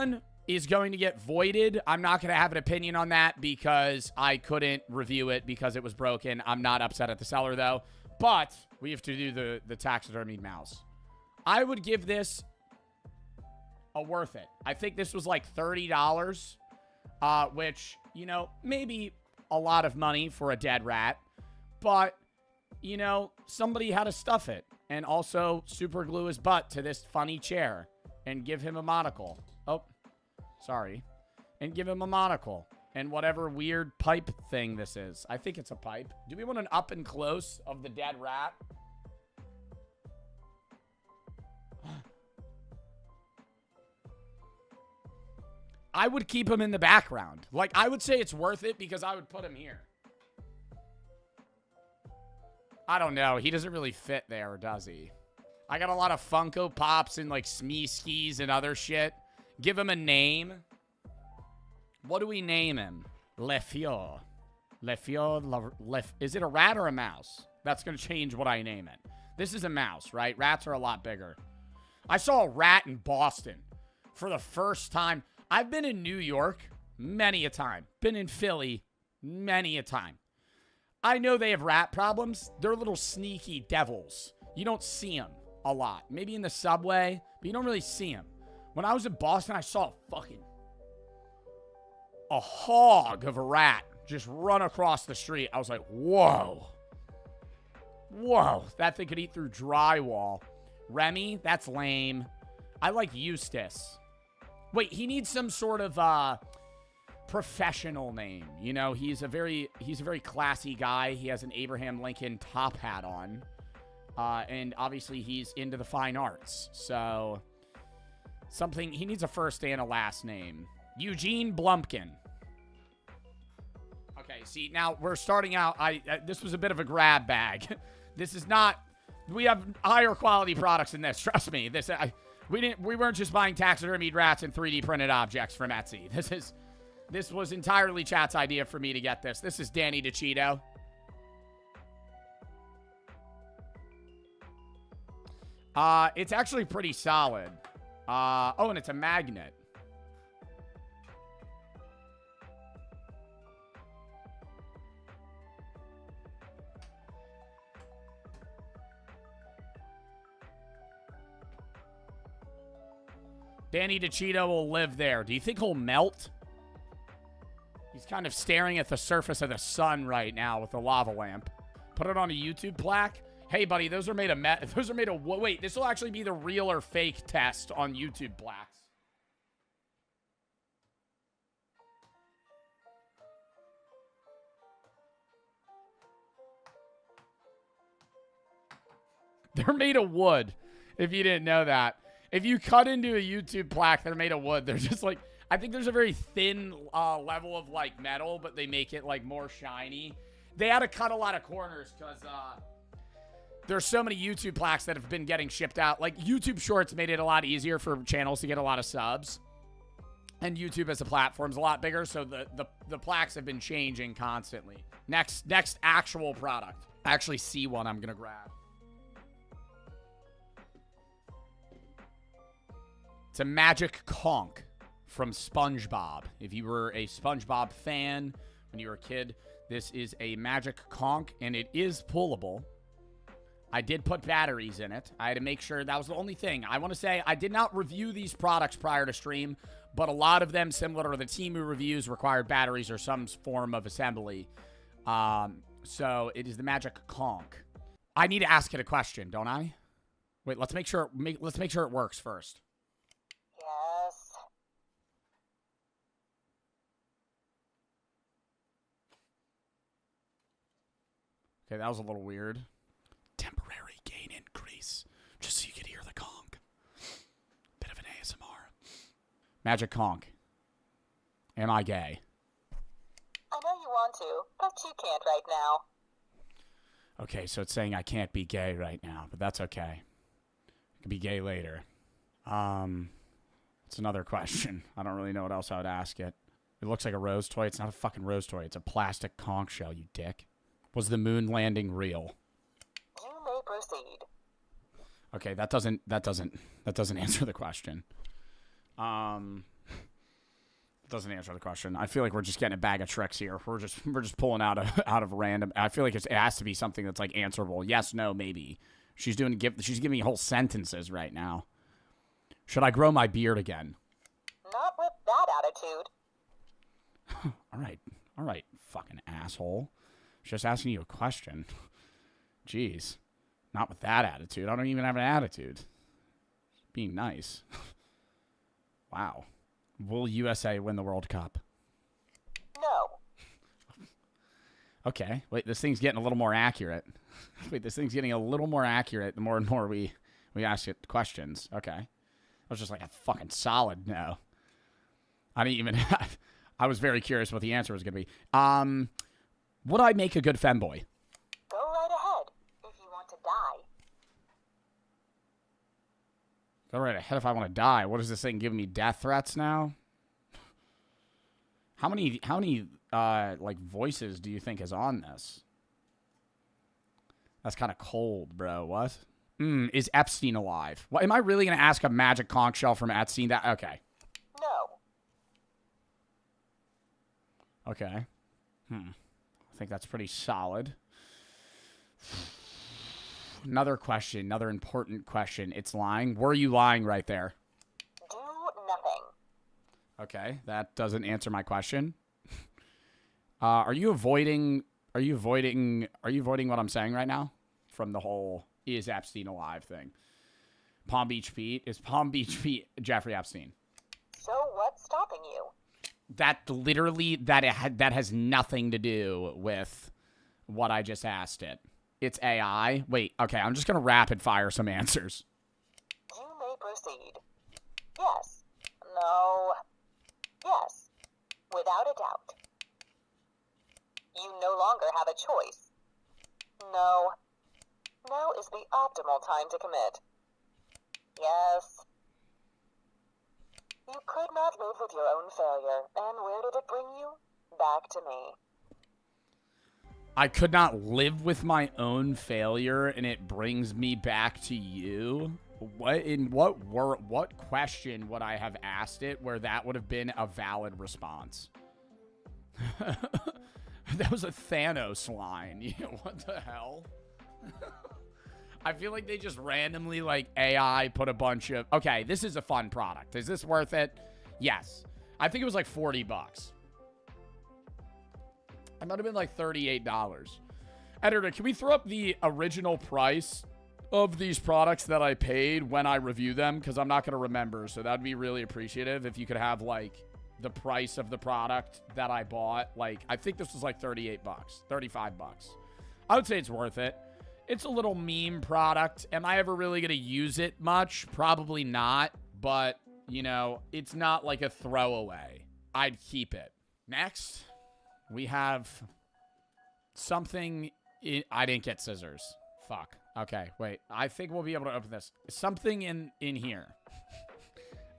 one is going to get voided. I'm not going to have an opinion on that because I couldn't review it because it was broken. I'm not upset at the seller, though. But we have to do the taxidermied mouse. I would give this a worth it. I think this was like $30, which, you know, maybe a lot of money for a dead rat. But, you know, somebody had to stuff it. And also super glue his butt to this funny chair and give him a monocle. Oh, sorry. And give him a monocle and whatever weird pipe thing this is. I think it's a pipe. Do we want an up and close of the dead rat? I would keep him in the background. Like, I would say it's worth it because I would put him here. I don't know. He doesn't really fit there, does he? I got a lot of Funko Pops and, like, Smee Skis and other shit. Give him a name. What do we name him? Le Fior. Le Fior. Is it a rat or a mouse? That's going to change what I name it. This is a mouse, right? Rats are a lot bigger. I saw a rat in Boston for the first time. I've been in New York many a time. Been in Philly many a time. I know they have rat problems. They're little sneaky devils. You don't see them a lot. Maybe in the subway, but you don't really see them. When I was in Boston, I saw a hog of a rat just run across the street. I was like, whoa. Whoa. That thing could eat through drywall. Remy, that's lame. I like Eustace. Wait, he needs some sort of professional name. You know, he's a very classy guy. He has an Abraham Lincoln top hat on. And obviously he's into the fine arts. So he needs a first and a last name. Eugene Blumpkin. Okay, see, now we're starting out. This was a bit of a grab bag. This is not, we have higher quality products than this. Trust me. We weren't just buying taxidermied rats and 3D printed objects from Etsy. This was entirely chat's idea for me to get this. This is Danny DeCito. It's actually pretty solid. Oh, and it's a magnet. Danny DeCito will live there. Do you think he'll melt? He's kind of staring at the surface of the sun right now with a lava lamp. Put it on a YouTube plaque. Hey, buddy, those are made of wait, this will actually be the real or fake test on YouTube plaques. They're made of wood, if you didn't know that. If you cut into a YouTube plaque, they're made of wood. They're just like, I think there's a very thin level of like metal, but they make it like more shiny. They had to cut a lot of corners because there's so many YouTube plaques that have been getting shipped out. Like YouTube Shorts made it a lot easier for channels to get a lot of subs. And YouTube as a platform is a lot bigger, so the plaques have been changing constantly. Next actual product. I actually see one I'm going to grab. It's a magic conch from SpongeBob. If you were a SpongeBob fan when you were a kid, this is a magic conch, and it is pullable. I did put batteries in it. I had to make sure that was the only thing. I want to say I did not review these products prior to stream, but a lot of them, similar to the Temu reviews, required batteries or some form of assembly. So it is the magic conch. I need to ask it a question, don't I? Wait, let's make sure it works first. Okay, that was a little weird. Temporary gain increase. Just so you could hear the conch. Bit of an ASMR. Magic conch. Am I gay? I know you want to, but you can't right now. Okay, so it's saying I can't be gay right now, but that's okay. I can be gay later. It's another question. I don't really know what else I would ask it. It looks like a rose toy. It's not a fucking rose toy. It's a plastic conch shell, you dick. Was the moon landing real? You may proceed. Okay, that doesn't answer the question. Doesn't answer the question. I feel like we're just getting a bag of tricks here. We're just pulling out of random. I feel like it has to be something that's like answerable. Yes, no, maybe. She's giving me whole sentences right now. Should I grow my beard again? Not with that attitude. All right, fucking asshole. Just asking you a question. Jeez. Not with that attitude. I don't even have an attitude. Being nice. Wow. Will USA win the World Cup? No. Okay. Wait, this thing's getting a little more accurate. This thing's getting a little more accurate the more and more we ask it questions. Okay. That was just like a fucking solid no. I didn't even... I was very curious what the answer was going to be. Would I make a good femboy? Go right ahead, if you want to die. Go right ahead if I want to die. What is this thing giving me death threats now? How many like voices do you think is on this? That's kind of cold, bro. What? Is Epstein alive? What, am I really going to ask a magic conch shell from Epstein? That okay. No. Okay. I think that's pretty solid. Another question, another important question. It's lying. Were you lying right there? Do nothing. Okay, that doesn't answer my question. Are you avoiding what I'm saying right now? From the whole is Epstein alive thing. Palm Beach Pete? Is Palm Beach Pete Jeffrey Epstein? So what's stopping you? That literally, that has nothing to do with what I just asked it. It's AI. Wait, okay, I'm just going to rapid fire some answers. You may proceed. Yes. No. Yes. Without a doubt. You no longer have a choice. No. Now is the optimal time to commit. Yes. You could not live with your own failure, and where did it bring you? Back to me. I could not live with my own failure, and it brings me back to you. What question would I have asked it where that would have been a valid response? That was a Thanos line. What the hell? I feel like they just randomly, like, AI put a bunch of... Okay, this is a fun product. Is this worth it? Yes. I think it was like $40. It might have been like $38. Editor, can we throw up the original price of these products that I paid when I review them? Because I'm not going to remember, so that'd be really appreciative if you could have, like, the price of the product that I bought. Like, I think this was like $38, $35. I would say it's worth it. It's a little meme product. Am I ever really going to use it much? Probably not, but, you know, it's not like a throwaway. I'd keep it. Next, we have something... I didn't get scissors. Fuck. Okay, wait. I think we'll be able to open this. Something in here.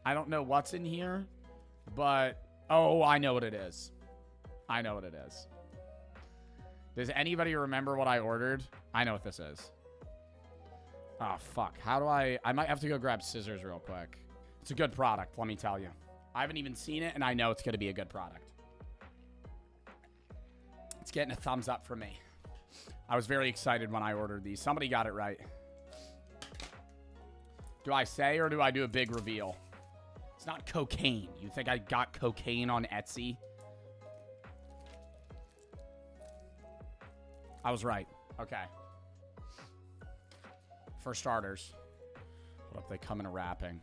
I don't know what's in here, but... Oh, I know what it is. I know what it is. Does anybody remember what I ordered? I know what this is. Oh, fuck. How do I might have to go grab scissors real quick. It's a good product, let me tell you. I haven't even seen it, and I know it's going to be a good product. It's getting a thumbs up from me. I was very excited when I ordered these. Somebody got it right. Do I say or do I do a big reveal? It's not cocaine. You think I got cocaine on Etsy? I was right. Okay. For starters. Hold up, they come in a wrapping.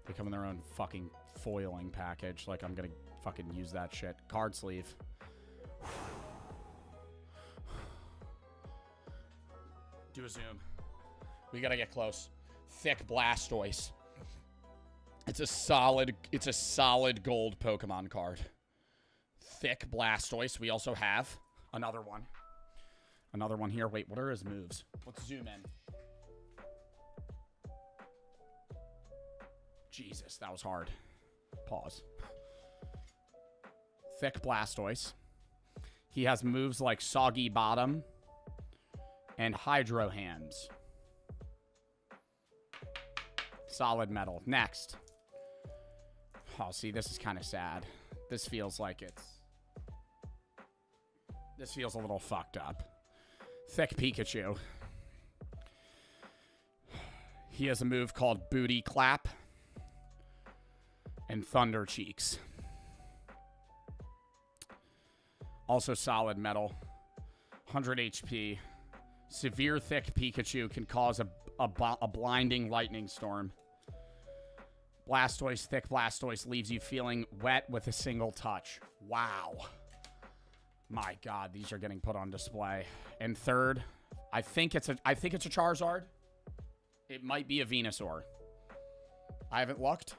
They come in their own fucking foiling package. Like I'm gonna fucking use that shit. Card sleeve. Do a zoom. We gotta get close. Thick Blastoise. It's a solid gold Pokemon card. Thick Blastoise. We also have another one. Another one here. Wait, what are his moves? Let's zoom in. Jesus, that was hard. Pause. Thick Blastoise. He has moves like Soggy Bottom and Hydro Hands. Solid metal. Next. Oh, see, this is kind of sad. This feels like it's... This feels a little fucked up. Thick Pikachu. He has a move called Booty Clap and Thunder Cheeks. Also solid metal. 100 HP. Severe Thick Pikachu can cause a blinding lightning storm. Blastoise, Thick Blastoise leaves you feeling wet with a single touch. Wow. My God, these are getting put on display. And third, I think it's a Charizard. It might be a Venusaur. I haven't looked.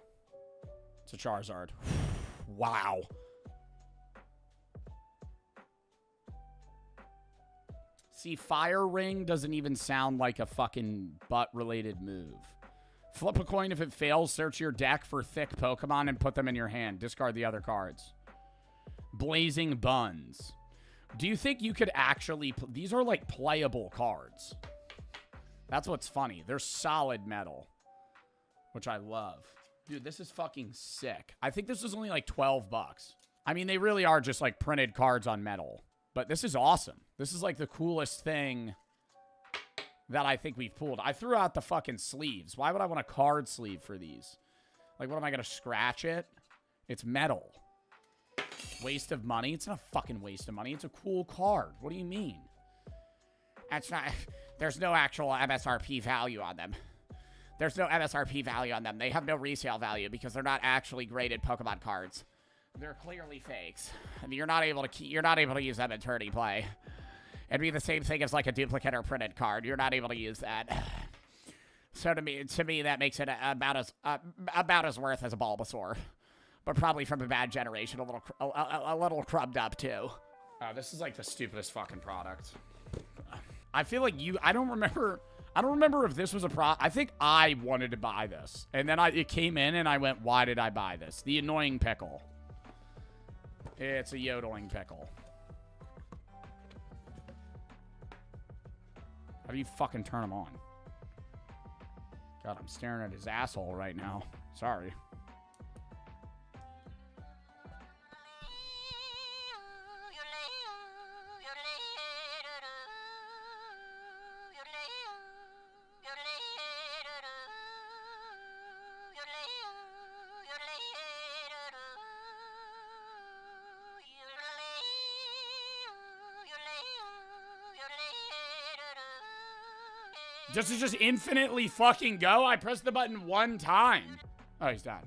It's a Charizard. Wow. See, Fire Ring doesn't even sound like a fucking butt-related move. Flip a coin if it fails. Search your deck for thick Pokemon and put them in your hand. Discard the other cards. Blazing Buns. Do you think you could actually... These are like playable cards. That's what's funny. They're solid metal, which I love. Dude, this is fucking sick. I think this is only like 12 bucks. I mean, they really are just like printed cards on metal. But this is awesome. This is like the coolest thing that I think we've pulled. I threw out the fucking sleeves. Why would I want a card sleeve for these? Like, what am I going to scratch it? It's metal. Waste of money? It's not a fucking waste of money. It's a cool card. What do you mean? That's not... There's no actual MSRP value on them. There's no MSRP value on them. They have no resale value because they're not actually graded Pokemon cards. They're clearly fakes. And you're not able to use them in tourney play. It'd be the same thing as like a duplicate or printed card. You're not able to use that. So to me that makes it about as worth as a Bulbasaur. But probably from a bad generation, a little crumbed up too. This is like the stupidest fucking product. I feel like I don't remember if this was a I think I wanted to buy this. And then it came in and I went, why did I buy this? The annoying pickle. It's a yodeling pickle. How do you fucking turn him on? God, I'm staring at his asshole right now. Sorry. Does it just infinitely fucking go? I pressed the button one time. Oh, he's done.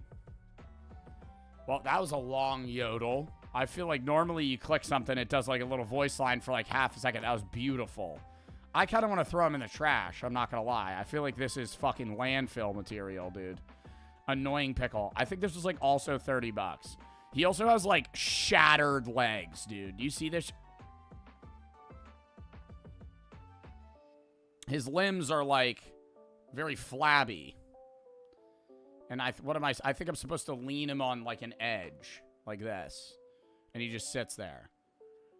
Well, that was a long yodel. I feel like normally you click something, it does like a little voice line for like half a second. That was beautiful. I kind of want to throw him in the trash. I'm not going to lie. I feel like this is fucking landfill material, dude. Annoying pickle. I think this was like also 30 bucks. He also has like shattered legs, dude. Do you see this? His limbs are like very flabby. And I think I'm supposed to lean him on like an edge like this. And he just sits there.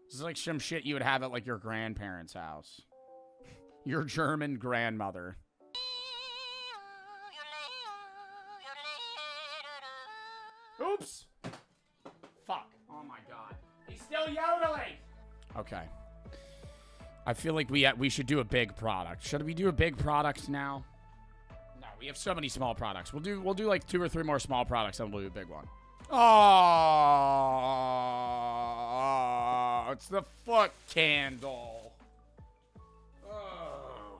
This is like some shit you would have at like your grandparents' house. Your German grandmother. Oops. Fuck. Oh my God. He's still yodeling. Okay. I feel like we should do a big product. Should we do a big product now? No, we have so many small products. We'll do like 2 or 3 more small products, and we'll do a big one. Oh, it's the foot candle. Oh.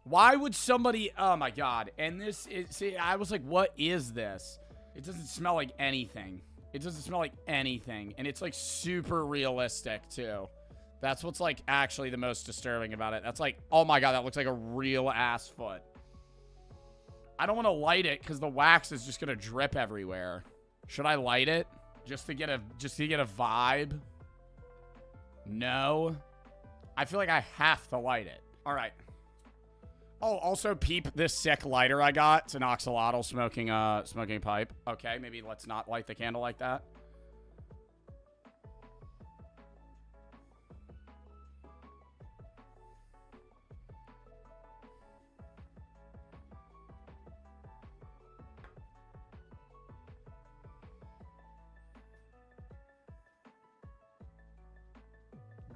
Why would somebody? Oh my God! And this is. See, I was like, what is this? It doesn't smell like anything. It doesn't smell like anything, and it's like super realistic too. That's what's like actually the most disturbing about it. That's like, oh my God, that looks like a real ass foot. I don't want to light it because the wax is just gonna drip everywhere. Should I light it just to get a vibe? No. I feel like I have to light it. All right. Oh, also peep this sick lighter I got. It's an oxalotl smoking pipe. Okay, maybe let's not light the candle like that.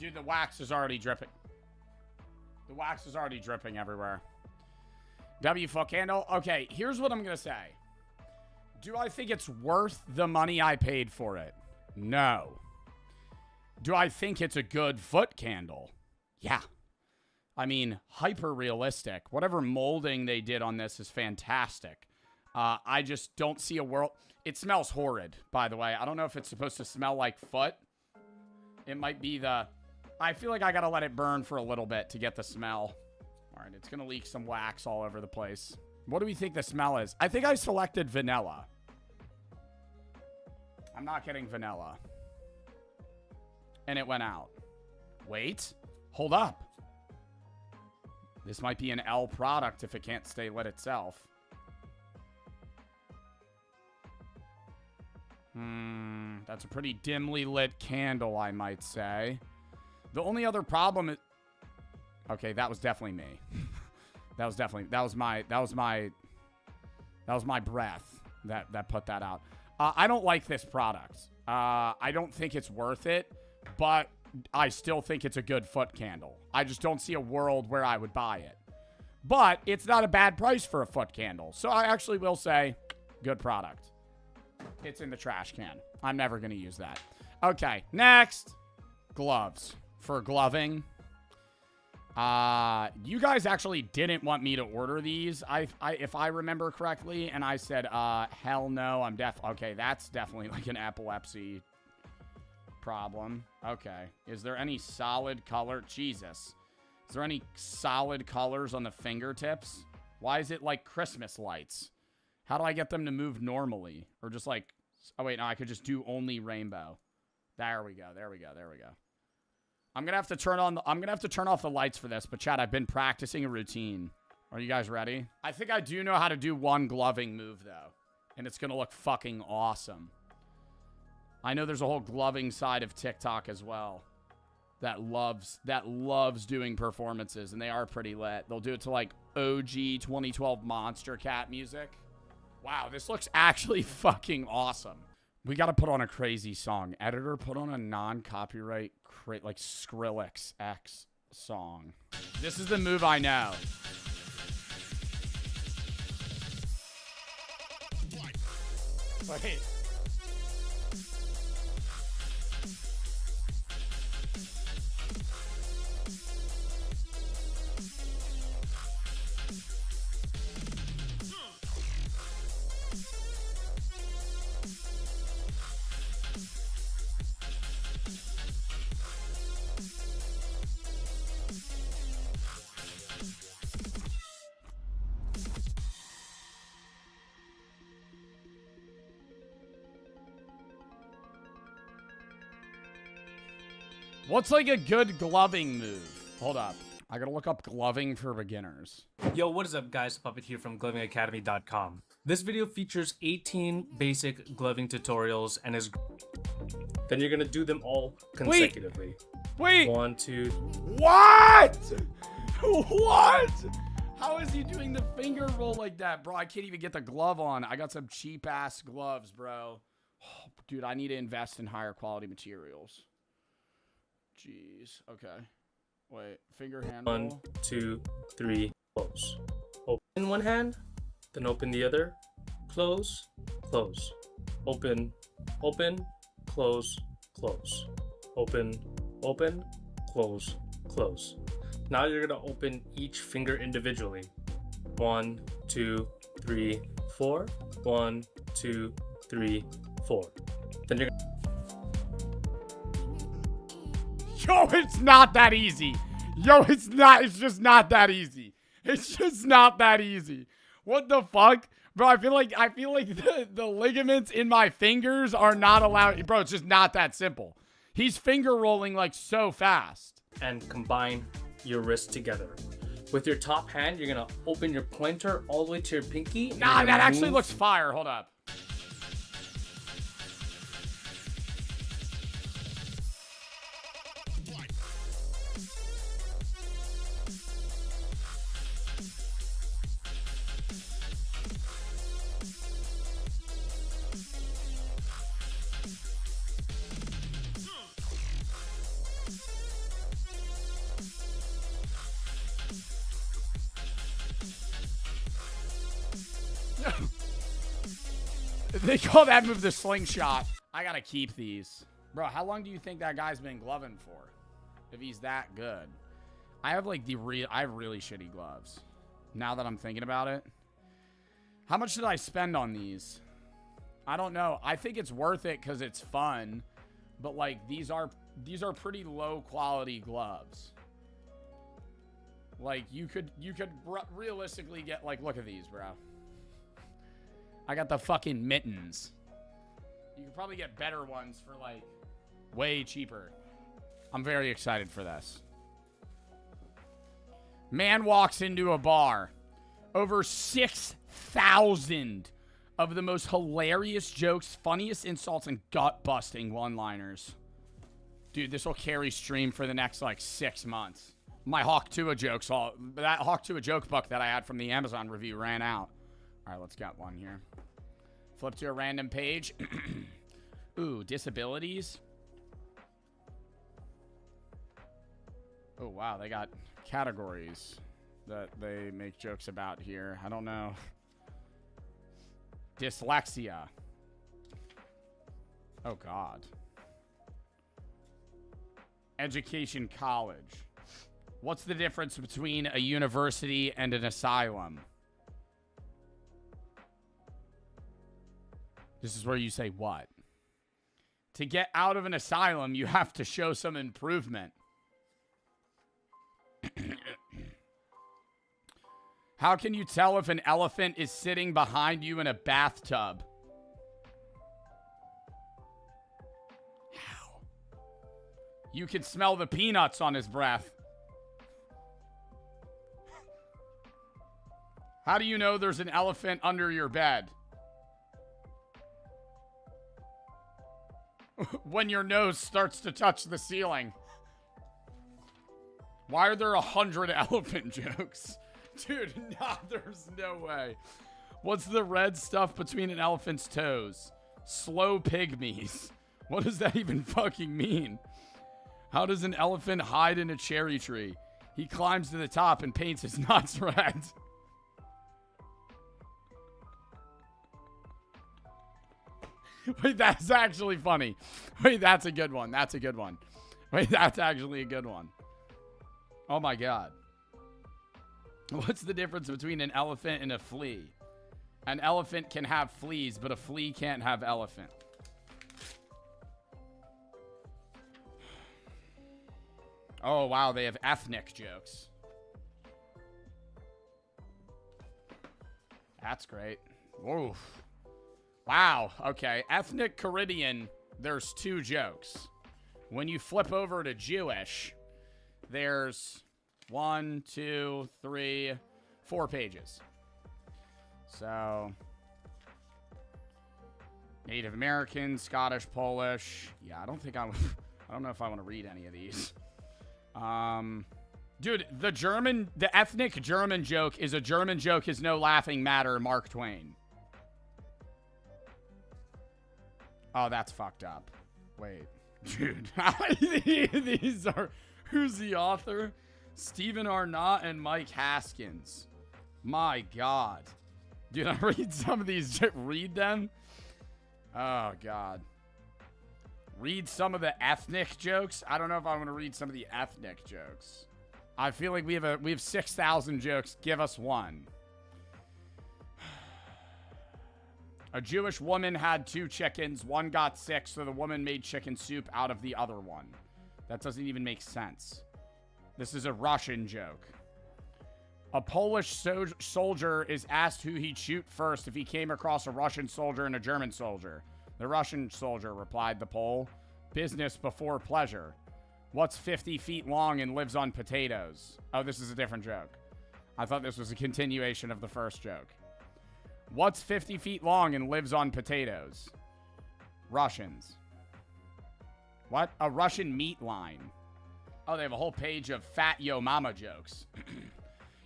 Dude, the wax is already dripping. The wax is already dripping everywhere. W foot candle. Okay, here's what I'm going to say. Do I think it's worth the money I paid for it? No. Do I think it's a good foot candle? Yeah. I mean, hyper realistic. Whatever molding they did on this is fantastic. I just don't see a world. It smells horrid, by the way. I don't know if it's supposed to smell like foot. It might be the... I feel like I gotta let it burn for a little bit to get the smell. All right, it's gonna leak some wax all over the place. What do we think the smell is? I think I selected vanilla. I'm not getting vanilla. And it went out. Wait. Hold up. This might be an L product if it can't stay lit itself. That's a pretty dimly lit candle, I might say. The only other problem is... Okay, that was definitely me. That was my breath that put that out. I don't like this product. I don't think it's worth it, but I still think it's a good foot candle. I just don't see a world where I would buy it. But it's not a bad price for a foot candle. So I actually will say, good product. It's in the trash can. I'm never going to use that. Okay, next. Gloves. For gloving. You guys actually didn't want me to order these, if I remember correctly. And I said, hell no, okay, that's definitely like an epilepsy problem. Okay. Is there any solid color? Jesus. Is there any solid colors on the fingertips? Why is it like Christmas lights? How do I get them to move normally? Or just like, oh wait, no, I could just do only rainbow. There we go. There we go. There we go. I'm going to have to turn off the lights for this, but chat, I've been practicing a routine. Are you guys ready? I think I do know how to do one gloving move though, and it's going to look fucking awesome. I know there's a whole gloving side of TikTok as well that loves doing performances, and they are pretty lit. They'll do it to like OG 2012 Monster Cat music. Wow, this looks actually fucking awesome. We got to put on a crazy song. Editor, put on a non-copyright, like Skrillex X song. This is the move I know. Wait. What's like a good gloving move? Hold up. I gotta look up gloving for beginners. Yo, what is up guys? Puppet here from glovingacademy.com. This video features 18 basic gloving tutorials and is... Then you're gonna do them all consecutively. Wait! 1, 2... What? What? How is he doing the finger roll like that, bro? I can't even get the glove on. I got some cheap ass gloves, bro. Oh, dude, I need to invest in higher quality materials. Jeez. Okay. Wait. Finger handle. 1, 2, 3. Close. Open one hand, then open the other. Close. Close. Open. Open. Close. Close. Open. Open. Close. Close. Now you're gonna open each finger individually. 1, 2, 3, 4. 1, 2, 3, 4. Then you're gonna... Yo, it's not that easy. Yo, it's not. It's just not that easy. It's just not that easy. What the fuck? Bro, I feel like the ligaments in my fingers are not allowed. Bro, it's just not that simple. He's finger rolling like so fast. And combine your wrists together. With your top hand, you're gonna open your pointer all the way to your pinky. Nah, that actually looks fire. Hold up. They call that move the slingshot. I gotta keep these. Bro, how long do you think that guy's been gloving for? If he's that good. I have like I have really shitty gloves. Now that I'm thinking about it. How much did I spend on these? I don't know. I think it's worth it because it's fun. But like these are pretty low quality gloves. Like you could realistically get like, look at these, bro. I got the fucking mittens. You could probably get better ones for like way cheaper. I'm very excited for this. Man walks into a bar. Over 6,000 of the most hilarious jokes, funniest insults, and gut-busting one-liners. Dude, this will carry stream for the next, like, 6 months. My Hawk Tuah jokes, that Hawk Tuah joke book that I had from the Amazon review ran out. All right, let's get one here. Flip to a random page. Ooh, disabilities. Oh, wow, they got categories that they make jokes about here. I don't know. Dyslexia. Oh, God. Education college. What's the difference between a university and an asylum? This is where you say what? To get out of an asylum, you have to show some improvement. How can you tell if an elephant is sitting behind you in a bathtub? How? You can smell the peanuts on his breath. How do you know there's an elephant under your bed? When your nose starts to touch the ceiling. Why are there 100 elephant jokes? Dude, nah, there's no way. What's the red stuff between an elephant's toes? Slow pygmies. What does that even fucking mean? How does an elephant hide in a cherry tree? He climbs to the top and paints his nuts red. Wait, that's actually funny. Wait, that's a good one. That's a good one. Wait, that's actually a good one. Oh my God. What's the difference between an elephant and a flea? An elephant can have fleas, but a flea can't have elephant. Oh, wow. They have ethnic jokes. That's great. Woof. Wow. Okay. Ethnic Caribbean, there's 2 jokes. When you flip over to Jewish, there's 1, 2, 3, 4 pages. So, Native American, Scottish, Polish. Yeah, I don't know if I want to read any of these. Dude, the ethnic German joke is a German joke is no laughing matter, Mark Twain. Oh, that's fucked up. Wait. Dude, these are... Who's the author? Stephen Arnott and Mike Haskins. My God. Dude, I read some of these. Read them? Oh, God. Read some of the ethnic jokes? I don't know if I want to read some of the ethnic jokes. I feel like we have 6,000 jokes. Give us one. A Jewish woman had 2 chickens. One got sick, so the woman made chicken soup out of the other one. That doesn't even make sense. This is a Russian joke. A Polish soldier is asked who he'd shoot first if he came across a Russian soldier and a German soldier. The Russian soldier replied, the Pole, business before pleasure. What's 50 feet long and lives on potatoes? Oh, this is a different joke. I thought this was a continuation of the first joke. What's 50 feet long and lives on potatoes? Russians. What? A Russian meat line. Oh, they have a whole page of fat yo mama jokes.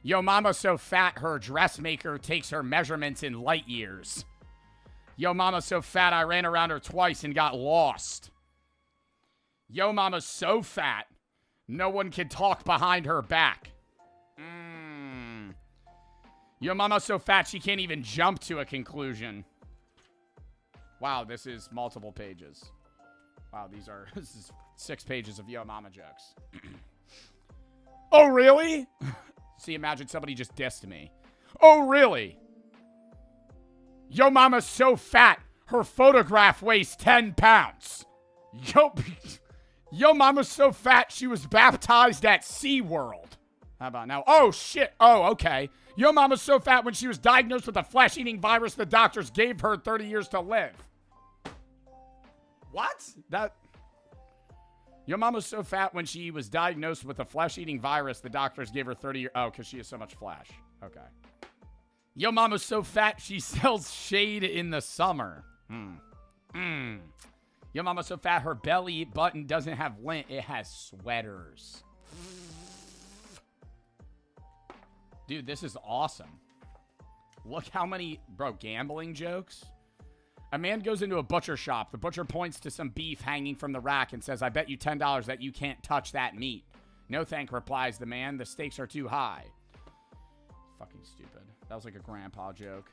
Yo mama's so fat her dressmaker takes her measurements in light years. Yo mama's so fat I ran around her twice and got lost. Yo mama's so fat no one can talk behind her back. Yo mama's so fat she can't even jump to a conclusion. Wow, this is multiple pages. Wow, this is 6 pages of Yo Mama jokes. Oh, really? See, imagine somebody just dissed me. Oh, really? Yo Mama's so fat, her photograph weighs 10 pounds. Yo Mama's so fat, she was baptized at SeaWorld. How about now? Oh, shit. Oh, okay. Yo Mama's so fat when she was diagnosed with a flesh-eating virus, the doctors gave her 30 years to live. What? Yo Mama's so fat when she was diagnosed with a flesh-eating virus, the doctors gave her 30 years. Oh, because she has so much flesh. Okay. Yo Mama's so fat, she sells shade in the summer. Yo Mama's so fat, her belly button doesn't have lint. It has sweaters. Dude, this is awesome. Look how many, bro, gambling jokes. A man goes into a butcher shop. The butcher points to some beef hanging from the rack and says, I bet you $10 that you can't touch that meat. No thank, replies the man. The stakes are too high. Fucking stupid. That was like a grandpa joke.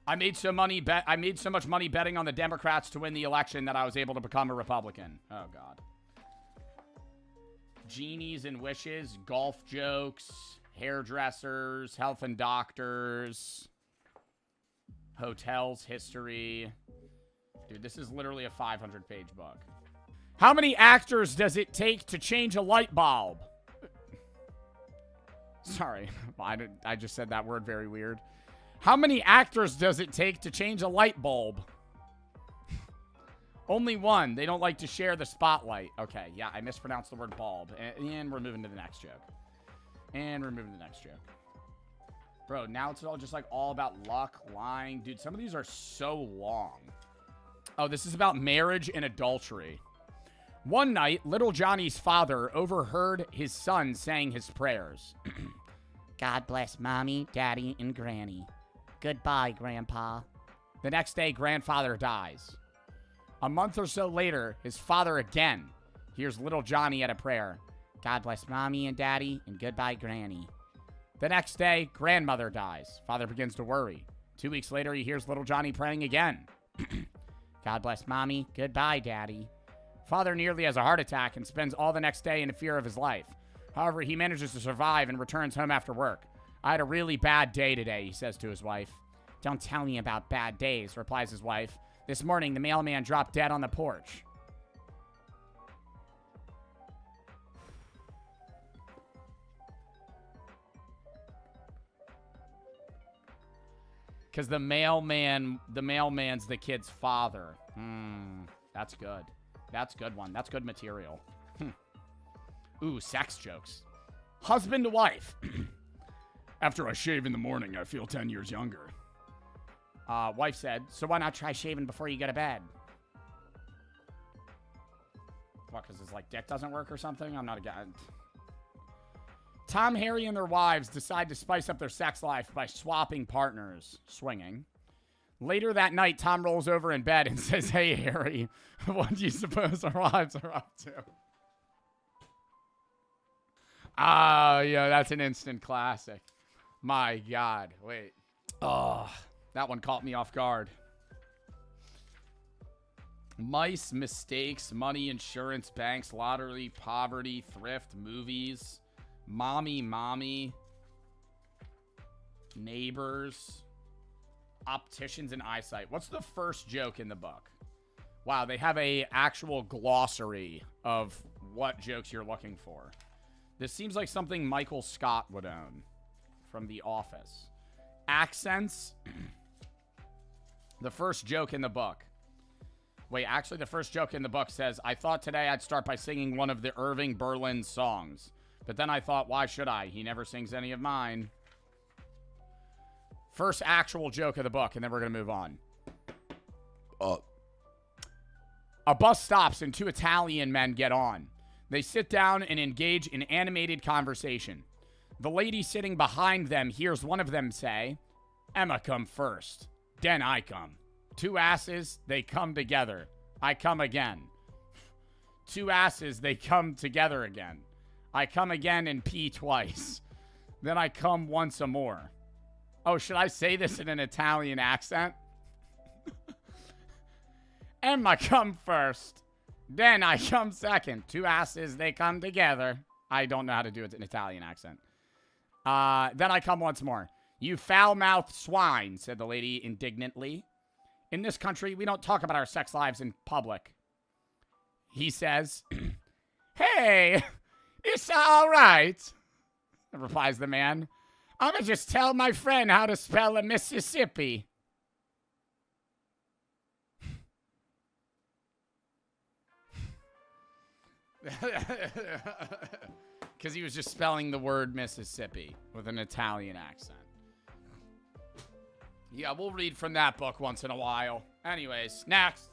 I made so much money betting on the Democrats to win the election that I was able to become a Republican. Oh, God. Genies and wishes, golf jokes, hairdressers, health and doctors, hotels, history. Dude, this is literally a 500-page book. How many actors does it take to change a light bulb? Sorry, I just said that word very weird. How many actors does it take to change a light bulb? Only one. They don't like to share the spotlight. Okay, yeah, I mispronounced the word bulb. And we're moving to the next joke. Bro, now it's all just like all about luck, lying. Dude, some of these are so long. Oh, this is about marriage and adultery. One night, little Johnny's father overheard his son saying his prayers. God bless Mommy, Daddy, and Granny. Goodbye, Grandpa. The next day, grandfather dies. A month or so later, his father again hears little Johnny at a prayer. God bless Mommy and Daddy, and goodbye, Granny. The next day, grandmother dies. Father begins to worry. 2 weeks later, he hears little Johnny praying again. God bless Mommy, goodbye, Daddy. Father nearly has a heart attack and spends all the next day in fear of his life. However, he manages to survive and returns home after work. I had a really bad day today, he says to his wife. Don't tell me about bad days, replies his wife. This morning, the mailman dropped dead on the porch. Because the mailman's the kid's father. That's good. That's a good one. That's good material. Ooh, sex jokes. Husband to wife. After I shave in the morning, I feel 10 years younger. Wife said, so why not try shaving before you go to bed? What, because his, like, dick doesn't work or something? I'm not a guy. Tom, Harry, and their wives decide to spice up their sex life by swapping partners. Swinging. Later that night, Tom rolls over in bed and says, hey, Harry, what do you suppose our wives are up to? Oh, yeah, that's an instant classic. My God. Wait. Oh, that one caught me off guard. Mice, mistakes, money, insurance, banks, lottery, poverty, thrift, movies, mommy, neighbors, opticians, and eyesight. What's the first joke in the book? Wow, they have a actual glossary of what jokes you're looking for. This seems like something Michael Scott would own from The Office. Accents. The first joke in the book. Wait, actually, the first joke in the book says, I thought today I'd start by singing one of the Irving Berlin songs. But then I thought, why should I? He never sings any of mine. First actual joke of the book, and then we're going to move on. A bus stops and two Italian men get on. They sit down and engage in animated conversation. The lady sitting behind them hears one of them say, Emma come first, then I come. Two asses, they come together. I come again. Two asses, they come together again. I come again and pee twice. Then I come once a more. Oh, should I say this in an Italian accent? Emma come first. Then I come second. Two asses, they come together. I don't know how to do it in Italian accent. Then I come once more. You foul-mouthed swine, said the lady indignantly. In this country, we don't talk about our sex lives in public. He says, Hey, it's all right, replies the man. I'm going to just tell my friend how to spell a Mississippi. Because he was just spelling the word Mississippi with an Italian accent. Yeah, we'll read from that book once in a while. Anyways, next.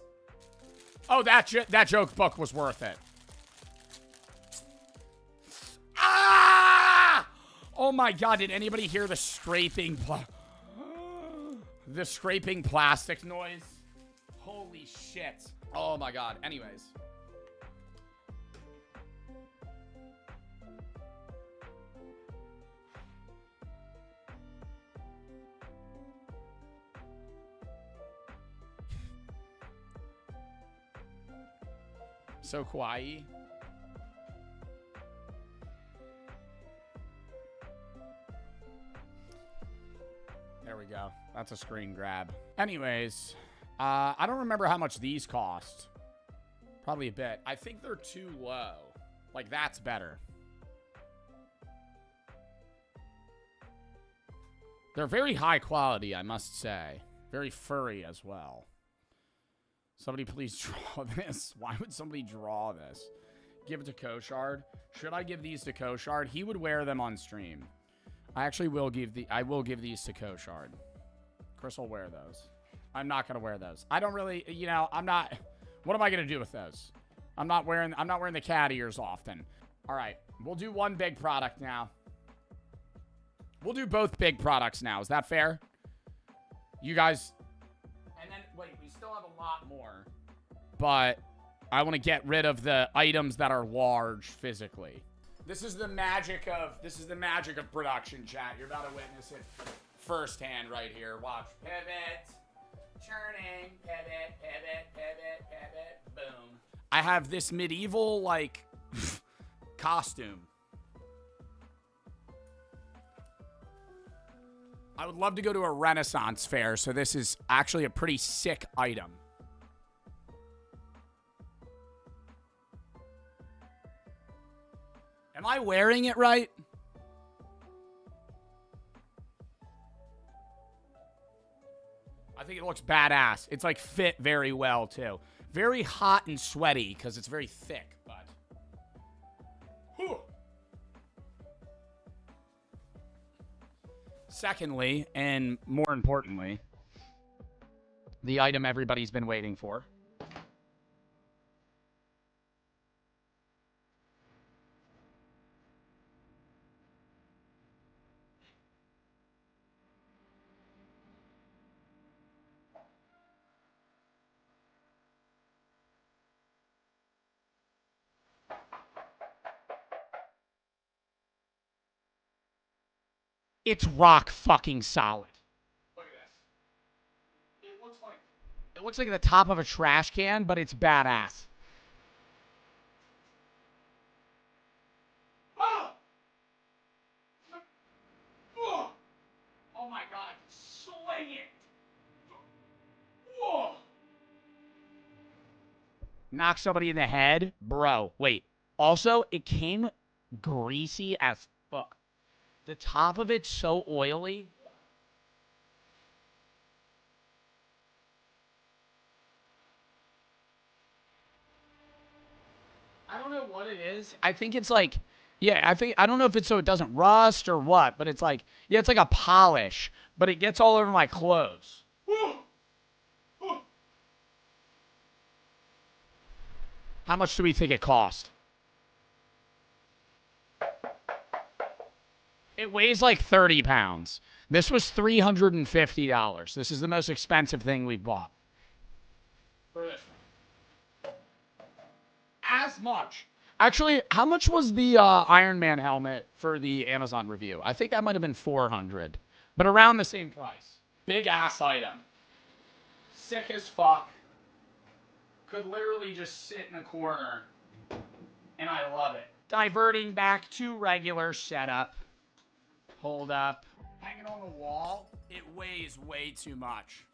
Oh, that joke book was worth it. Ah! Oh my God, did anybody hear the scraping plastic noise? Holy shit. Oh my God. Anyways. So kawaii. There we go. That's a screen grab. Anyways, I don't remember how much these cost. Probably a bit. I think they're too low. Like, that's better. They're very high quality, I must say. Very furry as well. Somebody please draw this. Why would somebody draw this? Give it to Koshard. Should I give these to Koshard? He would wear them on stream. I actually will give these to Koshard. Chris will wear those. I'm not gonna wear those. I don't really, you know, I'm not. What am I gonna do with those? I'm not wearing the cat ears often. All right, we'll do one big product now. We'll do both big products now. Is that fair? You guys. And then wait, we still have a lot more, but I want to get rid of the items that are large physically. This is the magic of production, chat. You're about to witness it firsthand right here. Watch. Pivot. Turning. Pivot. Pivot. Pivot. Pivot. Boom. I have this medieval, like, costume. I would love to go to a Renaissance fair, so this is actually a pretty sick item. Am I wearing it right? I think it looks badass. It's like fit very well too. Very hot and sweaty because it's very thick, but. Whew. Secondly, and more importantly, the item everybody's been waiting for. It's rock fucking solid. Look at this. It looks like the top of a trash can, but it's badass. Oh! Oh my God. Swing it. Whoa. Knock somebody in the head? Bro, wait. Also, it came greasy as fuck. The top of it's so oily. I don't know what it is. I think it's like, yeah, I don't know if it's so it doesn't rust or what, but it's like, yeah, it's like a polish, but it gets all over my clothes. How much do we think it cost? It weighs like 30 pounds. This was $350. This is the most expensive thing we've bought. As much. Actually, how much was the Iron Man helmet for the Amazon review? I think that might have been $400, but around the same price. Big ass item. Sick as fuck. could literally just sit in a corner, and I love it. Diverting back to regular setup. Hold up. Hanging on the wall, it weighs way too much.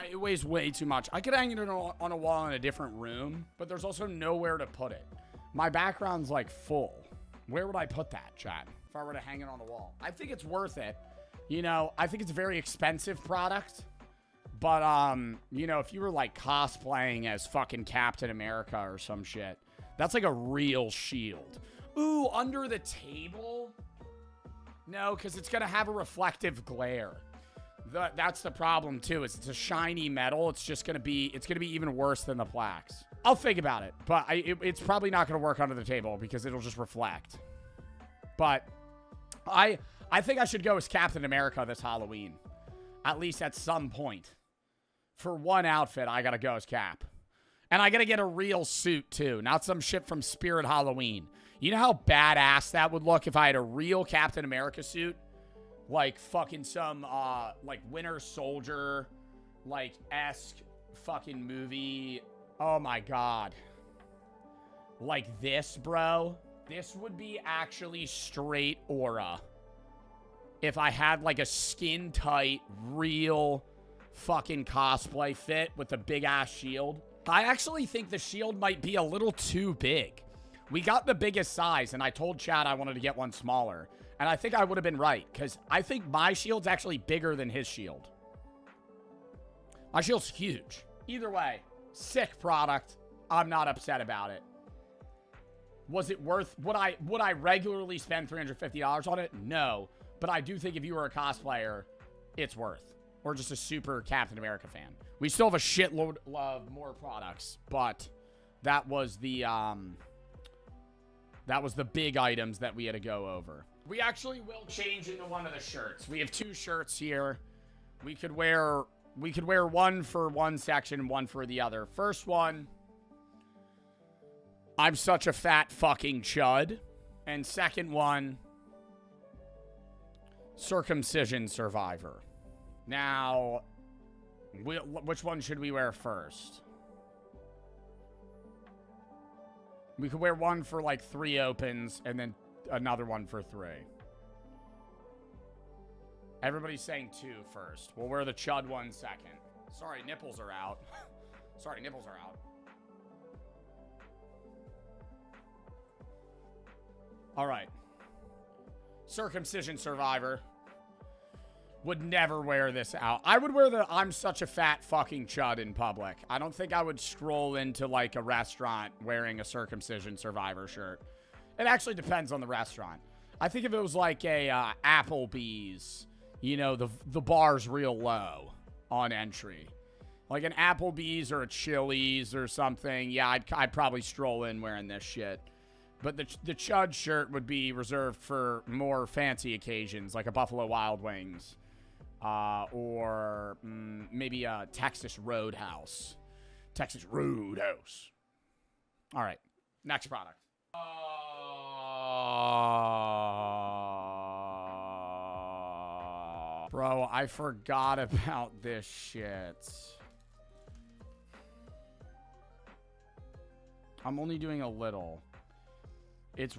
It weighs way too much. I could hang it on a wall in a different room, but there's also nowhere to put it. My background's like full. Where would I put that, Chad, if I were to hang it on the wall? I think it's worth it. You know, I think it's a very expensive product. But, you know, if you were like cosplaying as fucking Captain America or some shit, that's like a real shield. Ooh, under the table? No, because it's going to have a reflective glare. That's the problem too. Is it's a shiny metal. It's just gonna be. It's gonna be even worse than the plaques. I'll think about it, but it's probably not gonna work under the table because it'll just reflect. But I think I should go as Captain America this Halloween, at least at some point. For one outfit, I gotta go as Cap, and I gotta get a real suit too, not some shit from Spirit Halloween. You know how badass that would look if I had a real Captain America suit? Like fucking some, like Winter Soldier, like, esque fucking movie. Oh my God. Like this, bro. This would be actually straight aura. If I had like a skin tight, real fucking cosplay fit with a big ass shield. I actually think the shield might be a little too big. We got the biggest size and I told Chad I wanted to get one smaller. And I think I would have been right, because I think my shield's actually bigger than his shield. My shield's huge. Either way, sick product. I'm not upset about it. Was it worth... Would I regularly spend $350 on it? No. But I do think if you were a cosplayer, it's worth. Or just a super Captain America fan. We still have a shitload of more products, but that was the big items that we had to go over. We actually will change into one of the shirts. We have two shirts here. We could wear one for one section and one for the other. First one, I'm such a fat fucking chud. And second one, circumcision survivor. Now, which one should we wear first? We could wear one for like 3 opens and then another one for 3. Everybody's saying 2 first. We'll wear the chud one second. Sorry, nipples are out. Sorry, nipples are out. All right. Circumcision survivor. Would never wear this out. I would wear the I'm such a fat fucking chud in public. I don't think I would stroll into like a restaurant wearing a circumcision survivor shirt. It actually depends on the restaurant. I think if it was like a Applebee's, you know, the bar's real low on entry. Like an Applebee's or a Chili's or something. Yeah, I'd probably stroll in wearing this shit. But the chud shirt would be reserved for more fancy occasions, like a Buffalo Wild Wings. Or maybe a Texas Roadhouse. Texas Roadhouse. All right. Next product. Bro, I forgot about this shit. I'm only doing a little. It's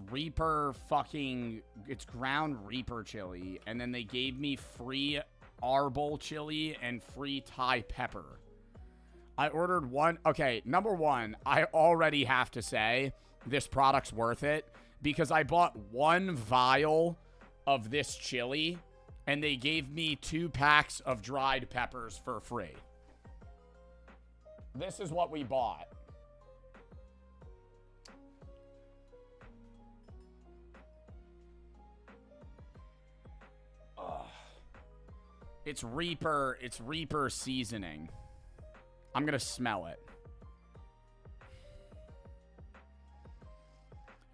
it's ground Reaper chili. And then they gave me free Arbol chili and free Thai pepper. I ordered one. Okay, number one, I already have to say this product's worth it because I bought 1 vial of this chili and they gave me 2 packs of dried peppers for free. This is what we bought. It's Reaper seasoning. I'm gonna smell it.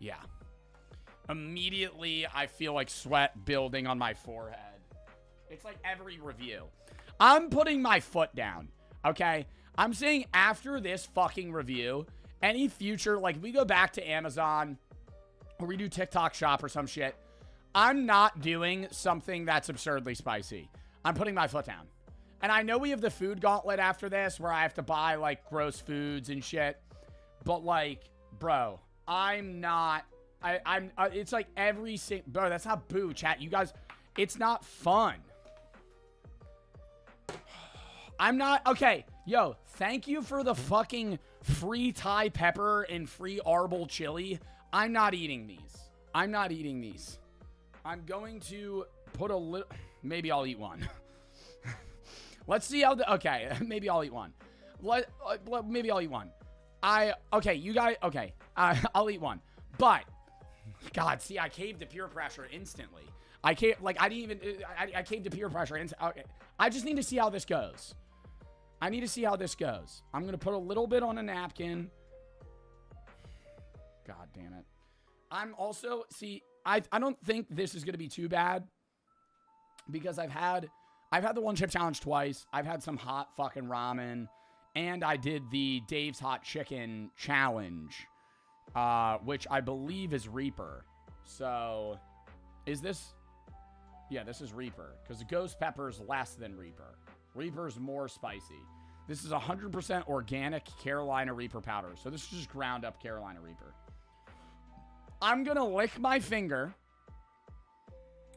Yeah. Immediately, I feel like sweat building on my forehead. It's like every review. I'm putting my foot down, okay? I'm saying after this fucking review, any future, like we go back to Amazon or we do TikTok shop or some shit, I'm not doing something that's absurdly spicy. I'm putting my foot down. And I know we have the food gauntlet after this where I have to buy, like, gross foods and shit. But, like, bro, I'm not... it's like every single... Bro, that's not boo, chat. You guys... It's not fun. I'm not... Okay, yo, thank you for the fucking free Thai pepper and free arbol chili. I'm not eating these. I'm not eating these. I'm going to put a little... Maybe I'll eat one. Let's see how the... Okay, maybe I'll eat one. Maybe I'll eat one. Okay, you guys... Okay, I'll eat one. But... God, see, I caved to peer pressure instantly. I can't... Like, I didn't even... I caved to peer pressure. Okay. I just need to see how this goes. I need to see how this goes. I'm going to put a little bit on a napkin. God damn it. I'm also... See, I don't think this is going to be too bad. Because I've had the one chip challenge twice. I've had some hot fucking ramen. And I did the Dave's Hot Chicken challenge. Which I believe is Reaper. So, is this... Yeah, this is Reaper. Because the Ghost Pepper's less than Reaper. Reaper's more spicy. This is 100% organic Carolina Reaper powder. So this is just ground up Carolina Reaper. I'm going to lick my finger.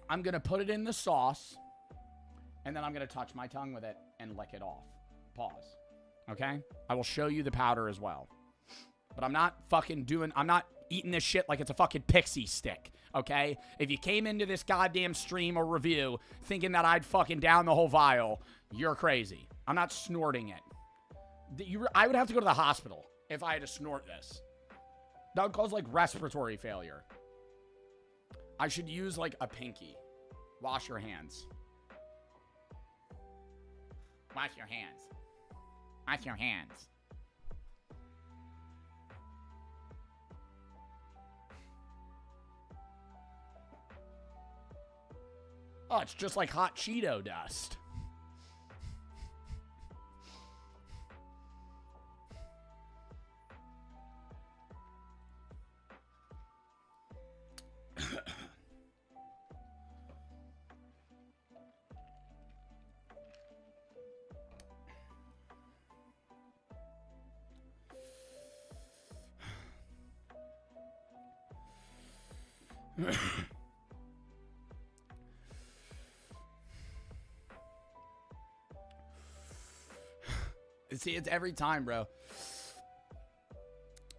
I'm going to put it in the sauce. And then I'm going to touch my tongue with it and lick it off. Pause. Okay? I will show you the powder as well. But I'm not I'm not eating this shit like it's a fucking pixie stick. Okay? If you came into this goddamn stream or review thinking that I'd fucking down the whole vial, you're crazy. I'm not snorting it. I would have to go to the hospital if I had to snort this. That would cause, like, respiratory failure. I should use, like, a pinky. Wash your hands. Wash your hands. Wash your hands. Oh, it's just like hot Cheeto dust. See, it's every time, bro.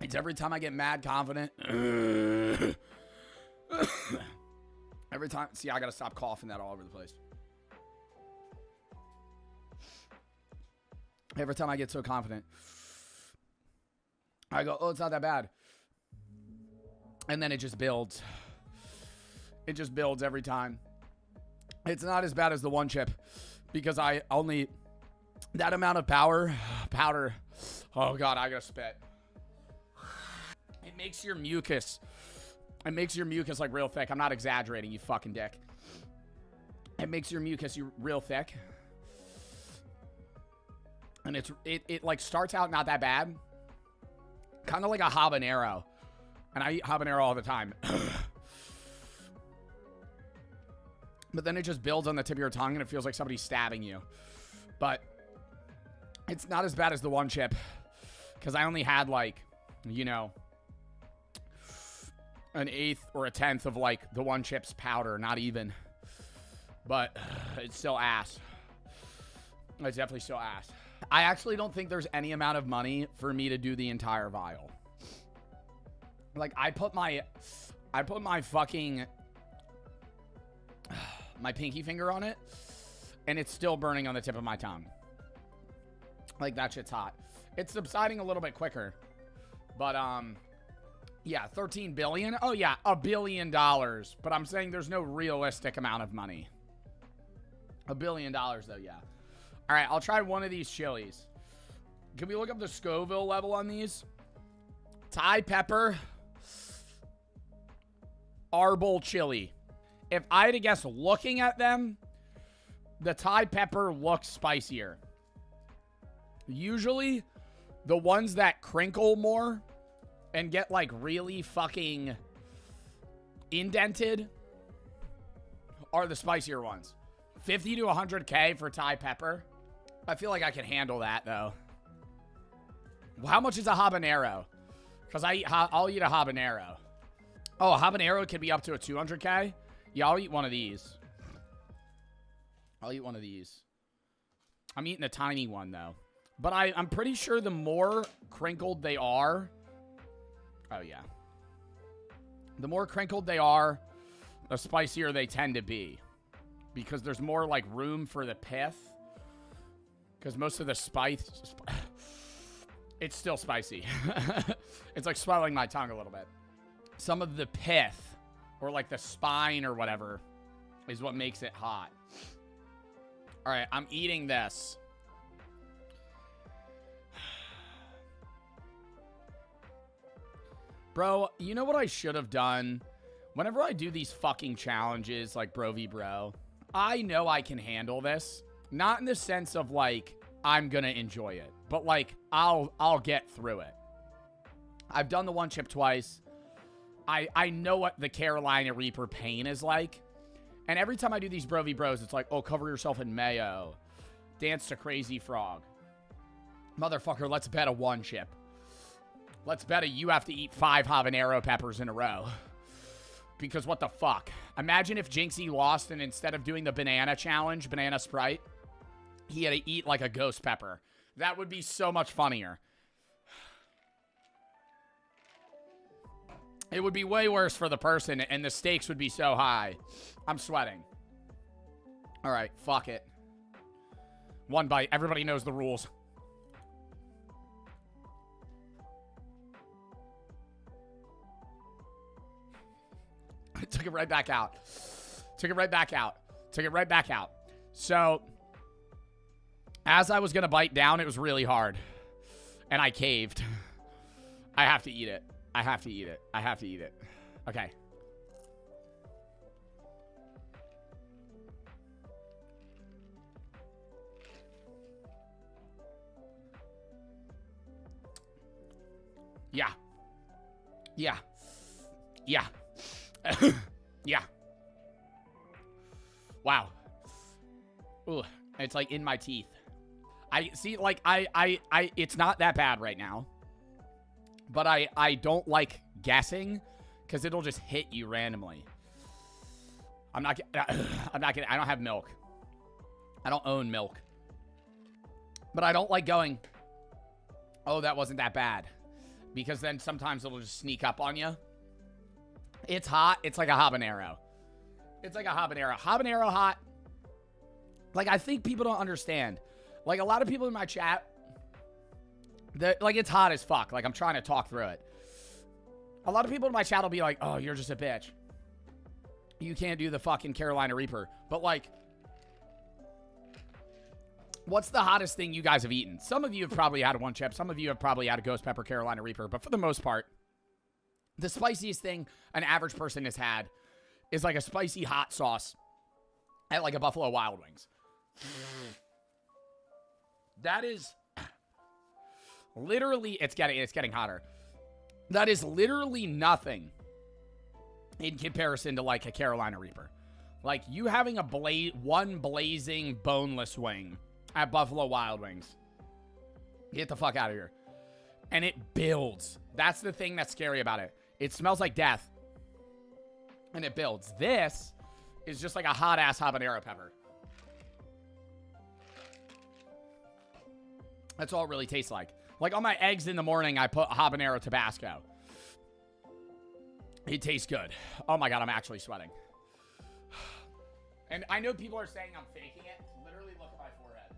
It's every time I get mad confident. Every time. See, I gotta stop coughing that all over the place. Every time I get so confident, I go, oh, it's not that bad. And then it just builds. It just builds every time. It's not as bad as the one chip because I only... That amount of powder. Oh, God, I gotta spit. It makes your mucus. It makes your mucus, like, real thick. I'm not exaggerating, you fucking dick. It makes your mucus real thick. And it like, starts out not that bad. Kind of like a habanero. And I eat habanero all the time. But then it just builds on the tip of your tongue, and it feels like somebody's stabbing you. But... It's not as bad as the one chip. Because I only had, like, you know, an eighth or a tenth of, like, the one chip's powder. Not even. But it's still ass. It's definitely still ass. I actually don't think there's any amount of money for me to do the entire vial. Like, I put my fucking... my pinky finger on it. And it's still burning on the tip of my tongue. Like, that shit's hot. It's subsiding a little bit quicker. But, yeah, 13 billion. Oh, yeah, $1 billion. But I'm saying there's no realistic amount of money. $1 billion, though, yeah. All right, I'll try one of these chilies. Can we look up the Scoville level on these? Thai pepper. Arbol chili. If I had to guess looking at them, the Thai pepper looks spicier. Usually, the ones that crinkle more and get, like, really fucking indented are the spicier ones. 50 to 100K for Thai pepper. I feel like I can handle that, though. How much is a habanero? Because I'll eat a habanero. Oh, a habanero can be up to a 200K? Yeah, I'll eat one of these. I'll eat one of these. I'm eating a tiny one, though. But I'm pretty sure the more crinkled they are... Oh, yeah. The more crinkled they are, the spicier they tend to be. Because there's more, like, room for the pith. Because most of the spice... It's still spicy. It's like swelling my tongue a little bit. Some of the pith, or like the spine or whatever, is what makes it hot. All right, I'm eating this. Bro, you know what I should have done? Whenever I do these fucking challenges, like Bro v Bro, I know I can handle this. Not in the sense of, like, I'm gonna enjoy it. But, like, I'll get through it. I've done the one chip twice. I know what the Carolina Reaper pain is like. And every time I do these Bro v Bros, it's like, oh, cover yourself in mayo. Dance to Crazy Frog. Motherfucker, let's bet a one chip. Let's bet you have to eat 5 habanero peppers in a row. Because what the fuck? Imagine if Jinxie lost and instead of doing the banana challenge, banana Sprite, he had to eat like a ghost pepper. That would be so much funnier. It would be way worse for the person, and the stakes would be so high. I'm sweating. All right, fuck it. One bite. Everybody knows the rules. I took it right back out. Took it right back out. Took it right back out. So, as I was going to bite down, it was really hard. And I caved. I have to eat it. I have to eat it. I have to eat it. Okay. Yeah. Yeah. Yeah. Yeah. Wow. Ooh, it's like in my teeth. I see, like, it's not that bad right now. But I don't like guessing because it'll just hit you randomly. I don't have milk. I don't own milk. But I don't like going, oh, that wasn't that bad. Because then sometimes it'll just sneak up on you. It's hot. It's like a habanero. It's like a habanero. Habanero hot. Like, I think people don't understand. Like, a lot of people in my chat, like, it's hot as fuck. Like, I'm trying to talk through it. A lot of people in my chat will be like, oh, you're just a bitch. You can't do the fucking Carolina Reaper. But, like, what's the hottest thing you guys have eaten? Some of you have probably had a one chip. Some of you have probably had a ghost pepper Carolina Reaper. But for the most part, the spiciest thing an average person has had is like a spicy hot sauce at like a Buffalo Wild Wings. That is literally, it's getting hotter. That is literally nothing in comparison to like a Carolina Reaper. Like, you having one blazing boneless wing at Buffalo Wild Wings. Get the fuck out of here. And it builds. That's the thing that's scary about it. It smells like death. And it builds. This is just like a hot-ass habanero pepper. That's all it really tastes like. Like, on my eggs in the morning, I put habanero Tabasco. It tastes good. Oh my God, I'm actually sweating. And I know people are saying I'm faking it. Literally, look at my forehead.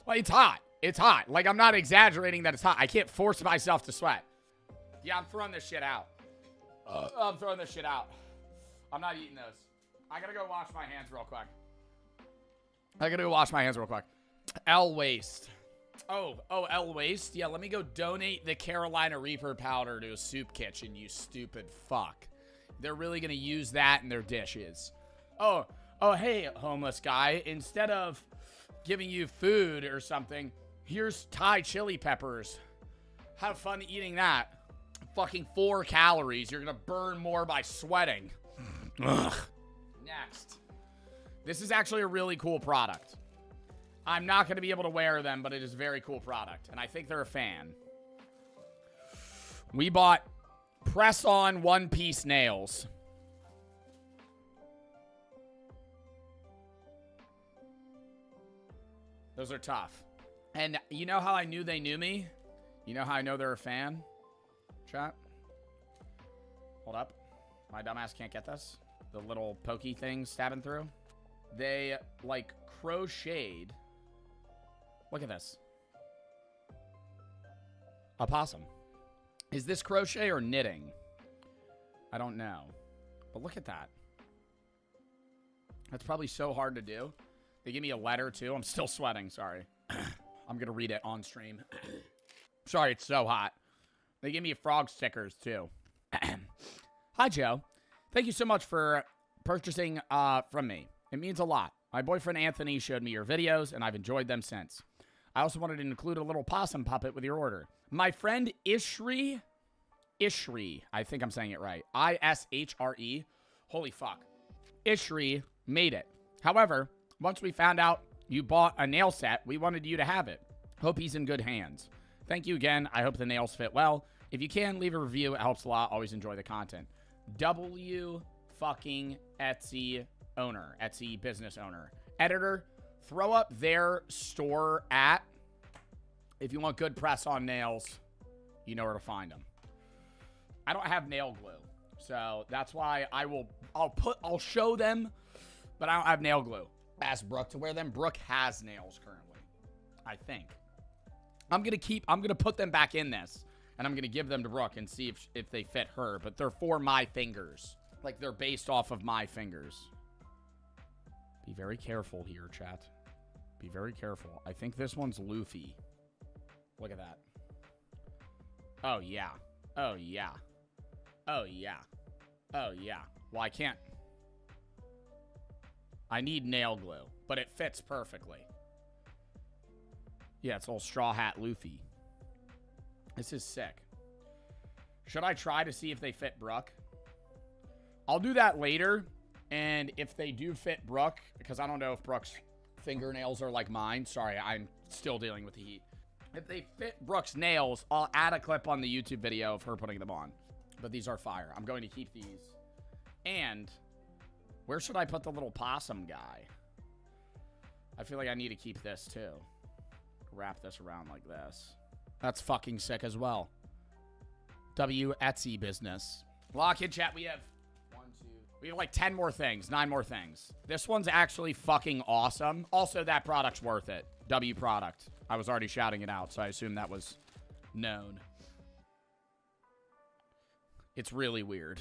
Like, it's hot. It's hot. Like, I'm not exaggerating that it's hot. I can't force myself to sweat. Yeah, I'm throwing this shit out. I'm throwing this shit out. I'm not eating those. I gotta go wash my hands real quick. L Waste. Oh, L Waste? Yeah, let me go donate the Carolina Reaper powder to a soup kitchen, you stupid fuck. They're really gonna use that in their dishes. Oh, hey, homeless guy. Instead of giving you food or something, here's Thai chili peppers. Have fun eating that. Fucking 4 calories. You're gonna burn more by sweating. Ugh. next. This is actually a really cool product. I'm not going to be able to wear them, but it is a very cool product. And I think they're a fan. We bought press-on one-piece nails. Those are tough. And you know how I knew they knew me? You know how I know they're a fan? Chat. Hold up. My dumbass can't get this. The little pokey thing stabbing through. They, like, crocheted. Look at this. A possum. Is this crochet or knitting? I don't know. But look at that. That's probably so hard to do. They give me a letter, too. I'm still sweating. Sorry. I'm going to read it on stream. Sorry, it's so hot. They give me frog stickers, too. Hi, Joe. Thank you so much for purchasing from me. It means a lot. My boyfriend Anthony showed me your videos, and I've enjoyed them since. I also wanted to include a little possum puppet with your order. My friend Ishri, I think I'm saying it right. I-S-H-R-E. Holy fuck. Ishri made it. However, once we found out you bought a nail set, we wanted you to have it. Hope he's in good hands. Thank you again. I hope the nails fit well. If you can, leave a review. It helps a lot. Always enjoy the content. W fucking Etsy owner. Etsy business owner. Editor, throw up their store at. If you want good press-on nails, you know where to find them. I don't have nail glue. So that's why I'll show them, but I don't have nail glue. Ask Brooke to wear them. Brooke has nails currently, I think. I'm gonna put them back in this, and I'm gonna give them to Brooke and see if they fit her. But they're for my fingers, like they're based off of my fingers. Be very careful here, chat. Be very careful. I think this one's Luffy. Look at that. Oh yeah. Oh yeah. Oh yeah. Oh yeah. Well, I can't. I need nail glue, but it fits perfectly. Yeah, it's old Straw Hat Luffy. This is sick. Should I try to see if they fit Brooke? I'll do that later. And if they do fit Brooke, because I don't know if Brooke's fingernails are like mine. Sorry, I'm still dealing with the heat. If they fit Brooke's nails, I'll add a clip on the YouTube video of her putting them on. But these are fire. I'm going to keep these. And where should I put the little possum guy? I feel like I need to keep this too. Wrap this around like this. That's fucking sick as well. W Etsy business. Lock in chat. We have we have like 10 more things, 9 more things. This one's actually fucking awesome. Also, that product's worth it. W product. I was already shouting it out, so I assume that was known. It's really weird.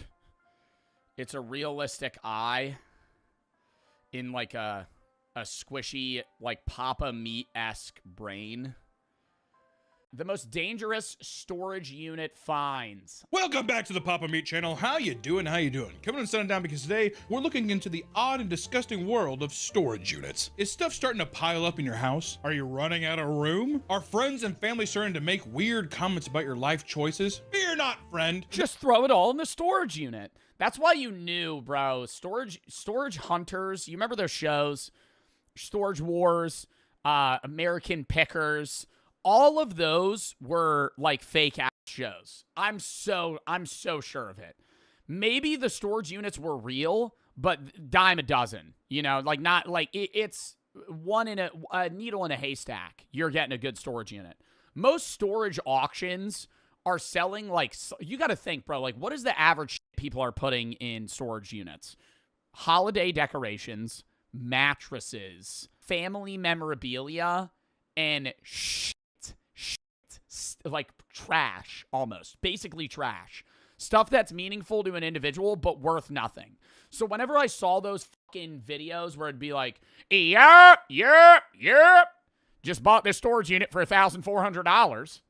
It's a realistic eye in like a squishy, like Papa Meat-esque brain. The most dangerous storage unit finds. Welcome back to the Papa Meat channel. How you doing? How you doing? Coming and sitting down because today we're looking into the odd and disgusting world of storage units. Is stuff starting to pile up in your house? Are you running out of room? Are friends and family starting to make weird comments about your life choices? Fear not, friend. Just throw it all in the storage unit. That's why you knew, bro. Storage hunters. You remember those shows? Storage Wars, American Pickers. All of those were like fake ass shows. I'm so sure of it. Maybe the storage units were real, but dime a dozen. You know, like not like it's one in a needle in a haystack. You're getting a good storage unit. Most storage auctions are selling like, you got to think, bro. Like, what is the average people are putting in storage units? Holiday decorations, mattresses, family memorabilia, and like trash, almost. Basically trash. Stuff that's meaningful to an individual, but worth nothing. So whenever I saw those fucking videos where it'd be like, yep, just bought this storage unit for $1,400.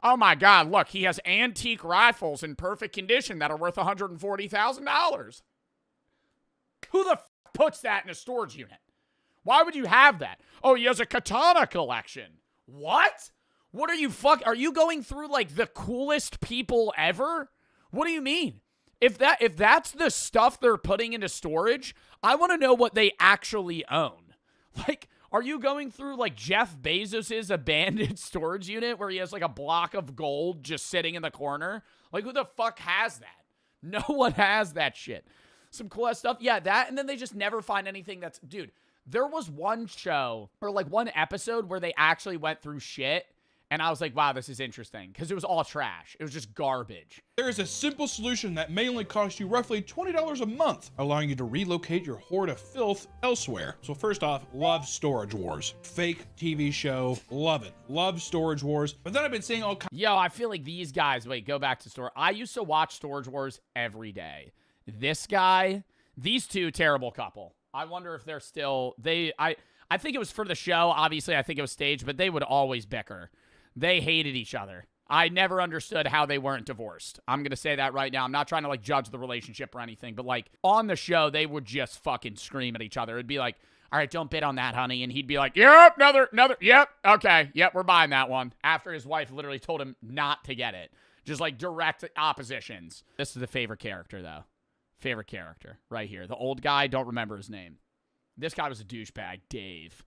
Oh my God, look, he has antique rifles in perfect condition that are worth $140,000. Who the puts that in a storage unit? Why would you have that? Oh, he has a katana collection. What? What are you are you going through like the coolest people ever? What do you mean? If that's the stuff they're putting into storage, I want to know what they actually own. Like, are you going through like Jeff Bezos's abandoned storage unit where he has like a block of gold just sitting in the corner? Like, who the fuck has that? No one has that shit. Some cool ass stuff. Yeah, that, and then they just never find anything that's, dude, there was one show or like one episode where they actually went through shit. And I was like, wow, this is interesting. Because it was all trash. It was just garbage. There is a simple solution that may only cost you roughly $20 a month, allowing you to relocate your hoard of filth elsewhere. So first off, love Storage Wars. Fake TV show, love it. Love Storage Wars. But then I've been seeing all kinds. Yo, I feel like these guys, wait, go back to store. I used to watch Storage Wars every day. This guy, these two, terrible couple. I wonder if they're still, I think it was for the show. Obviously, I think it was staged, but they would always bicker. They hated each other. I never understood how they weren't divorced. I'm going to say that right now. I'm not trying to, like, judge the relationship or anything, but, like, on the show, they would just fucking scream at each other. It'd be like, all right, don't bid on that, honey. And he'd be like, yep, another, yep, okay, yep, we're buying that one. After his wife literally told him not to get it. Just, like, direct oppositions. This is the favorite character, though. Favorite character right here. The old guy, don't remember his name. This guy was a douchebag, Dave.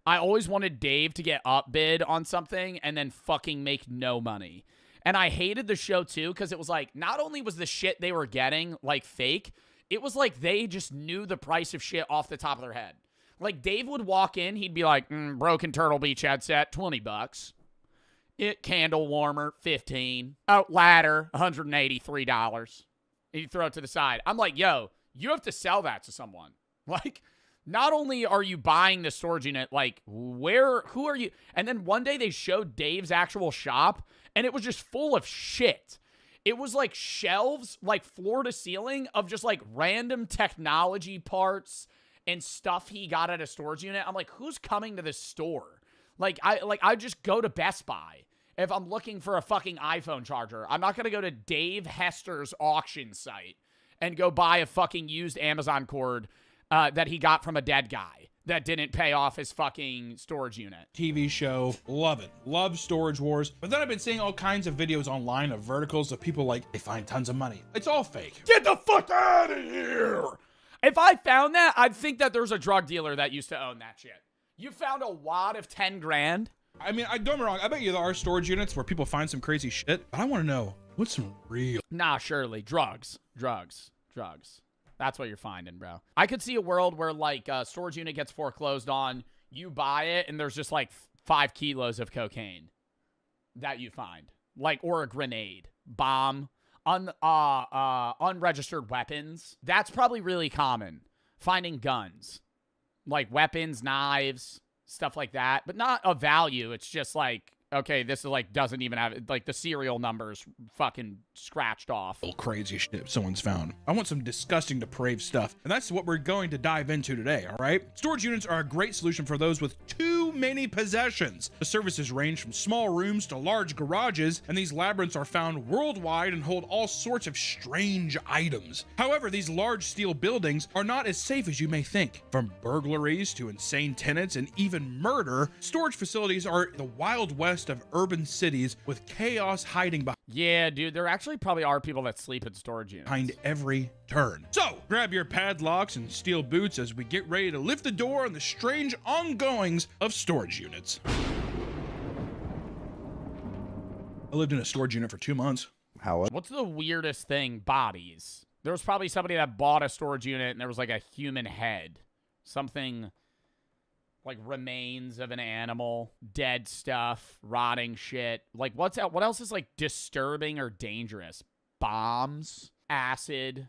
I always wanted Dave to get upbid on something and then fucking make no money. And I hated the show too because it was like, not only was the shit they were getting like fake, it was like they just knew the price of shit off the top of their head. Like Dave would walk in, he'd be like, broken Turtle Beach headset, $20. Candle warmer, $15. Oh, ladder, $183. And you throw it to the side. I'm like, yo, you have to sell that to someone. Like, not only are you buying the storage unit, like, who are you? And then one day they showed Dave's actual shop, and it was just full of shit. It was like shelves, like floor to ceiling, of just like random technology parts and stuff he got at a storage unit. I'm like, who's coming to this store? I just go to Best Buy if I'm looking for a fucking iPhone charger. I'm not gonna go to Dave Hester's auction site and go buy a fucking used Amazon cord that he got from a dead guy that didn't pay off his fucking storage unit. TV show, love it. Love Storage Wars. But then I've been seeing all kinds of videos online of verticals of people like, they find tons of money. It's all fake. Get the fuck out of here! If I found that, I'd think that there's a drug dealer that used to own that shit. You found a wad of 10 grand? I mean, don't get me wrong. I bet you there are storage units where people find some crazy shit. But I want to know, what's some real? Nah, surely. Drugs. That's what you're finding, bro. I could see a world where, like, a storage unit gets foreclosed on, you buy it, and there's just, like, 5 kilos of cocaine that you find. Like, or a grenade. Bomb. Unregistered weapons. That's probably really common. Finding guns. Like, weapons, knives, stuff like that. But not of value. It's just, like, okay, this is like doesn't even have like the serial numbers fucking scratched off. Crazy shit someone's found. I want some disgusting, depraved stuff, and that's what we're going to dive into today, all right? Storage units are a great solution for those with too many possessions. The services range from small rooms to large garages, and these labyrinths are found worldwide and hold all sorts of strange items. However, these large steel buildings are not as safe as you may think. From burglaries to insane tenants and even murder, storage facilities are the Wild West of urban cities with chaos hiding Yeah, dude, there actually probably are people that sleep in storage units. behind every turn. So, grab your padlocks and steel boots as we get ready to lift the door on the strange ongoings of storage units. I lived in a storage unit for 2 months. What's the weirdest thing? Bodies. There was probably somebody that bought a storage unit and there was like a human head. Something like remains of an animal, dead stuff, rotting shit. Like, what else is like disturbing or dangerous? Bombs, acid,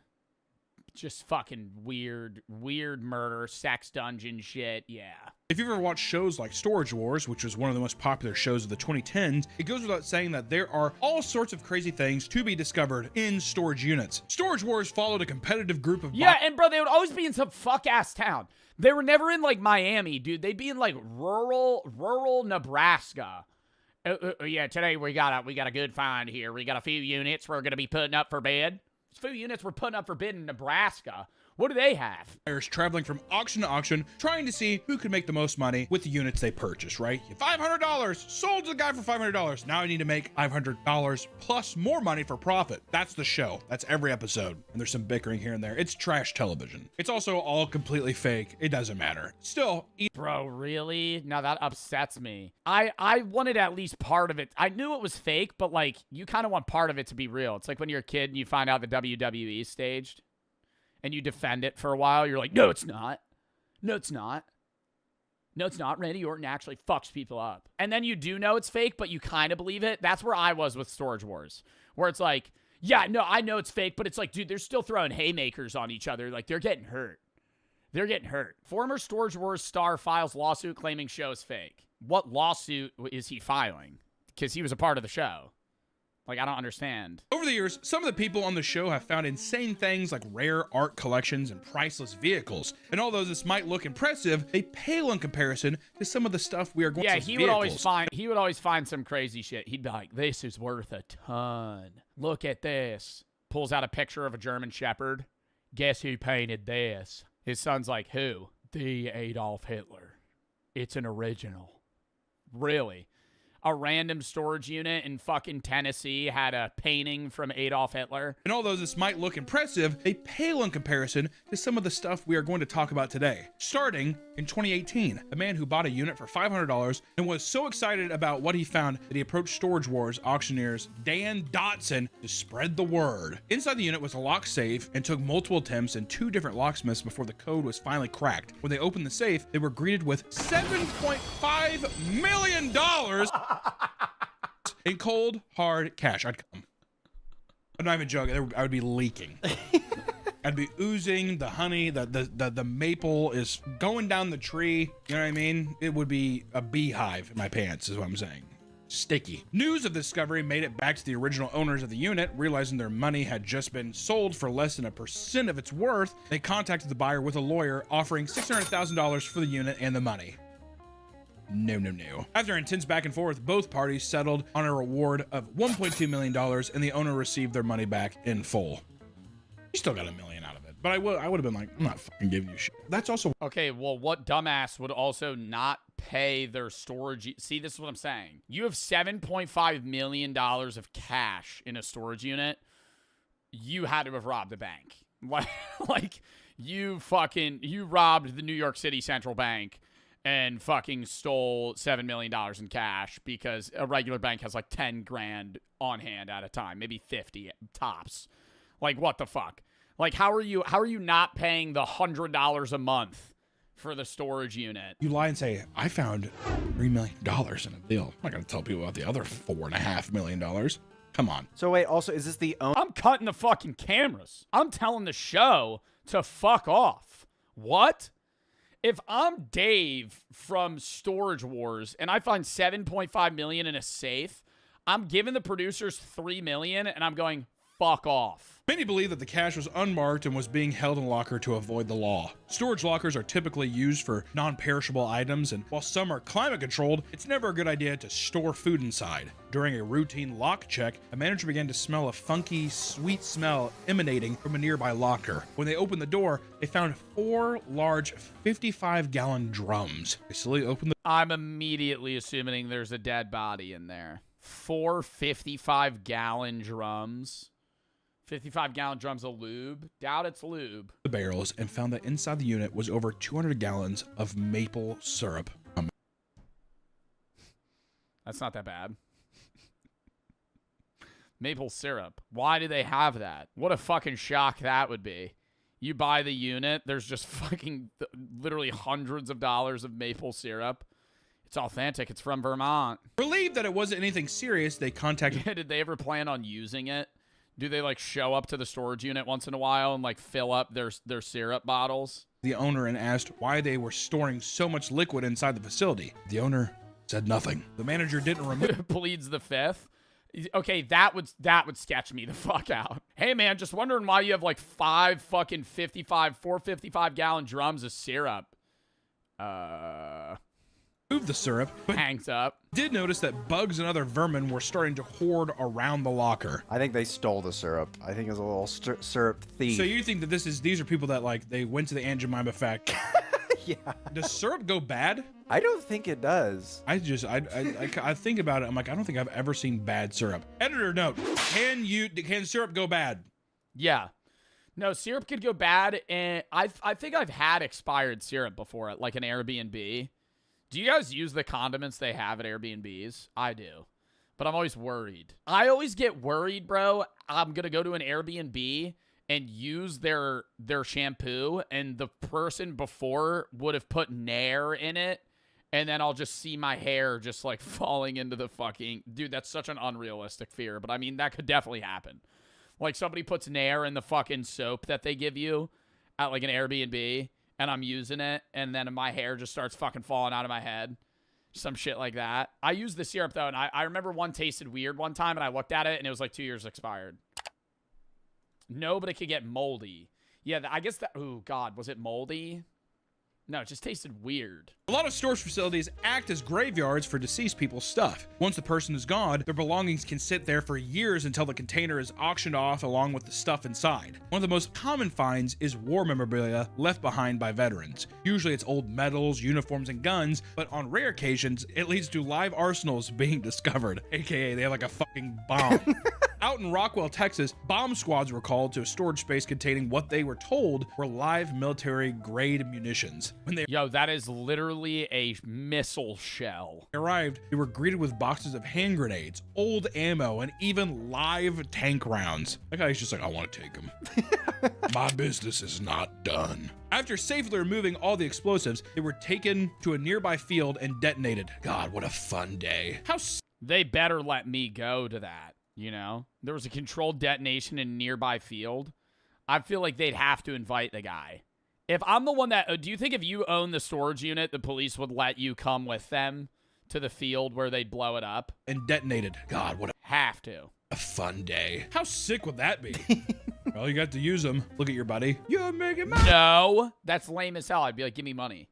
just fucking weird murder, sex dungeon shit. Yeah. If you've ever watched shows like Storage Wars, which was one of the most popular shows of the 2010s, it goes without saying that there are all sorts of crazy things to be discovered in storage units. Storage Wars followed a competitive group of and bro, they would always be in some fuck-ass town. They were never in, like, Miami, dude. They'd be in, like, rural Nebraska. Yeah, today we got a good find here. We got a few units we're going to be putting up for bid. A few units we're putting up for bid in Nebraska. What do they have? Buyers traveling from auction to auction, trying to see who could make the most money with the units they purchased, right? $500, sold to the guy for $500. Now I need to make $500 plus more money for profit. That's the show. That's every episode. And there's some bickering here and there. It's trash television. It's also all completely fake. It doesn't matter. Still, Bro, really? No, that upsets me. I wanted at least part of it. I knew it was fake, but like, you kind of want part of it to be real. It's like when you're a kid and you find out the WWE is staged and you defend it for a while. You're like, no, it's not. No, it's not. No, it's not. Randy Orton actually fucks people up. And then you do know it's fake, but you kind of believe it. That's where I was with Storage Wars, where it's like, yeah, no, I know it's fake, but it's like, dude, they're still throwing haymakers on each other. Like, they're getting hurt. They're getting hurt. Former Storage Wars star files lawsuit claiming show is fake. What lawsuit is he filing? Because he was a part of the show. Like, I don't understand. over the years, some of the people on the show have found insane things like rare art collections and priceless vehicles. And although this might look impressive, they pale in comparison to some of the stuff we are going to Yeah, he would always find some crazy shit. He'd be like, this is worth a ton. Look at this. Pulls out a picture of a German Shepherd. Guess who painted this? His son's like, who? The Adolf Hitler. It's an original. Really? A random storage unit in fucking Tennessee had a painting from Adolf Hitler. And although this might look impressive, they pale in comparison to some of the stuff we are going to talk about today. Starting in 2018, a man who bought a unit for $500 and was so excited about what he found that he approached Storage Wars auctioneers Dan Dotson to spread the word. Inside the unit was a lock safe and took multiple attempts and 2 different locksmiths before the code was finally cracked. When they opened the safe, they were greeted with $7.5 million in cold, hard cash. I'd come. I'm not even joking. I would be leaking. I'd be oozing the honey. The maple is going down the tree. You know what I mean? It would be a beehive in my pants, is what I'm saying. Sticky. News of the discovery made it back to the original owners of the unit, realizing their money had just been sold for less than 1% of its worth. They contacted the buyer with a lawyer, offering $600,000 for the unit and the money. No. After intense back and forth, both parties settled on a reward of $1.2 million, and the owner received their money back in full. He still got $1 million out of it, but I would have been like, I'm not fucking giving you shit. That's also Okay, well, what dumbass would also not pay their storage? See, this is what I'm saying. You have $7.5 million of cash in a storage unit. You had to have robbed a bank. Like you robbed the New York City Central Bank and fucking stole $7 million in cash, because a regular bank has like 10 grand on hand at a time, maybe 50 tops. Like, what the fuck? Like, how are you not paying the $100 a month for the storage unit? You lie and say, I found $3 million in a deal. I'm not going to tell people about the other $4.5 million. Come on. So wait, also, is this the I'm cutting the fucking cameras. I'm telling the show to fuck off. What? If I'm Dave from Storage Wars and I find $7.5 million in a safe, I'm giving the producers $3 million and I'm going, fuck off. Many believe that the cash was unmarked and was being held in a locker to avoid the law. Storage lockers are typically used for non-perishable items, and while some are climate controlled, it's never a good idea to store food inside. During a routine lock check, a manager began to smell a funky, sweet smell emanating from a nearby locker. When they opened the door, they found 4 large 55-gallon drums. They slowly opened the I'm immediately assuming there's a dead body in there. 4 55-gallon drums. 55-gallon drums of lube. Doubt it's lube. barrels and found that inside the unit was over 200 gallons of maple syrup. That's not that bad. Maple syrup. Why do they have that? What a fucking shock that would be. You buy the unit, there's just fucking literally hundreds of dollars of maple syrup. It's authentic. It's from Vermont. Relieved that it wasn't anything serious, they contacted Did they ever plan on using it? Do they like show up to the storage unit once in a while and like fill up their syrup bottles? the owner and asked why they were storing so much liquid inside the facility. The owner said nothing. The manager didn't remember. Pleads the fifth. Okay, that would sketch me the fuck out. Hey man, just wondering why you have like 4 55-gallon drums of syrup. Move the syrup, but Hangs up. did notice that bugs and other vermin were starting to hoard around the locker. I think they stole the syrup. I think it was a little syrup thief. So you think that these are people that like they went to the Aunt Jemima factory? Yeah. Does syrup go bad? I don't think it does. I think about it. I'm like, I don't think I've ever seen bad syrup. Editor note: can syrup go bad? Yeah. No, syrup could go bad, and I think I've had expired syrup before at like an Airbnb. Do you guys use the condiments they have at Airbnbs? I do. But I'm always worried. I always get worried, bro. I'm going to go to an Airbnb and use their shampoo, and the person before would have put Nair in it, and then I'll just see my hair just like falling into the fucking... Dude, that's such an unrealistic fear, but I mean, that could definitely happen. Like somebody puts Nair in the fucking soap that they give you at like an Airbnb, and I'm using it, and then my hair just starts fucking falling out of my head. Some shit like that. I use the syrup, though, and I remember one tasted weird one time, and I looked at it, and it was like 2 years expired. No, but it could get moldy. Yeah, I guess that... Oh, God. Was it moldy? No, it just tasted weird. A lot of storage facilities act as graveyards for deceased people's stuff. Once the person is gone, their belongings can sit there for years until the container is auctioned off along with the stuff inside. One of the most common finds is war memorabilia left behind by veterans. Usually it's old medals, uniforms, and guns, but on rare occasions, it leads to live arsenals being discovered, aka they have like a fucking bomb. Out in Rockwell, Texas, bomb squads were called to a storage space containing what they were told were live military-grade munitions. When they Yo, that is literally a missile shell. arrived, they were greeted with boxes of hand grenades, old ammo, and even live tank rounds. That guy's just like, I want to take them. My business is not done. After safely removing all the explosives, they were taken to a nearby field and detonated. God, what a fun day. How They better let me go to that, you know? There was a controlled detonation in a nearby field. I feel like they'd have to invite the guy. If I'm the one that... do you think if you own the storage unit, the police would let you come with them to the field where they'd blow it up? and detonated. God, what Have to. a fun day. How sick would that be? Well, you got to use them. Look at your buddy. You're making my... No, that's lame as hell. I'd be like, give me money.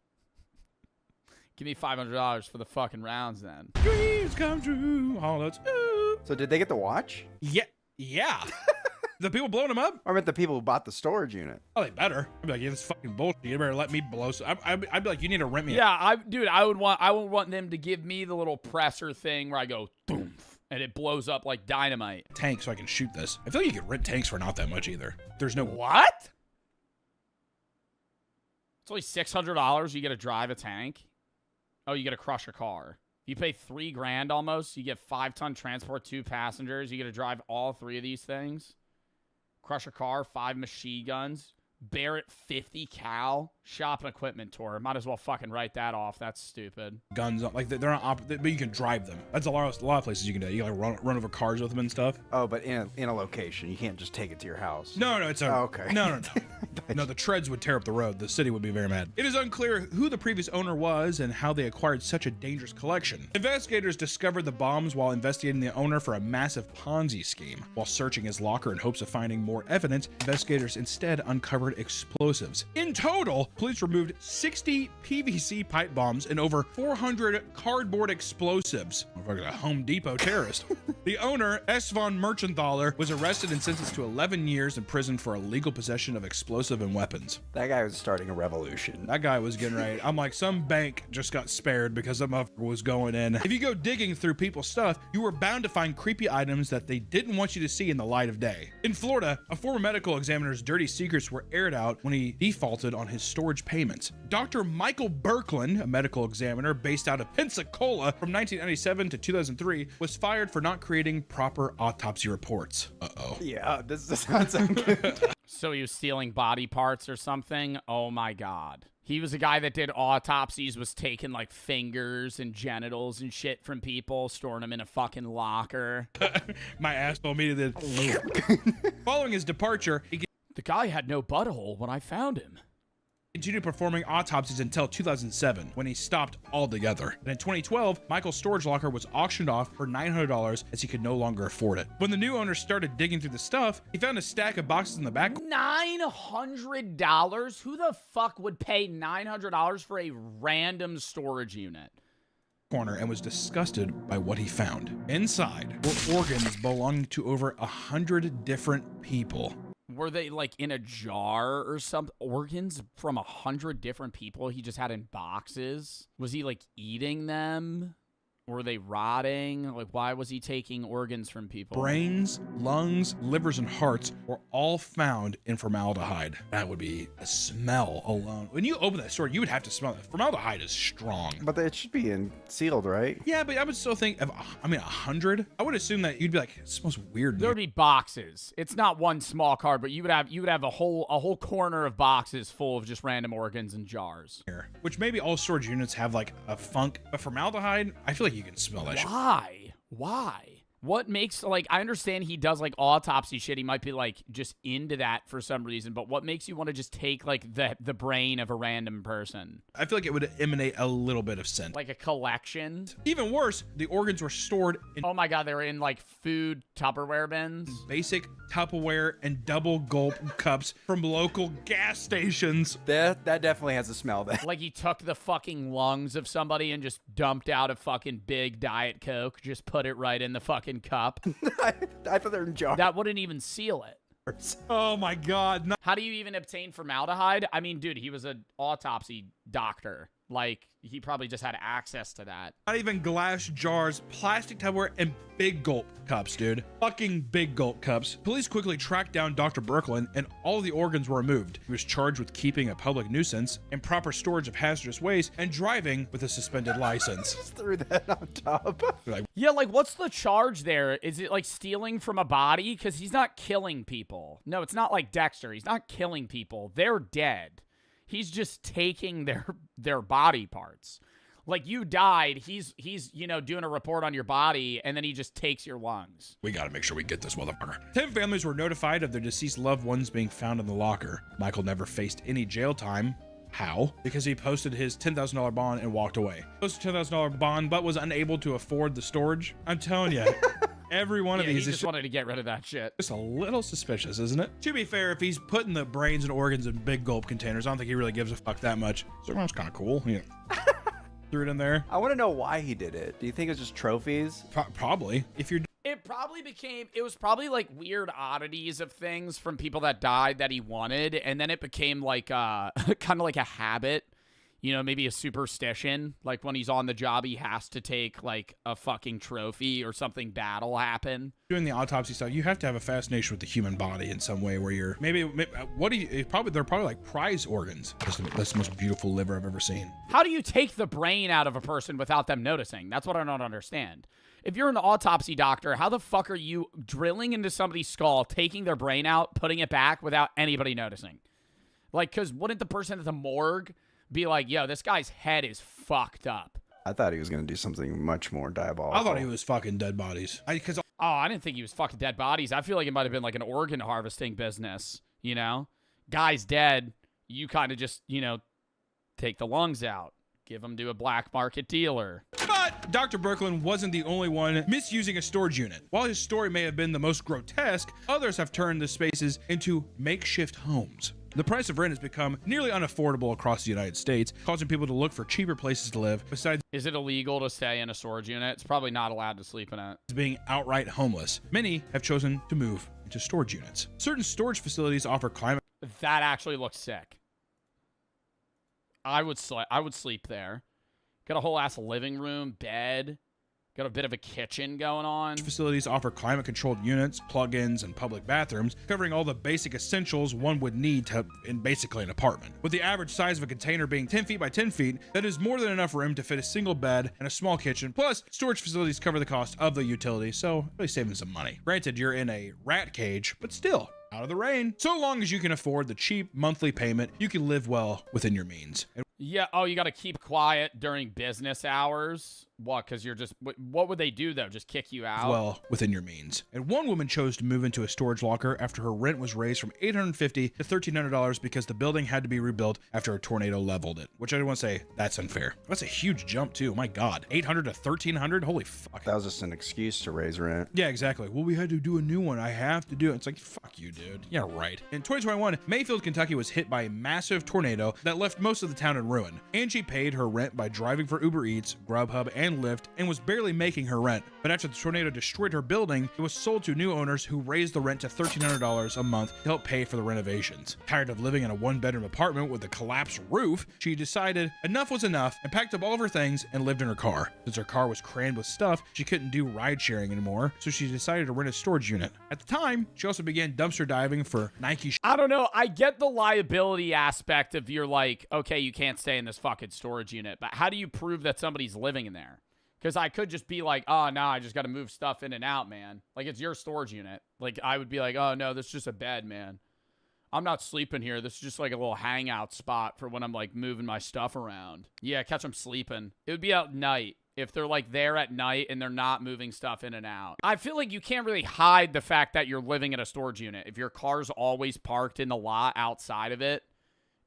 Give me $500 for the fucking rounds then. dreams come true. Oh, that's... So did they get the watch? Yeah. The people blowing them up? Or I meant the people who bought the storage unit? Oh, they better. I'd be like, yeah, this is fucking bullshit. You better let me blow. I'd be like, you need to rent me. Yeah, I would want them to give me the little presser thing where I go, boom, and it blows up like dynamite. A tank so I can shoot this. I feel like you could rent tanks for not that much either. There's no... What? It's only $600. You get to drive a tank. Oh, you get to crush a car. You pay $3,000 almost. You get 5-ton transport, 2 passengers. You get to drive all 3 of these things. Crush a car, 5 machine guns. Barrett 50 cal. Shop and equipment tour. Might as well fucking write that off. That's stupid. guns on, like they're not but you can drive them. That's a lot of places you can do. You can like run over cars with them and stuff. Oh, but in a location. You can't just take it to your house. No, it's a... Oh, okay. No. No, the treads would tear up the road. The city would be very mad. It is unclear who the previous owner was and how they acquired such a dangerous collection. Investigators discovered the bombs while investigating the owner for a massive Ponzi scheme. While searching his locker in hopes of finding more evidence, investigators instead uncovered explosives. In total, police removed 60 PVC pipe bombs and over 400 cardboard explosives. Like a Home Depot terrorist. The owner, S. von Merchenthaler, was arrested and sentenced to 11 years in prison for illegal possession of explosive and weapons. That guy was starting a revolution. That guy was getting ready. I'm like, some bank just got spared because some motherfucker was going in. If you go digging through people's stuff, you were bound to find creepy items that they didn't want you to see in the light of day. In Florida, a former medical examiner's dirty secrets were aired out when he defaulted on his storage payments. Dr. Michael Birkland, a medical examiner based out of Pensacola from 1997 to 2003, was fired for not creating proper autopsy reports. Uh-oh. Yeah, this does not sound good. So he was stealing body parts or something? Oh my God. He was a guy that did autopsies, was taking like fingers and genitals and shit from people, storing them in a fucking locker. My asshole immediately did. Following his departure, he The guy had no butthole when I found him. continued performing autopsies until 2007, when he stopped altogether. And in 2012, Michael's storage locker was auctioned off for $900 as he could no longer afford it. When the new owner started digging through the stuff, he found a stack of boxes in the back. $900? Who the fuck would pay $900 for a random storage unit? corner and was disgusted by what he found. Inside were organs belonging to over 100 different people. Were they like in a jar or something? Organs from 100 different people he just had in boxes? Was he like eating them? Were they rotting? Like, why was he taking organs from people? Brains, lungs, livers, and hearts were all found in formaldehyde. That would be a smell alone. When you open that store, you would have to smell it. Formaldehyde is strong. But it should be sealed, right? Yeah, but I would still think of, 100. I would assume that you'd be like, it smells weird. There would be boxes. It's not one small card, but you would have a whole corner of boxes full of just random organs and jars. Here, which maybe all storage units have like a funk, but formaldehyde, I feel like you can smell that shit. Why? What makes, like, I understand he does like autopsy shit. He might be like just into that for some reason, but what makes you want to just take like the brain of a random person? I feel like it would emanate a little bit of scent. Like a collection? Even worse, the organs were stored in Oh my God, they were in like food Tupperware bins. basic Tupperware and double gulp cups from local gas stations. That definitely has a smell then. Like he took the fucking lungs of somebody and just dumped out a fucking big Diet Coke, just put it right in the fucking cup. I thought they were in jars. That wouldn't even seal it. Oh my God. No. How do you even obtain formaldehyde? I mean, dude, he was an autopsy doctor. Like, he probably just had access to that. Not even glass jars, plastic Tupperware, and big gulp cups, dude. Fucking big gulp cups. Police quickly tracked down Dr. Brooklyn, and all of the organs were removed. He was charged with keeping a public nuisance, improper storage of hazardous waste, and driving with a suspended license. Just threw that on top. Like, Yeah, like, what's the charge there? Is it, like, stealing from a body? Because he's not killing people. No, it's not like Dexter. He's not killing people. They're dead. He's just taking their body parts. Like, you died, he's doing a report on your body, and then he just takes your lungs. we gotta make sure we get this motherfucker. 10 families were notified of their deceased loved ones being found in the locker. Michael never faced any jail time. How? Because he posted his $10,000 bond and walked away. Posted $10,000 bond, but was unable to afford the storage. I'm telling you. Every one of Yeah, he these is just wanted to get rid of that shit. just a little suspicious, isn't it? To be fair, if he's putting the brains and organs in big gulp containers, I don't think he really gives a fuck that much. So that's kind of cool. Yeah. Threw it in there. I want to know why he did it. Do you think it was just trophies? Probably. If you're It was probably like weird oddities of things from people that died that he wanted, and then it became like kind of like a habit, maybe a superstition. Like when he's on the job, he has to take like a fucking trophy or something bad will happen. doing the autopsy stuff, you have to have a fascination with the human body in some way where you're maybe they're probably like prize organs. That's the most beautiful liver I've ever seen. How do you take the brain out of a person without them noticing? That's what I don't understand. If you're an autopsy doctor, how the fuck are you drilling into somebody's skull, taking their brain out, putting it back without anybody noticing? Like, because wouldn't the person at the morgue be like, yo, this guy's head is fucked up? I thought he was going to do something much more diabolical. I thought he was fucking dead bodies. Because Oh, I didn't think he was fucking dead bodies. I feel like it might have been like an organ harvesting business, Guy's dead. You kind of just, take the lungs out. Give them to a black market dealer. But Dr. Brooklyn wasn't the only one misusing a storage unit. While his story may have been the most grotesque, others have turned the spaces into makeshift homes. The price of rent has become nearly unaffordable across the United States, causing people to look for cheaper places to live, besides Is it illegal to stay in a storage unit? It's probably not allowed to sleep in it. being outright homeless. Many have chosen to move into storage units. Certain storage facilities offer climate That actually looks sick. I would sleep there. Got a whole ass living room, bed. Got a bit of a kitchen going on. facilities offer climate-controlled units, plug-ins, and public bathrooms, covering all the basic essentials one would need in basically an apartment. With the average size of a container being 10 feet by 10 feet, that is more than enough room to fit a single bed and a small kitchen. Plus, storage facilities cover the cost of the utility, so really saving some money. Granted, you're in a rat cage, but still, out of the rain. So long as you can afford the cheap monthly payment, you can live well within your means. And Yeah, oh, you got to keep quiet during business hours? What, because you're just... What would they do, though? Just kick you out? well within your means. And one woman chose to move into a storage locker after her rent was raised from $850 to $1,300 because the building had to be rebuilt after a tornado leveled it. Which I want to say, that's unfair. That's a huge jump too. My God, $800 to $1,300. Holy fuck. That was just an excuse to raise rent. Yeah, exactly. Well, we had to do a new one. I have to do it. It's like, fuck you, dude. Yeah, right. In 2021, Mayfield, Kentucky was hit by a massive tornado that left most of the town in ruin. Angie paid her rent by driving for Uber Eats, Grubhub, and and lift and was barely making her rent. But after the tornado destroyed her building, it was sold to new owners who raised the rent to $1,300 a month to help pay for the renovations. Tired of living in a one-bedroom apartment with a collapsed roof, she decided enough was enough and packed up all of her things and lived in her car. Since her car was crammed with stuff, she couldn't do ride sharing anymore, so she decided to rent a storage unit. At the time, she also began dumpster diving for Nike. I don't know. I get the liability aspect of you're like, okay, you can't stay in this fucking storage unit, but how do you prove that somebody's living in there? Because I could just be like, oh, no, I just got to move stuff in and out, man. Like, it's your storage unit. Like, I would be like, oh, no, this is just a bed, man. I'm not sleeping here. This is just like a little hangout spot for when I'm, like, moving my stuff around. Yeah, catch them sleeping. It would be at night. If they're, like, there at night and they're not moving stuff in and out. I feel like you can't really hide the fact that you're living in a storage unit. If your car's always parked in the lot outside of it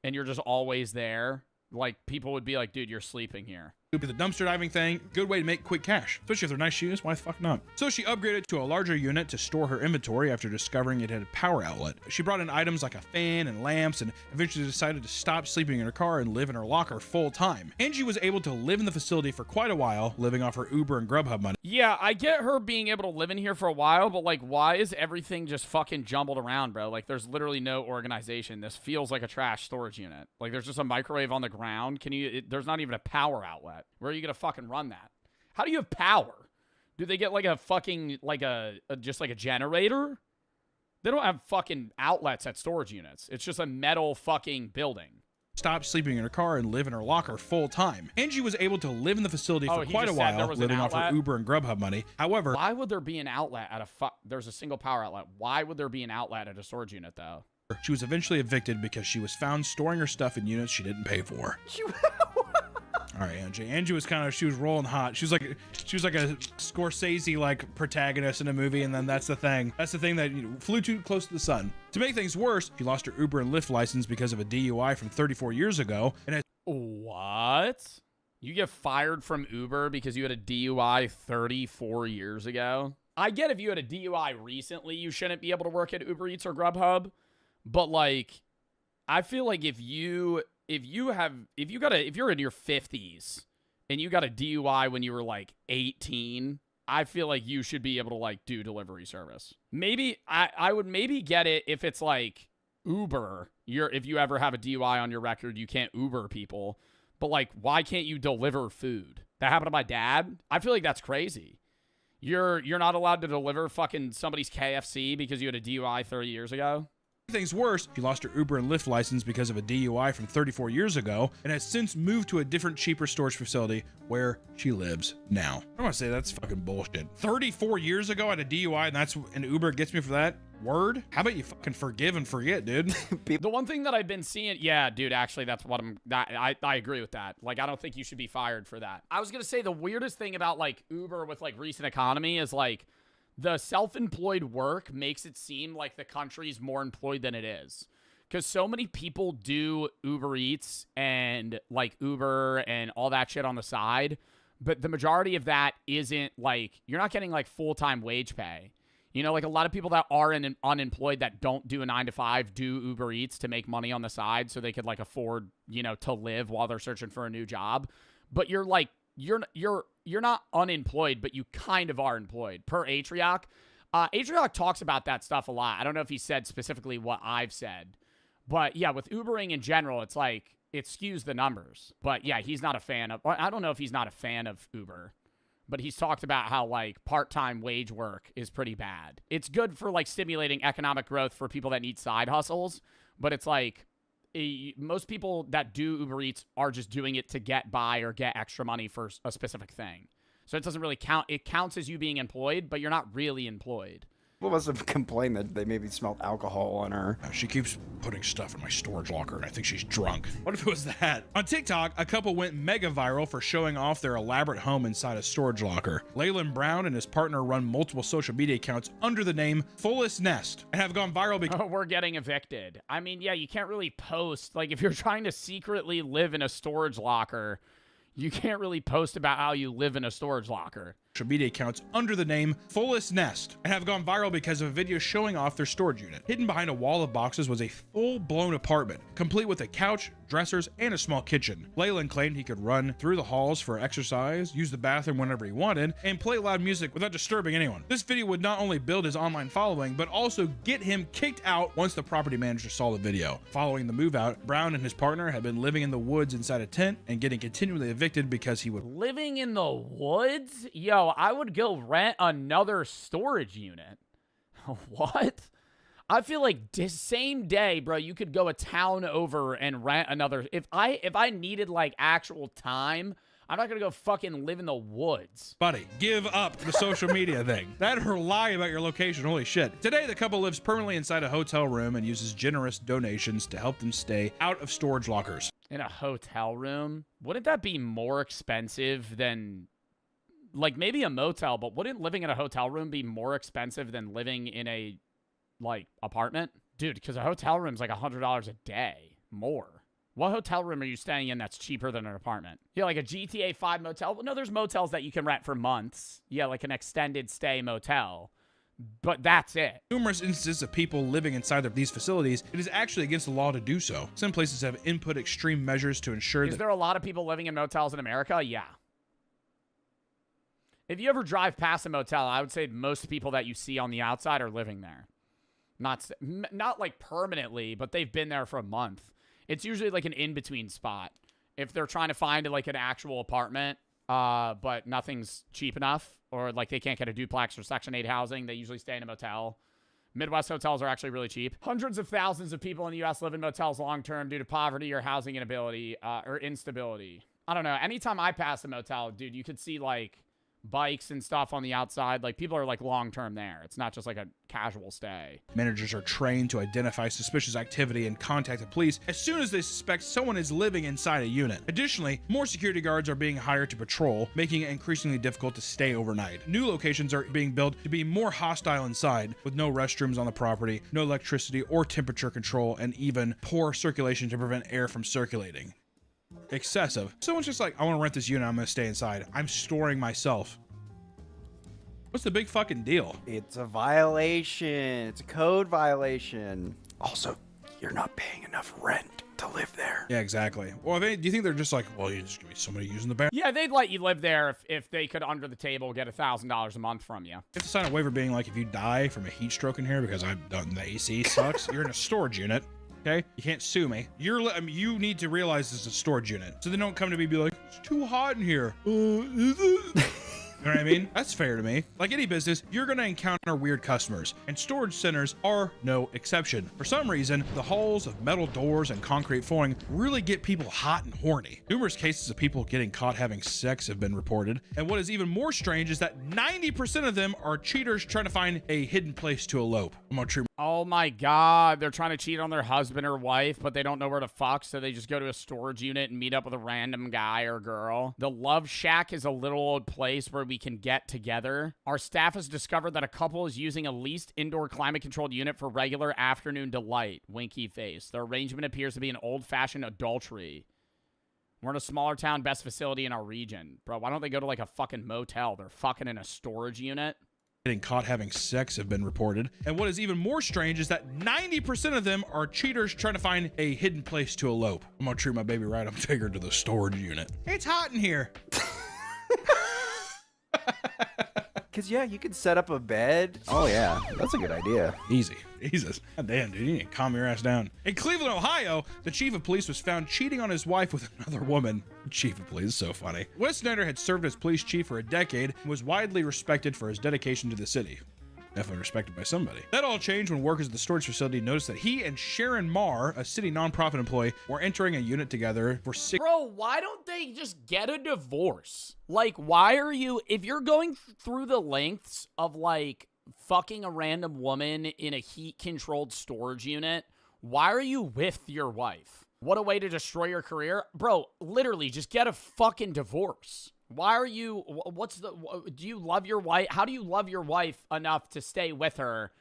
and you're just always there, like, people would be like, dude, you're sleeping here. The dumpster diving thing, good way to make quick cash, especially if they're nice shoes. Why the fuck not? So she upgraded to a larger unit to store her inventory after discovering it had a power outlet. She brought in items like a fan and lamps and eventually decided to stop sleeping in her car and live in her locker full time. Angie was able to live in the facility for quite a while, living off her Uber and Grubhub money. Yeah, I get her being able to live in here for a while, but, like, why is everything just fucking jumbled around, bro? Like, there's literally no organization. This feels like a trash storage unit. Like, there's just a microwave on the ground. There's not even a power outlet. Where are you gonna fucking run that? How do you have power? Do they get like a fucking just like a generator? They don't have fucking outlets at storage units. It's just a metal fucking building. Stop sleeping in her car and live in her locker full time. Angie was able to live in the facility for quite a while, living off her Uber and Grubhub money. However, why would there be an outlet at there's a single power outlet? Why would there be an outlet at a storage unit though? She was eventually evicted because she was found storing her stuff in units she didn't pay for. All right, Angie. Angie was she was rolling hot. She was like a Scorsese protagonist in a movie, and then that's the thing that flew too close to the sun. To make things worse, she lost her Uber and Lyft license because of a DUI from 34 years ago. And what? You get fired from Uber because you had a DUI 34 years ago? I get if you had a DUI recently, you shouldn't be able to work at Uber Eats or Grubhub, but like, I feel like if you're in your 50s and you got a DUI when you were like 18, I feel like you should be able to like do delivery service. Maybe I would maybe get it if it's like Uber. If you ever have a DUI on your record, you can't Uber people. But like, why can't you deliver food? That happened to my dad. I feel like that's crazy. You're not allowed to deliver fucking somebody's KFC because you had a DUI 30 years ago? Things worse, she lost her Uber and Lyft license because of a DUI from 34 years ago and has since moved to a different, cheaper storage facility where she lives now. I want to say that's fucking bullshit. 34 years ago I had a DUI and Uber gets me for that? Word? How about you fucking forgive and forget, dude? The one thing that I've been seeing, yeah, dude, actually, that's what I agree with that. Like, I don't think you should be fired for that. I was going to say the weirdest thing about like Uber with like recent economy is like, the self-employed work makes it seem like the country's more employed than it is. Because so many people do Uber Eats and like Uber and all that shit on the side. But the majority of that isn't like, you're not getting like full-time wage pay. You know, like a lot of people that are unemployed that don't do a 9-to-5 do Uber Eats to make money on the side so they could like afford, you know, to live while they're searching for a new job. But you're like, you're not unemployed, but you kind of are employed. Per Atrioc. Atrioc talks about that stuff a lot. I don't know if he said specifically what I've said. But yeah, with Ubering in general, it's like, it skews the numbers. But yeah, he's not a fan of, I don't know if he's not a fan of Uber. But he's talked about how like part-time wage work is pretty bad. It's good for like stimulating economic growth for people that need side hustles. But it's like, most people that do Uber Eats are just doing it to get by or get extra money for a specific thing. So it doesn't really count. It counts as you being employed, but you're not really employed. People must have complained that they maybe smelled alcohol on her. She keeps putting stuff in my storage locker, and I think she's drunk. What if it was that? On TikTok, a couple went mega viral for showing off their elaborate home inside a storage locker. Leyland Brown and his partner run multiple social media accounts under the name Fullest Nest and have gone viral because we're getting evicted. I mean, yeah, you can't really post. Like, if you're trying to secretly live in a storage locker, you can't really post about how you live in a storage locker. social media accounts under the name Fullest Nest and have gone viral because of a video showing off their storage unit. Hidden behind a wall of boxes was a full-blown apartment, complete with a couch, dressers, and a small kitchen. Leyland claimed he could run through the halls for exercise, use the bathroom whenever he wanted, and play loud music without disturbing anyone. This video would not only build his online following, but also get him kicked out once the property manager saw the video. Following the move out, Brown and his partner had been living in the woods inside a tent and getting continually evicted because he would Living in the woods? Yo, I would go rent another storage unit. What? I feel like same day, bro, you could go a town over and rent another. If I needed like actual time, I'm not gonna go fucking live in the woods. Buddy, give up the social media thing. That or lie about your location, holy shit. Today, the couple lives permanently inside a hotel room and uses generous donations to help them stay out of storage lockers. In a hotel room? Wouldn't that be more expensive than, like, maybe a motel, but wouldn't living in a hotel room be more expensive than living in a, like, apartment? Dude, because a hotel room's like $100 a day. More. What hotel room are you staying in that's cheaper than an apartment? Yeah, like a GTA 5 motel? No, there's motels that you can rent for months. Yeah, like an extended stay motel. But that's it. Numerous instances of people living inside of these facilities, it is actually against the law to do so. Some places have input extreme measures to ensure Is that there a lot of people living in motels in America? Yeah. If you ever drive past a motel, I would say most people that you see on the outside are living there. Not like permanently, but they've been there for a month. It's usually like an in-between spot. If they're trying to find like an actual apartment, but nothing's cheap enough, or like they can't get a duplex or Section 8 housing, they usually stay in a motel. Midwest hotels are actually really cheap. Hundreds of thousands of people in the U.S. live in motels long-term due to poverty or housing inability or instability. I don't know. Anytime I pass a motel, dude, you could see like bikes and stuff on the outside. Like people are like long-term there. It's not just like a casual stay. managers are trained to identify suspicious activity and contact the police as soon as they suspect someone is living inside a unit. Additionally, more security guards are being hired to patrol, making it increasingly difficult to stay overnight. New locations are being built to be more hostile inside, with no restrooms on the property, no electricity or temperature control, and even poor circulation to prevent air from circulating. Excessive. Someone's just like, I want to rent this unit, I'm going to stay inside. I'm storing myself. What's the big fucking deal? It's a violation. It's a code violation. Also, you're not paying enough rent to live there. Yeah, exactly. Well, do you think they're just like, well, you just give me somebody using the bathroom? Yeah, they'd let you live there if they could, under the table, get $1,000 a month from you. You have to sign a waiver being like, if you die from a heat stroke in here because I've done the AC sucks, you're in a storage unit. Okay, you can't sue me. You need to realize this is a storage unit, so they don't come to me and be like, it's too hot in here. Is it? You know what I mean? That's fair to me. Like any business, you're going to encounter weird customers, and storage centers are no exception. For some reason, the halls of metal doors and concrete flooring really get people hot and horny. Numerous cases of people getting caught having sex have been reported, and what is even more strange is that 90% of them are cheaters trying to find a hidden place to elope. I'm gonna treat Oh my God, they're trying to cheat on their husband or wife, but they don't know where to fuck, so they just go to a storage unit and meet up with a random guy or girl. The Love Shack is a little old place where we can get together. Our staff has discovered that a couple is using a leased indoor climate-controlled unit for regular afternoon delight. Winky face. Their arrangement appears to be an old-fashioned adultery. We're in a smaller town, best facility in our region. Bro, why don't they go to like a fucking motel? They're fucking in a storage unit. getting caught having sex have been reported. And what is even more strange is that 90% of them are cheaters trying to find a hidden place to elope. I'm gonna treat my baby right. I'm taking her to the storage unit. It's hot in here. Because, yeah, you could set up a bed. Oh, yeah. That's a good idea. Easy. Jesus. God damn, dude. You need to calm your ass down. In Cleveland, Ohio, the chief of police was found cheating on his wife with another woman. Chief of police is so funny. Wes Snyder had served as police chief for a decade and was widely respected for his dedication to the city. Definitely respected by somebody. That all changed when workers at the storage facility noticed that he and Sharon Marr, a city nonprofit employee, were entering a unit together for 6 Bro, why don't they just get a divorce? Like, why are you, if you're going through the lengths of, like, fucking a random woman in a heat-controlled storage unit, why are you with your wife? What a way to destroy your career. Bro, literally, just get a fucking divorce. Why are you, do you love your wife? How do you love your wife enough to stay with her,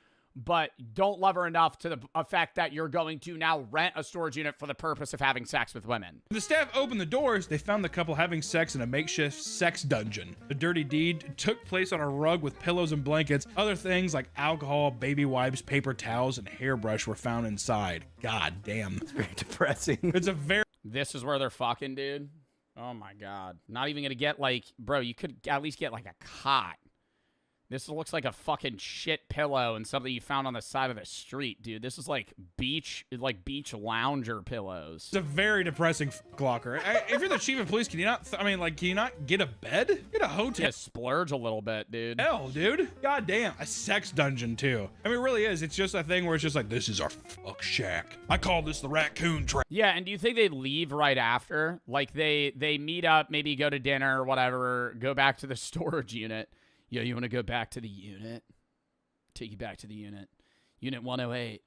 but don't love her enough to the effect that you're going to now rent a storage unit for the purpose of having sex with women. When the staff opened the doors, they found the couple having sex in a makeshift sex dungeon. The dirty deed took place on a rug with pillows and blankets. Other things like alcohol, baby wipes, paper towels, and hairbrush were found inside. God damn. It's very depressing. It's a very This is where they're fucking, dude. Oh my God. Not even gonna get like, bro, you could at least get like a cot. This looks like a fucking shit pillow and something you found on the side of the street, dude. This is like beach lounger pillows. It's a very depressing locker. If you're the chief of police, can you not? Can you not get a bed? Get a hotel. Just splurge a little bit, dude. Hell, dude. God damn. A sex dungeon, too. I mean, it really is. It's just a thing where it's just like, this is our fuck shack. I call this the raccoon trap. Yeah, and do you think they leave right after? Like they meet up, maybe go to dinner or whatever, go back to the storage unit. Yo, you want to go back to the unit? Take you back to the unit. Unit 108.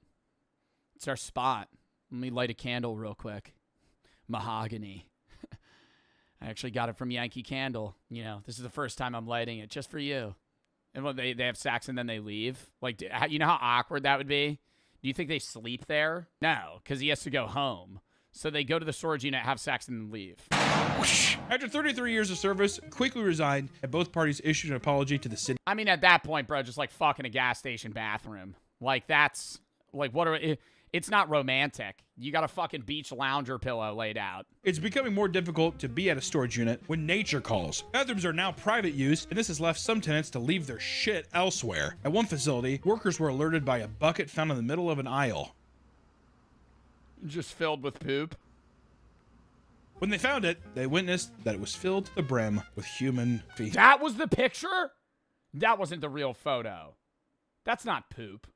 It's our spot. Let me light a candle real quick. Mahogany. I actually got it from Yankee Candle. You know, this is the first time I'm lighting it just for you. And when they have sex and then they leave. Like, you know how awkward that would be? Do you think they sleep there? No, because he has to go home. So they go to the storage unit, have sex, and then leave. After 33 years of service, quickly resigned, and both parties issued an apology to the city. I mean, at that point, bro, just like fucking a gas station bathroom. Like, that's, like, it's not romantic. You got a fucking beach lounger pillow laid out. It's becoming more difficult to be at a storage unit when nature calls. Bathrooms are now private use, and this has left some tenants to leave their shit elsewhere. At one facility, workers were alerted by a bucket found in the middle of an aisle. Just filled with poop. When they found it, they witnessed that it was filled to the brim with human feces. That was the picture? That wasn't the real photo. That's not poop.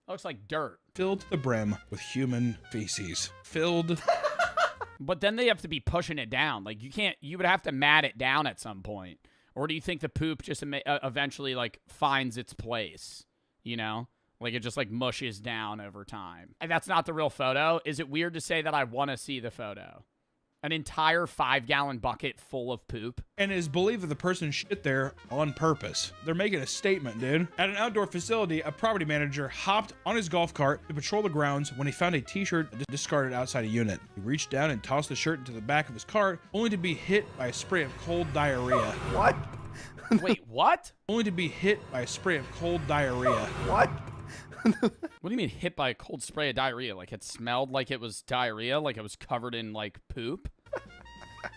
That looks like dirt. Filled to the brim with human feces. Filled. But then they have to be pushing it down. Like, you would have to mat it down at some point. Or do you think the poop just eventually, like, finds its place? You know? Like, it just, like, mushes down over time. And that's not the real photo. Is it weird to say that I want to see the photo? An entire 5-gallon bucket full of poop? And it is believed that the person shit there on purpose. They're making a statement, dude. At an outdoor facility, a property manager hopped on his golf cart to patrol the grounds when he found a t-shirt discarded outside a unit. He reached down and tossed the shirt into the back of his cart, only to be hit by a spray of cold diarrhea. What? Wait, what? Only to be hit by a spray of cold diarrhea. What? What do you mean hit by a cold spray of diarrhea? Like it smelled like it was diarrhea? Like it was covered in, like, poop?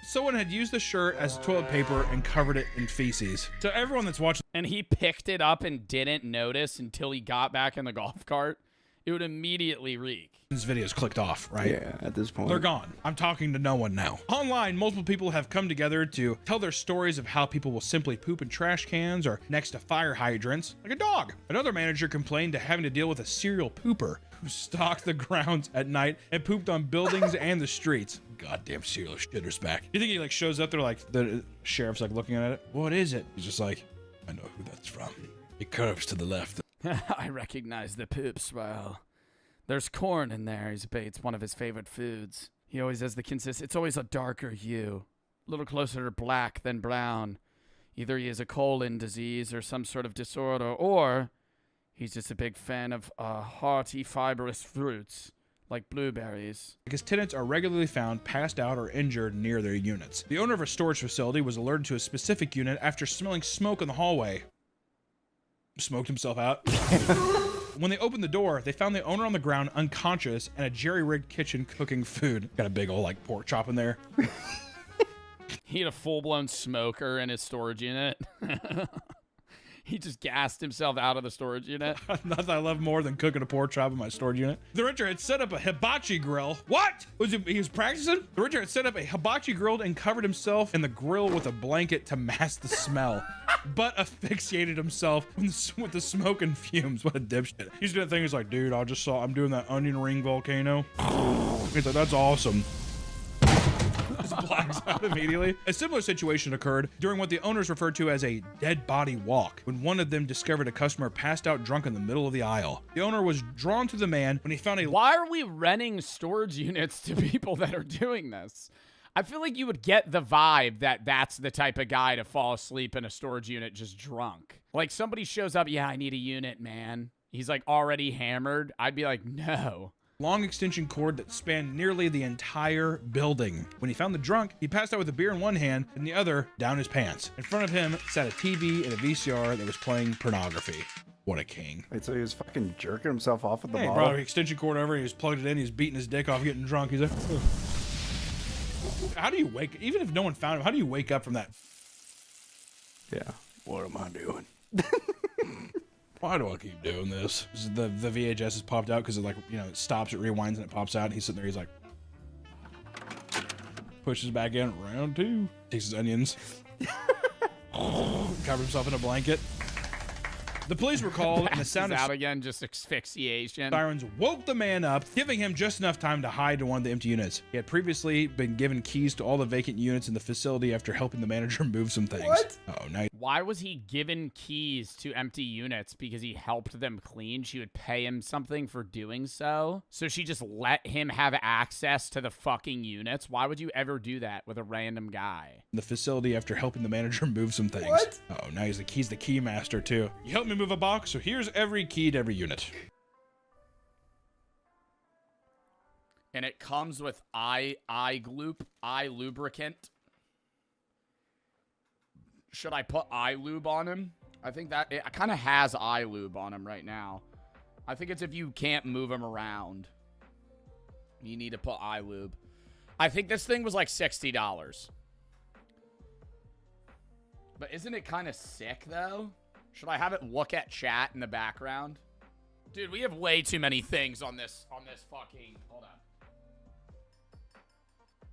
Someone had used the shirt as toilet paper and covered it in feces. So everyone that's watching And he picked it up and didn't notice until he got back in the golf cart? It would immediately reek. this video's clicked off, right? Yeah, at this point. They're gone. I'm talking to no one now. Online, multiple people have come together to tell their stories of how people will simply poop in trash cans or next to fire hydrants, like a dog. Another manager complained to having to deal with a serial pooper who stalked the grounds at night and pooped on buildings and the streets. Goddamn serial shitter's back. You think he like shows up there like the sheriff's like looking at it? What is it? He's just like, I know who that's from. It curves to the left. I recognize the poops well. There's corn in there. It's one of his favorite foods. He always has the it's always a darker hue, a little closer to black than brown. Either he has a colon disease or some sort of disorder, or he's just a big fan of hearty, fibrous fruits like blueberries. His tenants are regularly found passed out or injured near their units. The owner of a storage facility was alerted to a specific unit after smelling smoke in the hallway. Smoked himself out. When they opened the door, they found the owner on the ground unconscious and a jerry-rigged kitchen cooking food. Got a big old like pork chop in there. He had a full-blown smoker in his storage unit. He just gassed himself out of the storage unit. Nothing I love more than cooking a pork chop in my storage unit. The renter had set up a hibachi grill. What? He was practicing? The renter had set up a hibachi grill and covered himself in the grill with a blanket to mask the smell, but asphyxiated himself with the smoke and fumes. What a dipshit. He's doing things like, dude, I'm doing that onion ring volcano. He's like, that's awesome. Just blacks out immediately. A similar situation occurred during what the owners referred to as a dead body walk, when one of them discovered a customer passed out drunk in the middle of the aisle. The owner was drawn to the man when he found a... Why are we renting storage units to people that are doing this? I feel like you would get the vibe that that's the type of guy to fall asleep in a storage unit just drunk. Like somebody shows up, yeah, I need a unit, man. He's like already hammered. I'd be like, no. Long extension cord that spanned nearly the entire building. When he found the drunk, he passed out with a beer in one hand and the other down his pants. In front of him sat a TV and a VCR that was playing pornography. What a king. Wait, so he was fucking jerking himself off with the Hey, he bottle? brought an extension cord over, he just plugged it in, he was beating his dick off, getting drunk. He's like, ugh. How do you wake, even if no one found him, how do you wake up from that? Yeah. What am I doing? Why do I keep doing this? The VHS has popped out because it, like, you know, it stops, it rewinds, and it pops out. And he's sitting there, he's like, pushes back in, round two. Takes his onions. Covers himself in a blanket. The police were called, and the sound of out again, just asphyxiation. sirens woke the man up, giving him just enough time to hide in one of the empty units. He had previously been given keys to all the vacant units in the facility after helping the manager move some things. What? Oh, nice. Why was he given keys to empty units? Because he helped them clean? She would pay him something for doing so? So she just let him have access to the fucking units? Why would you ever do that with a random guy? The facility after helping the manager move some things. What? Oh, now he's the key master too. You helped me move a box, so here's every key to every unit. And it comes with eye lubricant. Should I put eye lube on him? I think that it kind of has eye lube on him right now. I think it's if you can't move him around, you need to put eye lube. I think this thing was like $60. But isn't it kind of sick though? Should I have it look at chat in the background? Dude, we have way too many things on this fucking... Hold on.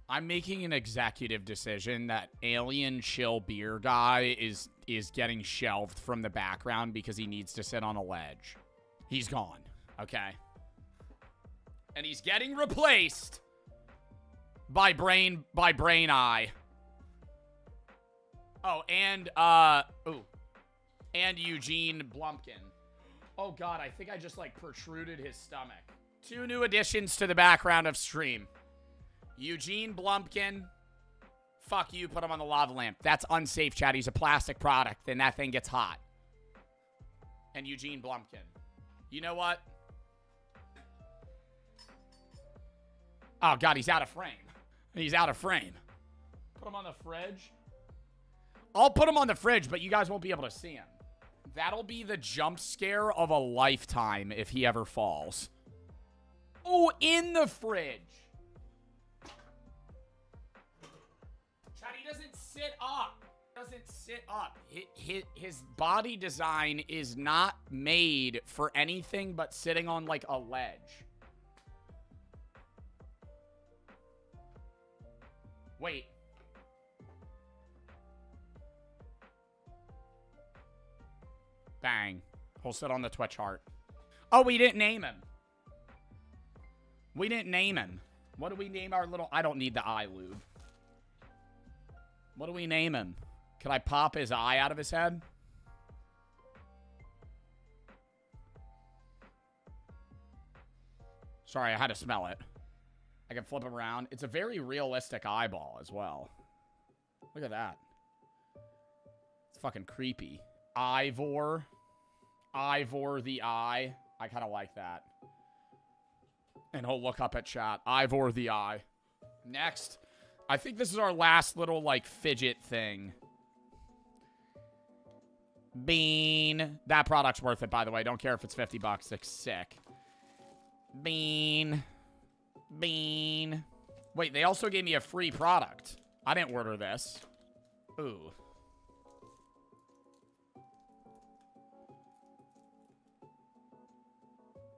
I'm making an executive decision that Alien Chill Beer Guy is getting shelved from the background because he needs to sit on a ledge. He's gone. Okay. And he's getting replaced by Brain Eye. Oh, and and Eugene Blumpkin. Oh god, I think I just like protruded his stomach. 2 new additions to the background of stream. Eugene Blumpkin. Fuck you, put him on the lava lamp. That's unsafe, chat. He's a plastic product, then that thing gets hot. And Eugene Blumpkin. You know what? Oh god, he's out of frame. He's out of frame. Put him on the fridge. I'll put him on the fridge, but you guys won't be able to see him. That'll be the jump scare of a lifetime if he ever falls. Oh, in the fridge. Chad, he doesn't sit up. Doesn't sit up. His body design is not made for anything but sitting on like a ledge. Wait. Bang. He'll sit on the Twitch heart. Oh, we didn't name him. We didn't name him. What do we name our little... I don't need the eye lube. What do we name him? Can I pop his eye out of his head? Sorry, I had to smell it. I can flip him around. It's a very realistic eyeball as well. Look at that. It's fucking creepy. Ivor the eye. I kind of like that. And he'll look up at chat. Ivor the eye. Next. I think this is our last little, like, fidget thing. Bean. That product's worth it, by the way. Don't care if it's $50. It's sick. Bean. Bean. Wait, they also gave me a free product. I didn't order this. Ooh.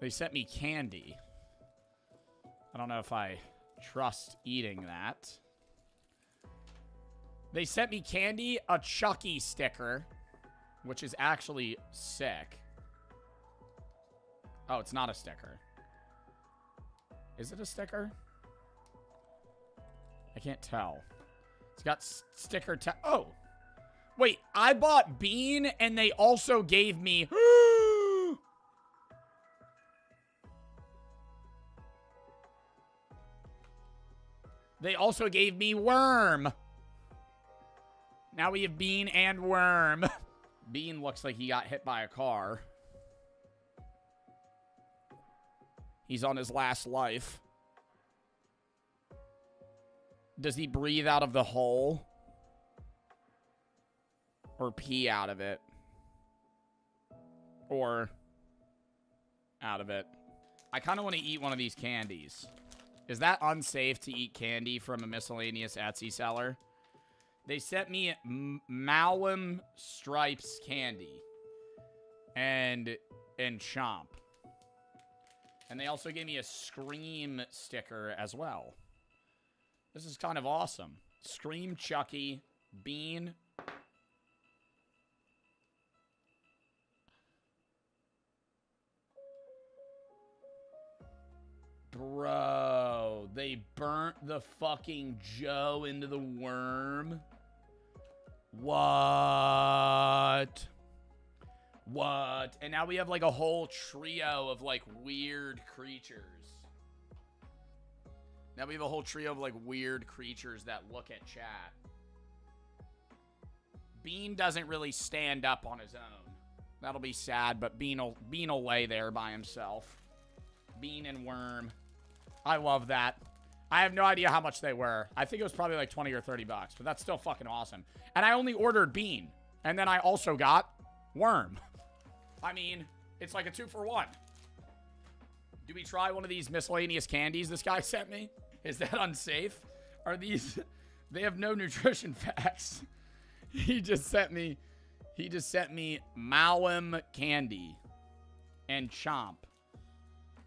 They sent me candy. I don't know if I trust eating that. They sent me candy, a Chucky sticker, which is actually sick. Oh, it's not a sticker. Is it a sticker? I can't tell. It's got sticker oh. Wait, I bought Bean and they also gave me... They also gave me worm. Now we have Bean and worm. Bean looks like he got hit by a car. He's on his last life. Does he breathe out of the hole? Or pee out of it? Or out of it? I kind of want to eat one of these candies. Is that unsafe to eat candy from a miscellaneous Etsy seller? They sent me Malum Stripes candy. And Chomp. And they also gave me a Scream sticker as well. This is kind of awesome. Scream, Chucky, Bean. Bro, they burnt the fucking Joe into the worm. What? What? And now we have like a whole trio of like weird creatures. Now we have a whole trio of like weird creatures that look at chat. Bean doesn't really stand up on his own. That'll be sad, but Bean will lay there by himself. Bean and worm. I love that. I have no idea how much they were. I think it was probably like 20 or 30 bucks, but that's still fucking awesome. And I only ordered Bean. And then I also got worm. I mean, it's like a 2-for-1. Do we try one of these miscellaneous candies this guy sent me? Is that unsafe? Are these... They have no nutrition facts. He just sent me Malum candy and Chomp.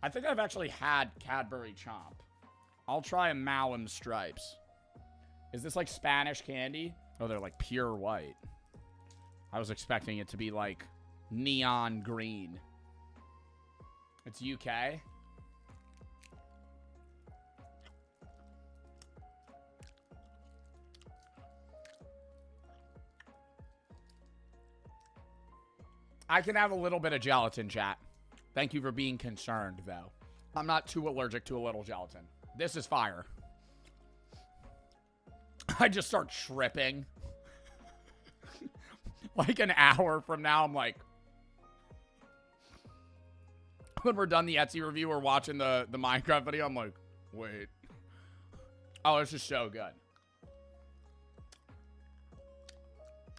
I think I've actually had Cadbury Chomp. I'll try a Malum Stripes. Is this like Spanish candy? Oh, they're like pure white. I was expecting it to be like neon green. It's UK. I can have a little bit of gelatin, chat. Thank you for being concerned, though. I'm not too allergic to a little gelatin. This is fire. I just start tripping. Like an hour from now, I'm like... When we're done the Etsy review, we're watching the Minecraft video, I'm like, wait. Oh, this is so good.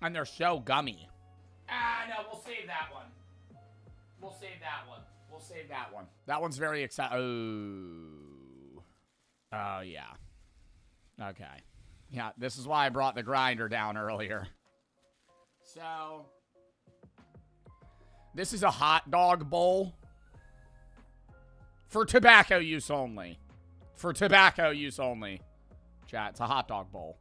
And they're so gummy. Ah, no, we'll save that one. We'll save that one. We'll save that one. That one's very exciting. Oh. Oh, yeah. Okay. Yeah, this is why I brought the grinder down earlier. So, this is a hot dog bowl. For tobacco use only. For tobacco use only. Chat, it's a hot dog bowl.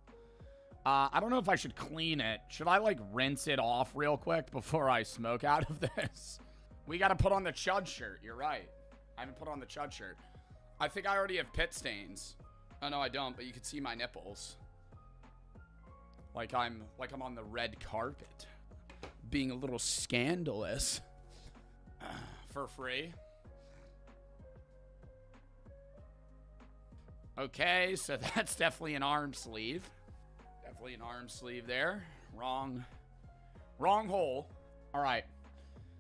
I don't know if I should clean it. Should I, like, rinse it off real quick before I smoke out of this? We gotta put on the Chud shirt. You're right. I haven't put on the Chud shirt. I think I already have pit stains. Oh, no, I don't, but you can see my nipples. Like I'm on the red carpet. Being a little scandalous. For free. Okay, so that's definitely an arm sleeve. Definitely an arm sleeve there. Wrong hole. All right.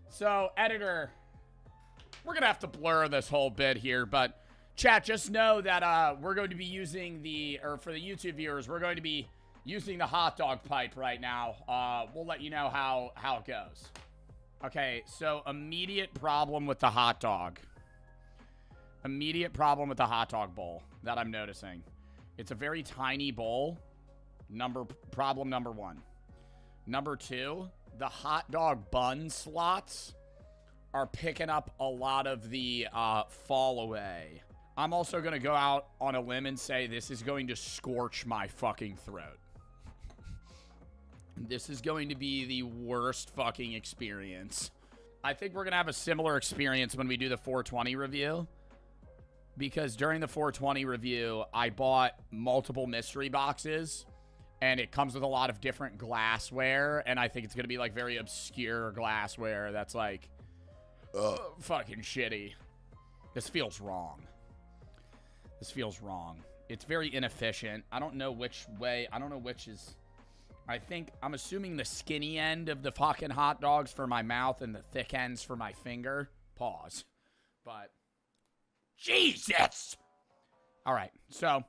So, editor, we're going to have to blur this whole bit here, but chat, just know that we're going to be using for the YouTube viewers, we're going to be using the hot dog pipe right now. We'll let you know how it goes. Okay, so immediate problem with the hot dog. Immediate problem with the hot dog bowl that I'm noticing. It's a very tiny bowl. Problem number 1. Number 2, the hot dog bun slots are picking up a lot of the fall away. I'm also going to go out on a limb and say this is going to scorch my fucking throat. This is going to be the worst fucking experience. I think we're going to have a similar experience when we do the 420 review. Because during the 420 review, I bought multiple mystery boxes. And it comes with a lot of different glassware. And I think it's going to be like very obscure glassware that's like, fucking shitty. This feels wrong. This feels wrong. It's very inefficient. I don't know which way. I don't know which is. I'm assuming the skinny end of the fucking hot dogs for my mouth and the thick ends for my finger. Pause. But Jesus. All right. So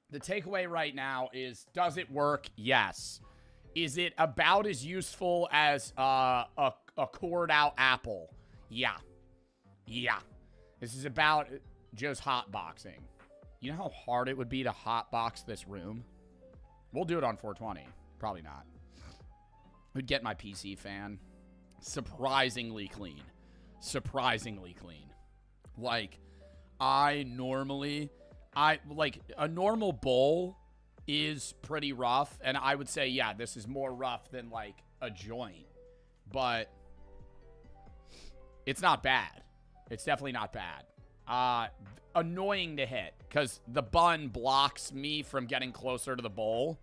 the takeaway right now is, does it work? Yes. Is it about as useful as a cored out apple? Yeah. Yeah. This is about Joe's hotboxing. You know how hard it would be to hotbox this room? We'll do it on 420. Probably not. We'd get my PC fan. Surprisingly clean. Surprisingly clean. Like, a normal bowl is pretty rough. And I would say, yeah, this is more rough than, like, a joint. But it's not bad. It's definitely not bad. Annoying to hit because the bun blocks me from getting closer to the bowl.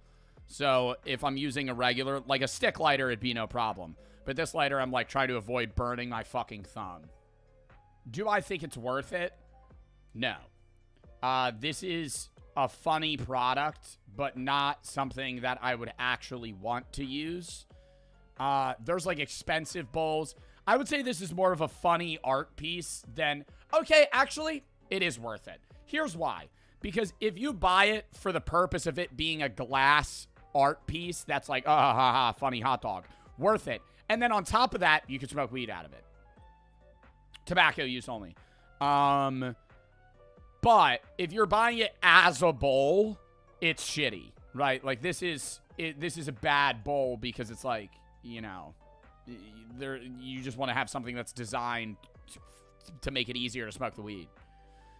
So if I'm using a regular, like a stick lighter, it'd be no problem. But this lighter, I'm like trying to avoid burning my fucking thumb. Do I think it's worth it? No. This is a funny product, but not something that I would actually want to use. There's like expensive bowls. I would say this is more of a funny art piece than, okay, actually, it is worth it. Here's why. Because if you buy it for the purpose of it being a glass art piece, that's like, funny hot dog. Worth it. And then on top of that, you can smoke weed out of it. Tobacco use only. But if you're buying it as a bowl, it's shitty, right? Like this is a bad bowl because it's like, you know, you just want to have something that's designed to make it easier to smoke the weed.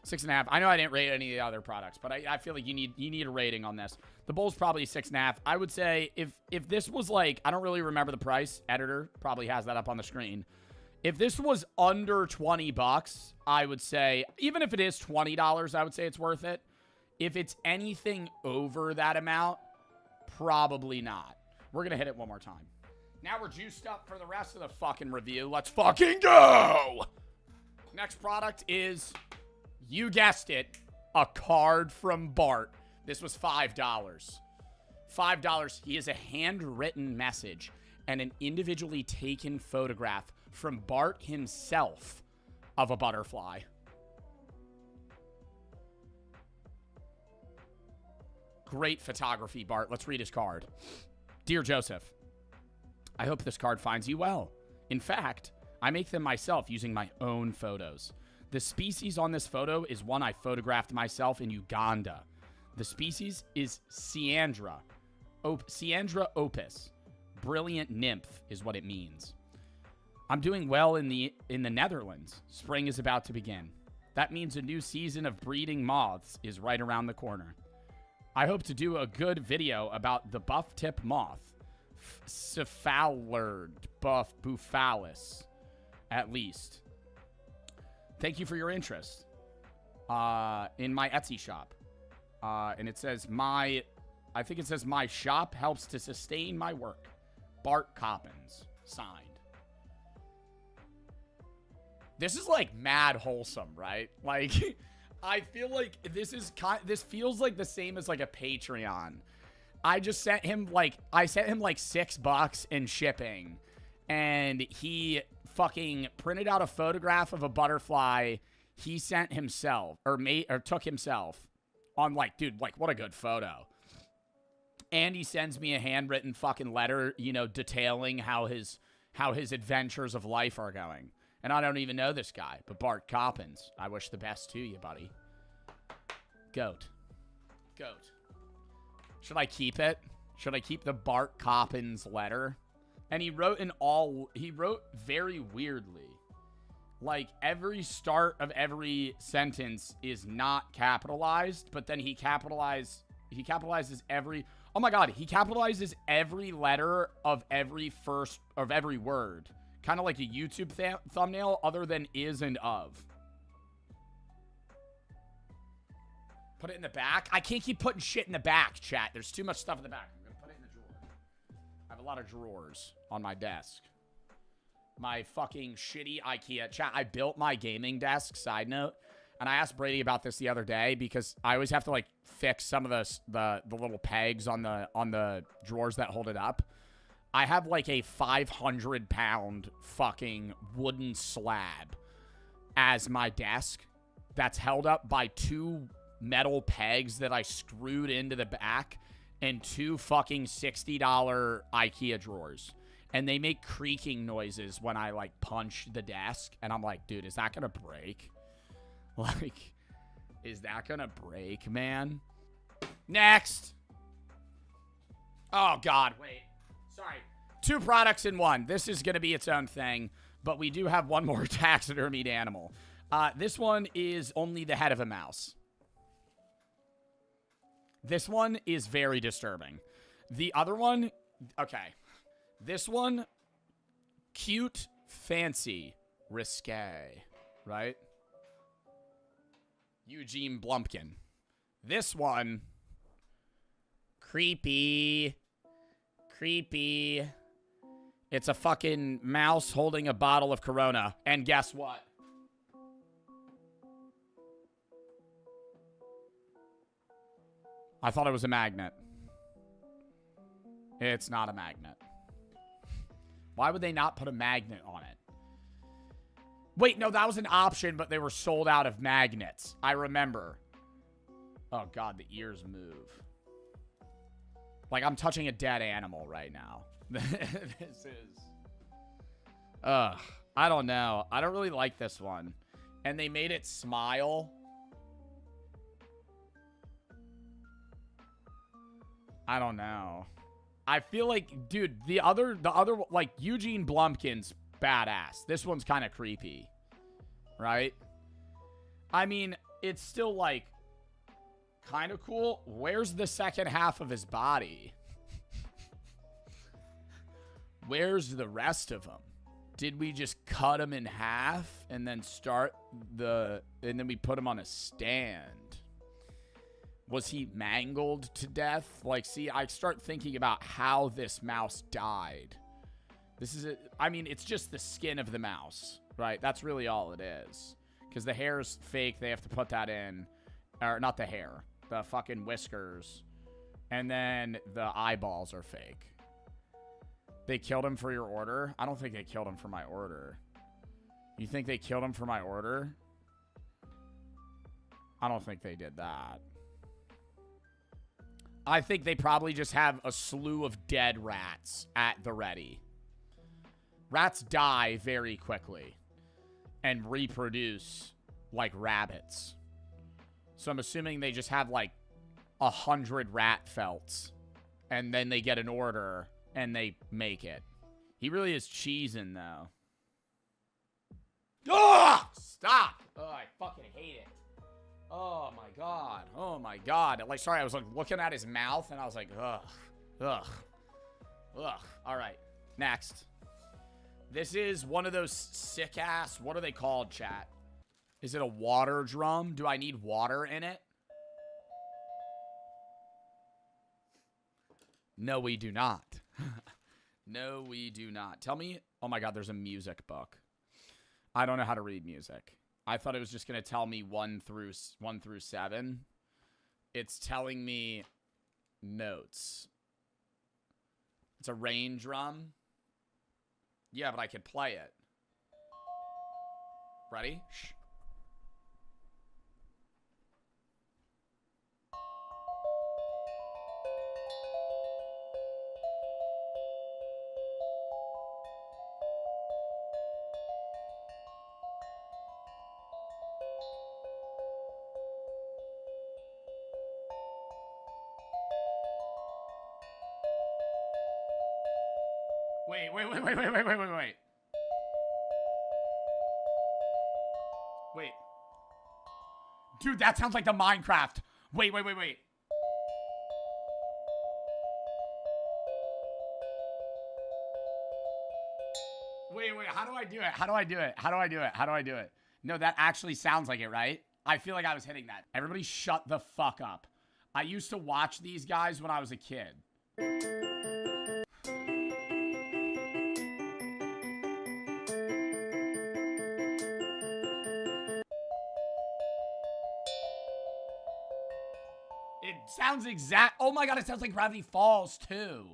6.5. I know I didn't rate any of the other products, but I feel like you need a rating on this. The bowl's probably 6.5. I would say if this was like, I don't really remember the price. Editor probably has that up on the screen. If this was under $20, I would say, even if it is $20, I would say it's worth it. If it's anything over that amount, probably not. We're going to hit it one more time. Now we're juiced up for the rest of the fucking review. Let's fucking go! Next product is, you guessed it, a card from Bart. This was $5. $5. He has a handwritten message and an individually taken photograph from Bart himself of a butterfly. Great photography, Bart. Let's read his card. Dear Joseph, I hope this card finds you well. In fact, I make them myself using my own photos. The species on this photo is one I photographed myself in Uganda. The species is Cyanidra. Cyanidra opus. Brilliant nymph is what it means. I'm doing well in the Netherlands. Spring is about to begin. That means a new season of breeding moths is right around the corner. I hope to do a good video about the buff-tip moth, Cephalard buffalis, at least. Thank you for your interest in my Etsy shop. And it says my shop helps to sustain my work. Bart Coppins, signed. This is like mad wholesome, right? Like, I feel like this feels like the same as like a Patreon. I sent him like $6 in shipping, and he fucking printed out a photograph of a butterfly he sent himself or took himself on, like, dude, like, what a good photo. And he sends me a handwritten fucking letter, you know, detailing how his adventures of life are going. And I don't even know this guy, but Bart Coppins, I wish the best to you, buddy. Goat. Should I keep it? Should I keep the Bart Coppins letter? And he wrote very weirdly. Like, every start of every sentence is not capitalized, but then he capitalizes every, oh my God, he capitalizes every letter of every word. Kind of like a YouTube thumbnail, other than is and of. Put it in the back. I can't keep putting shit in the back, chat. There's too much stuff in the back. I'm going to put it in the drawer. I have a lot of drawers on my desk. My fucking shitty IKEA. Chat, I built my gaming desk, side note, And I asked Brady about this the other day because I always have to like fix some of the little pegs on the drawers that hold it up. I have like a 500-pound fucking wooden slab as my desk that's held up by 2 metal pegs that I screwed into the back and 2 fucking $60 IKEA drawers. And they make creaking noises when I like punch the desk. And I'm like, dude, is that gonna break? Like, is that gonna break, man? Next. Oh, God, wait. Sorry. 2 products in one. This is gonna be its own thing, but we do have one more taxidermied animal. This one is only the head of a mouse. This one is very disturbing. The other one, okay. This one, cute, fancy, risque, right? Eugene Blumpkin. This one, creepy. Creepy. It's a fucking mouse holding a bottle of Corona. And guess what? I thought it was a magnet. It's not a magnet. Why would they not put a magnet on it? Wait, no, that was an option, but they were sold out of magnets. I remember. Oh, God, the ears move. Like, I'm touching a dead animal right now. This is... Ugh. I don't know. I don't really like this one. And they made it smile. I don't know. I feel like, dude, the other, like, Eugene Blumpkin's badass. This one's kind of creepy. Right? I mean, it's still, like, kind of cool. Where's the second half of his body? Where's the rest of him? Did we just cut him in half and then and then we put him on a stand? Was he mangled to death? Like, see, I start thinking about how this mouse died. I mean, it's just the skin of the mouse, right? That's really all it is. Because the hair's fake. They have to put that in. Or, not the hair. The fucking whiskers. And then the eyeballs are fake. They killed him for your order? I don't think they killed him for my order. You think they killed him for my order? I don't think they did that. I think they probably just have a slew of dead rats at the ready. Rats die very quickly and reproduce like rabbits. So I'm assuming they just have like 100 rat felts and then they get an order and they make it. He really is cheesing though. Oh, stop. Oh, I fucking hate it. Oh my God. Oh my God. Like, sorry, I was like looking at his mouth and I was like, ugh. Ugh. Ugh. All right. Next. This is one of those sick ass, what are they called, chat? Is it a water drum? Do I need water in it? No, we do not. No, we do not. Tell me. Oh my God, there's a music book. I don't know how to read music. I thought it was just going to tell me 1 through 7. It's telling me notes. It's a rain drum. Yeah, but I could play it. Ready? Shh. Wait. Wait. Dude, that sounds like the Minecraft. Wait. Wait, how do I do it? No, that actually sounds like it, right? I feel like I was hitting that. Everybody shut the fuck up. I used to watch these guys when I was a kid. Sounds exact. Oh my god, it sounds like Gravity Falls too.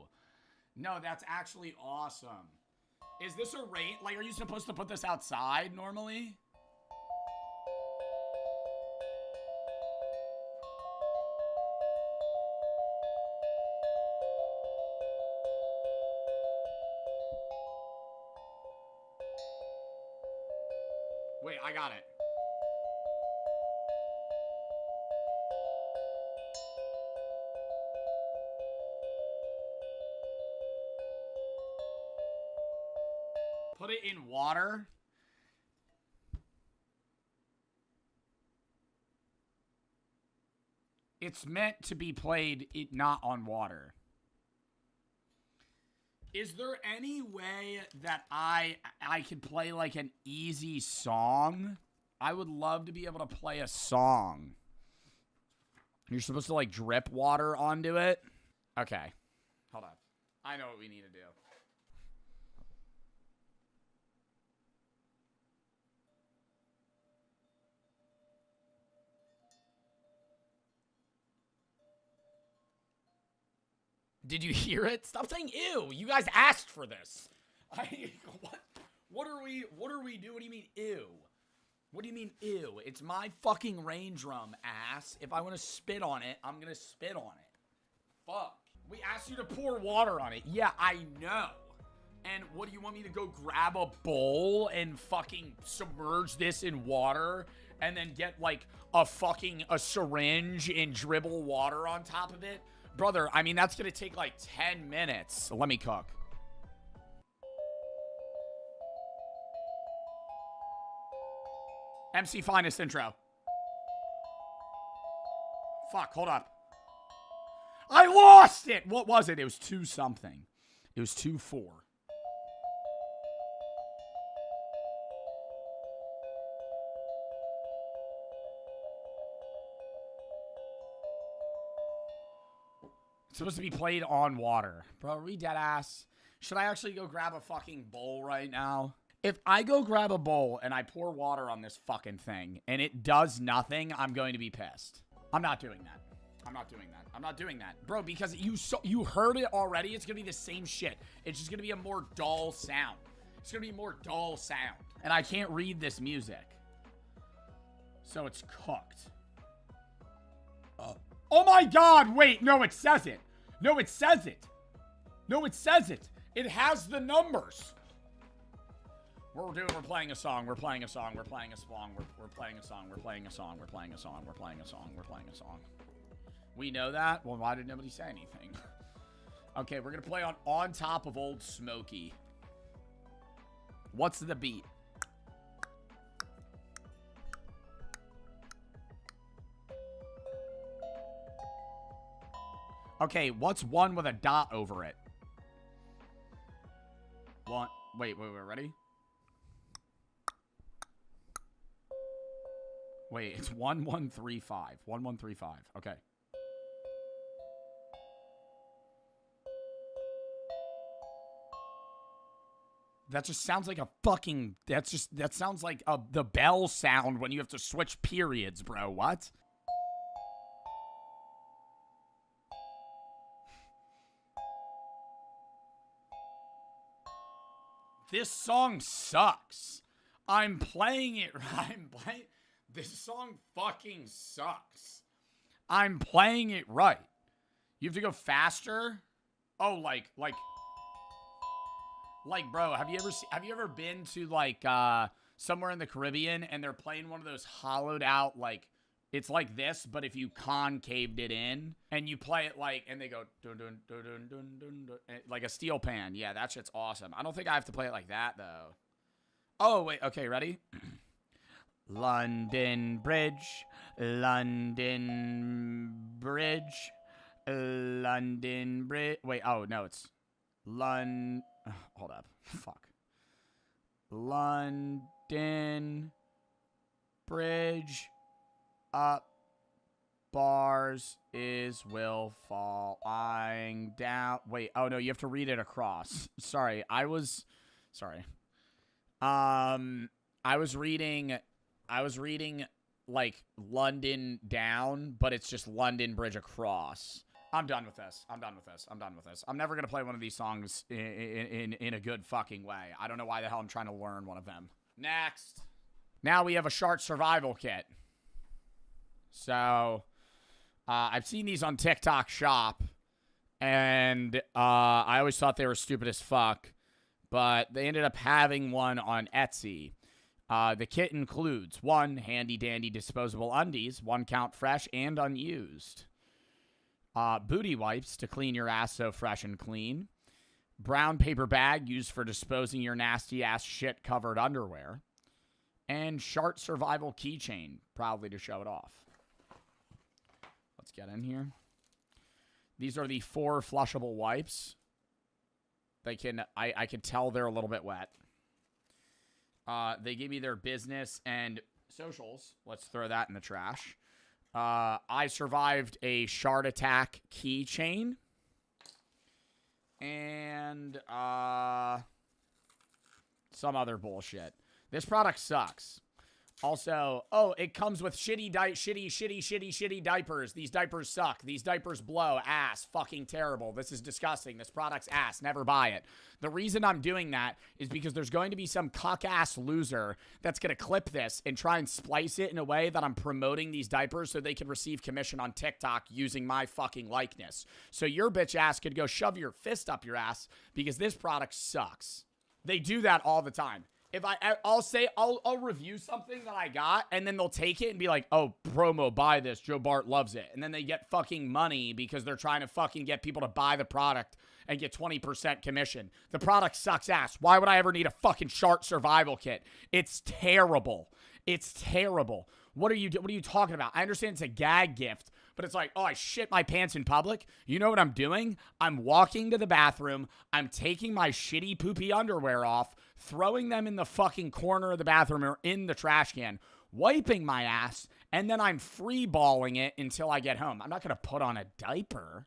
No, that's actually awesome. Is this a rate? Like, are you supposed to put this outside normally? Wait, I got it. Put it in water. It's meant to be played not on water. Is there any way that I could play like an easy song? I would love to be able to play a song. You're supposed to like drip water onto it. Okay. Hold on. I know what we need to do. Did you hear it? Stop saying ew. You guys asked for this. What are we doing? What do you mean ew? What do you mean ew? It's my fucking rain drum, ass. If I want to spit on it, I'm going to spit on it. Fuck. We asked you to pour water on it. Yeah, I know. And what do you want me to go grab a bowl and fucking submerge this in water and then get like a syringe and dribble water on top of it? Brother, I mean, that's going to take like 10 minutes. Let me cook. MC Finest intro. Fuck, hold up. I lost it! What was it? It was 2 something. It was 2-4. It's supposed to be played on water. Bro, are we dead ass? Should I actually go grab a fucking bowl right now? If I go grab a bowl and I pour water on this fucking thing and it does nothing, I'm going to be pissed. I'm not doing that. I'm not doing that. I'm not doing that. Bro, because you heard it already. It's going to be the same shit. It's just going to be a more dull sound. It's going to be a more dull sound. And I can't read this music. So it's cooked. Oh my god, wait, no, it says it. No, it says it. No, it says it. It has the numbers. We're playing a song. We're playing a song. We're playing a song. We're playing a song. We're playing a song. We're playing a song. We're playing a song. We're playing a song. We know that? Well, why did nobody say anything? Okay, we're going to play on top of Old Smokey. What's the beat? Okay, what's one with a dot over it? One. Wait, ready? Wait, it's 1135. 1135. Okay. That just sounds like a fucking... That sounds like the bell sound when you have to switch periods, bro. What? This song sucks. I'm playing it. This song fucking sucks. I'm playing it right. You have to go faster? Oh, like, bro, have you ever been to like somewhere in the Caribbean and they're playing one of those hollowed out, like, it's like this, but if you concaved it in and you play it like, and they go dun dun dun dun dun dun, dun like a steel pan. Yeah, that shit's awesome. I don't think I have to play it like that though. Oh wait, okay, ready? London Bridge, London Bridge, London Bridge. Wait, oh no, it's hold up, fuck. London Bridge. Up, bars is will falling down. Wait, oh no, you have to read it across. Sorry, I was reading like London down, but it's just London Bridge across. I'm done with this. I'm done with this. I'm done with this. I'm never going to play one of these songs in a good fucking way. I don't know why the hell I'm trying to learn one of them. Next. Now we have a shark survival kit. So, I've seen these on TikTok Shop, and I always thought they were stupid as fuck, but they ended up having one on Etsy. The kit includes 1 handy-dandy disposable undies, 1 count fresh and unused. Booty wipes to clean your ass so fresh and clean. Brown paper bag used for disposing your nasty-ass shit-covered underwear. And shark survival keychain, proudly to show it off. Let's get in here. These are the 4 flushable wipes. They can, I can tell they're a little bit wet. They give me their business and socials. Let's throw that in the trash. I survived a shard attack keychain. And some other bullshit. This product sucks. Also, oh, it comes with shitty diapers. These diapers suck. These diapers blow. Ass. Fucking terrible. This is disgusting. This product's ass. Never buy it. The reason I'm doing that is because there's going to be some cuck-ass loser that's going to clip this and try and splice it in a way that I'm promoting these diapers so they can receive commission on TikTok using my fucking likeness. So your bitch ass could go shove your fist up your ass because this product sucks. They do that all the time. If I'll review something that I got, and then they'll take it and be like, oh, promo, buy this. Joe Bart loves it. And then they get fucking money because they're trying to fucking get people to buy the product and get 20% commission. The product sucks ass. Why would I ever need a fucking shark survival kit? It's terrible. It's terrible. What are you talking about? I understand it's a gag gift, but it's like, oh, I shit my pants in public. You know what I'm doing? I'm walking to the bathroom. I'm taking my shitty poopy underwear off, throwing them in the fucking corner of the bathroom or in the trash can, wiping my ass, and then I'm free-balling it until I get home. I'm not going to put on a diaper.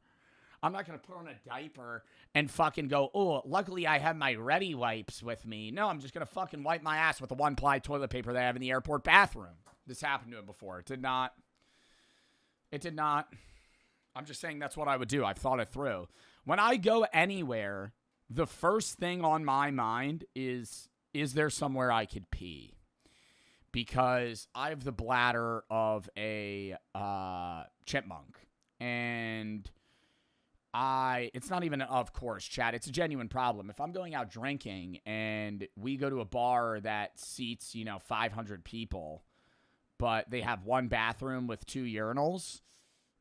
I'm not going to put on a diaper and fucking go, oh, luckily I have my Ready wipes with me. No, I'm just going to fucking wipe my ass with the 1-ply toilet paper that I have in the airport bathroom. This happened to him before. It did not. It did not. I'm just saying that's what I would do. I've thought it through. When I go anywhere, the first thing on my mind is there somewhere I could pee? Because I have the bladder of a chipmunk. And it's not even of course, chat. It's a genuine problem. If I'm going out drinking and we go to a bar that seats, 500 people, but they have 1 bathroom with 2 urinals,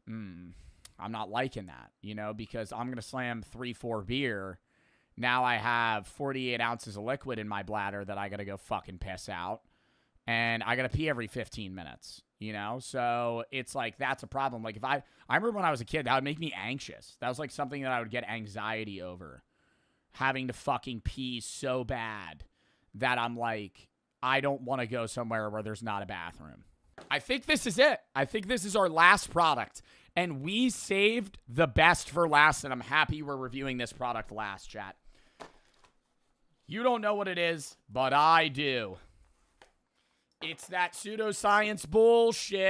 I'm not liking that, because I'm going to slam 3-4 beer. Now I have 48 ounces of liquid in my bladder that I got to go fucking piss out. And I got to pee every 15 minutes, So it's like, that's a problem. Like, if I remember when I was a kid, that would make me anxious. That was like something that I would get anxiety over. Having to fucking pee so bad that I'm like, I don't want to go somewhere where there's not a bathroom. I think this is it. I think this is our last product. And we saved the best for last, and I'm happy we're reviewing this product last, chat. You don't know what it is, but I do. It's that pseudoscience bullshit.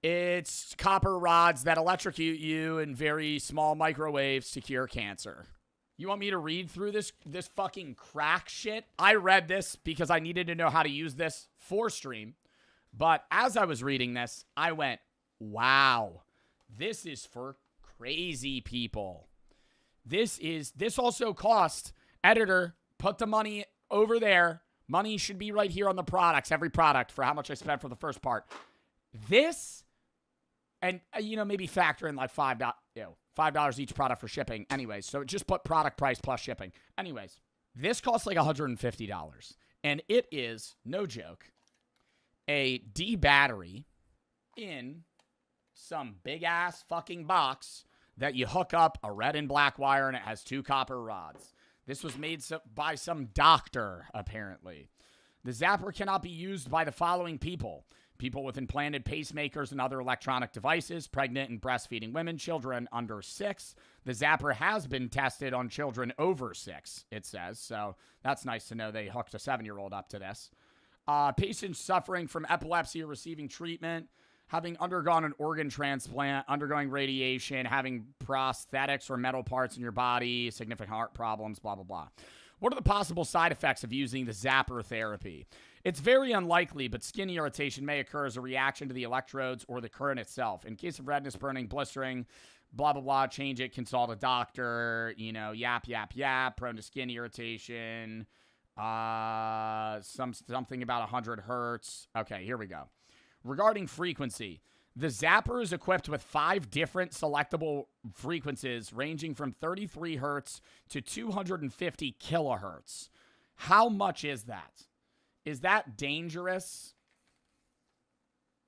It's copper rods that electrocute you in very small microwaves to cure cancer. You want me to read through this fucking crack shit? I read this because I needed to know how to use this for stream. But as I was reading this, I went, wow, this is for crazy people. This also cost, editor, put the money over there. Money should be right here on the products, every product, for how much I spent for the first part. This, and, maybe factor in like $5 each product for shipping. Anyways, so just put product price plus shipping. Anyways, this costs like $150. And it is, no joke, a D battery in some big-ass fucking box that you hook up a red and black wire, and it has 2 copper rods. This was made by some doctor, apparently. The zapper cannot be used by the following people: people with implanted pacemakers and other electronic devices, pregnant and breastfeeding women, children under 6. The zapper has been tested on children over 6, it says. So that's nice to know they hooked a 7-year-old up to this. Patients suffering from epilepsy or receiving treatment, having undergone an organ transplant, undergoing radiation, having prosthetics or metal parts in your body, significant heart problems, blah, blah, blah. What are the possible side effects of using the zapper therapy? It's very unlikely, but skin irritation may occur as a reaction to the electrodes or the current itself. In case of redness, burning, blistering, blah, blah, blah, change it, consult a doctor, yap, yap, yap, prone to skin irritation, something about 100 hertz. Okay, here we go. Regarding frequency, the zapper is equipped with 5 different selectable frequencies ranging from 33 hertz to 250 kilohertz. How much is that? Is that dangerous?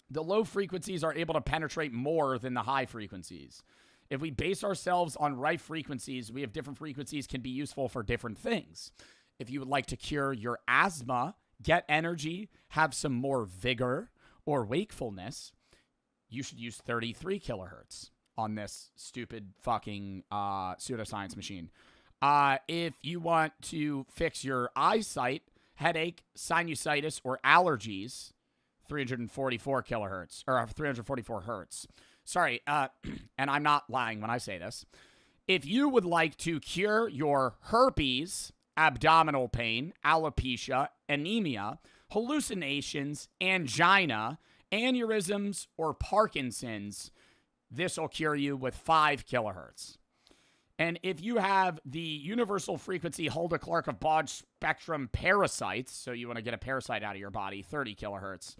The low frequencies are able to penetrate more than the high frequencies. If we base ourselves on right frequencies, we have different frequencies can be useful for different things. If you would like to cure your asthma, get energy, have some more vigor or wakefulness, you should use 33 kilohertz on this stupid fucking pseudoscience machine. If you want to fix your eyesight, headache, sinusitis, or allergies, 344 kilohertz, or 344 hertz. Sorry, and I'm not lying when I say this. If you would like to cure your herpes, abdominal pain, alopecia, anemia, hallucinations, angina, aneurysms, or Parkinson's, this will cure you with 5 kilohertz. And if you have the universal frequency Hulda-Clark of broad spectrum parasites, so you want to get a parasite out of your body, 30 kilohertz.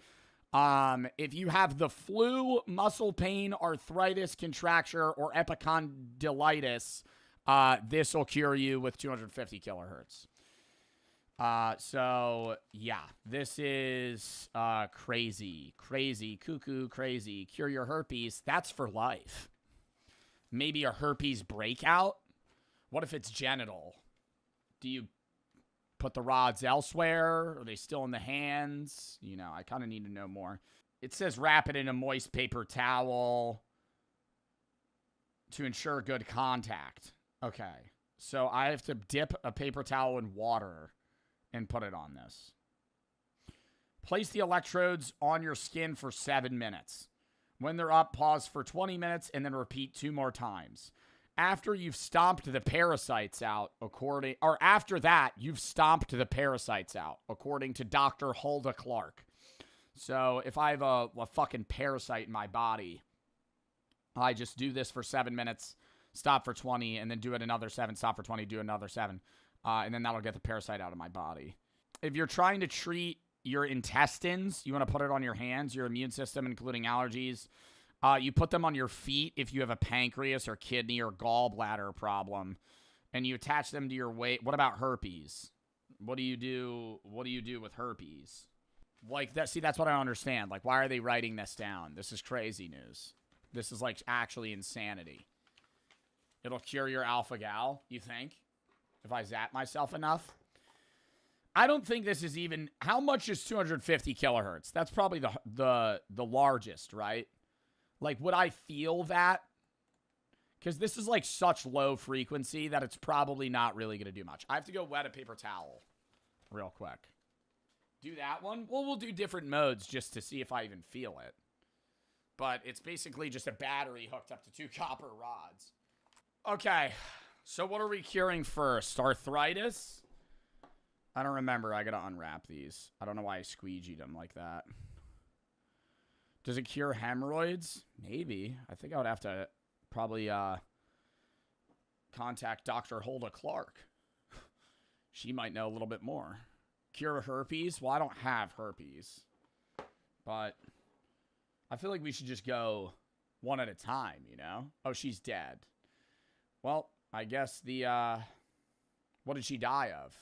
If you have the flu, muscle pain, arthritis, contracture, or epicondylitis, this will cure you with 250 kilohertz. So, yeah, this is crazy, cuckoo, crazy. Cure your herpes, that's for life. Maybe a herpes breakout? What if it's genital? Do you put the rods elsewhere? Are they still in the hands? I kind of need to know more. It says wrap it in a moist paper towel to ensure good contact. Okay, so I have to dip a paper towel in water and put it on this. Place the electrodes on your skin for 7 minutes. When they're up, pause for 20 minutes and then repeat 2 more times. After you've stomped the parasites out, after that, you've stomped the parasites out, according to Dr. Hulda-Clark. So if I have a fucking parasite in my body, I just do this for 7 minutes, stop for 20, and then do it another 7, stop for 20, do another 7. And then that'll get the parasite out of my body. If you're trying to treat your intestines, you want to put it on your hands, your immune system, including allergies. You put them on your feet if you have a pancreas or kidney or gallbladder problem, and you attach them to your weight. What about herpes? What do you do? What do you do with herpes? Like that. See, that's what I don't understand. Like, why are they writing this down? This is crazy news. This is like actually insanity. It'll cure your alpha-gal, you think? If I zap myself enough? I don't think this is even... How much is 250 kilohertz? That's probably the largest, right? Like, would I feel that? Because this is like such low frequency that it's probably not really going to do much. I have to go wet a paper towel real quick. Do that one? Well, we'll do different modes just to see if I even feel it. But it's basically just a battery hooked up to 2 copper rods. Okay, so what are we curing first? Arthritis? I don't remember. I gotta unwrap these. I don't know why I squeegeed them like that. Does it cure hemorrhoids? Maybe. I think I would have to probably contact Dr. Hulda-Clark. She might know a little bit more. Cure herpes? Well, I don't have herpes. But I feel like we should just go one at a time, Oh, she's dead. Well, I guess what did she die of?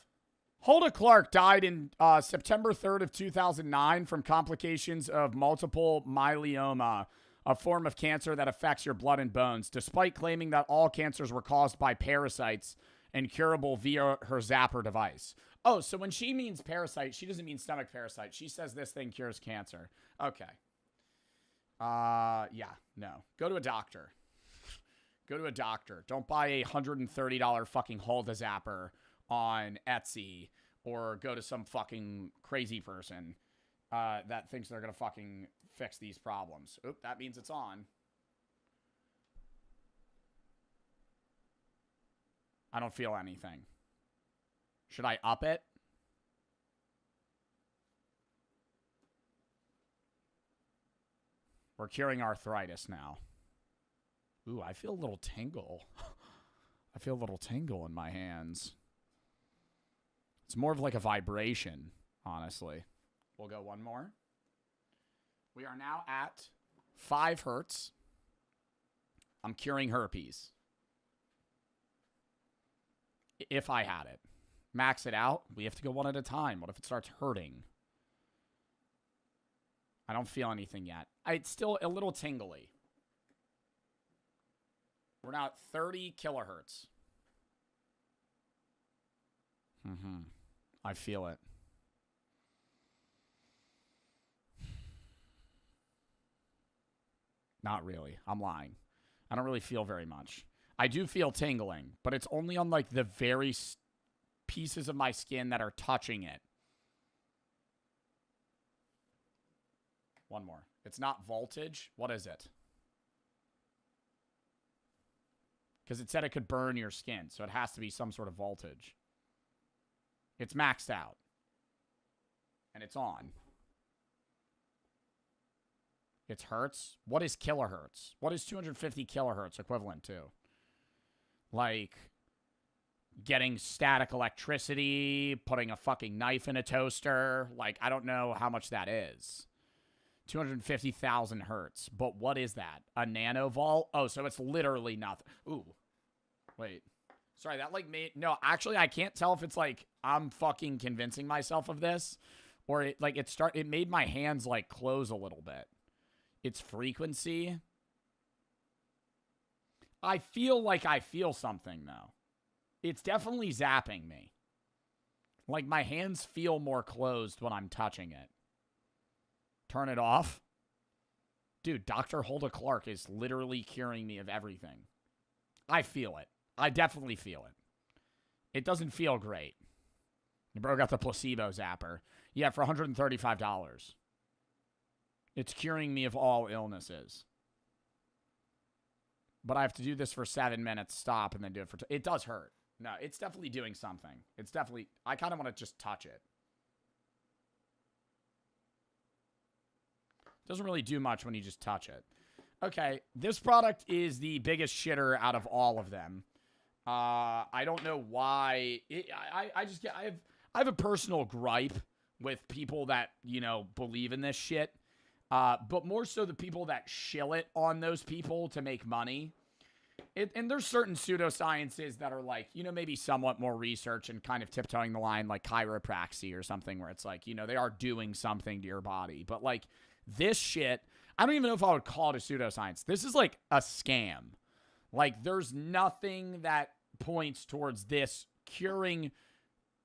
Hulda-Clark died in September 3rd of 2009 from complications of multiple myeloma, a form of cancer that affects your blood and bones, despite claiming that all cancers were caused by parasites and curable via her zapper device. Oh, so when she means parasite, she doesn't mean stomach parasite. She says this thing cures cancer. Okay. Yeah, no. Go to a doctor. Go to a doctor. Don't buy a $130 fucking Hulda zapper on Etsy or go to some fucking crazy person that thinks they're going to fucking fix these problems. Oop, that means it's on. I don't feel anything. Should I up it? We're curing arthritis now. Ooh, I feel a little tingle. I feel a little tingle in my hands. It's more of like a vibration, honestly. We'll go one more. We are now at 5 hertz. I'm curing herpes. If I had it. Max it out. We have to go one at a time. What if it starts hurting? I don't feel anything yet. It's still a little tingly. We're now at 30 kilohertz. I feel it. Not really. I'm lying. I don't really feel very much. I do feel tingling, but it's only on like the very pieces of my skin that are touching it. One more. It's not voltage. What is it? Because it said it could burn your skin, so it has to be some sort of voltage. It's maxed out. And it's on. It's hertz. What is kilohertz? What is 250 kilohertz equivalent to? Like, getting static electricity, putting a fucking knife in a toaster. Like, I don't know how much that is. 250,000 hertz. But what is that? A nanovolt? Oh, so it's literally nothing. Ooh. Wait. Sorry, that like made... No, actually, I can't tell if it's like I'm fucking convincing myself of this or it like it made my hands like close a little bit. Its frequency. I feel like I feel something, though. It's definitely zapping me. Like, my hands feel more closed when I'm touching it. Turn it off. Dude, Dr. Hulda Clark is literally curing me of everything. I feel it. I definitely feel it. It doesn't feel great. Your bro got the placebo zapper. Yeah, for $135. It's curing me of all illnesses. But I have to do this for 7 minutes, stop, and then do it for... It does hurt. No, it's definitely doing something. It's definitely... I kind of want to just touch it. Doesn't really do much when you just touch it. Okay, this product is the biggest shitter out of all of them. I don't know why... I have a personal gripe with people that, you know, believe in this shit. But more so the people that shill it on those people to make money. And there's certain pseudosciences that are like, you know, maybe somewhat more research and kind of tiptoeing the line like chiropractic or something where it's like, you know, they are doing something to your body. But like this shit, I don't even know if I would call it a pseudoscience. This is like a scam. Like there's nothing that points towards this curing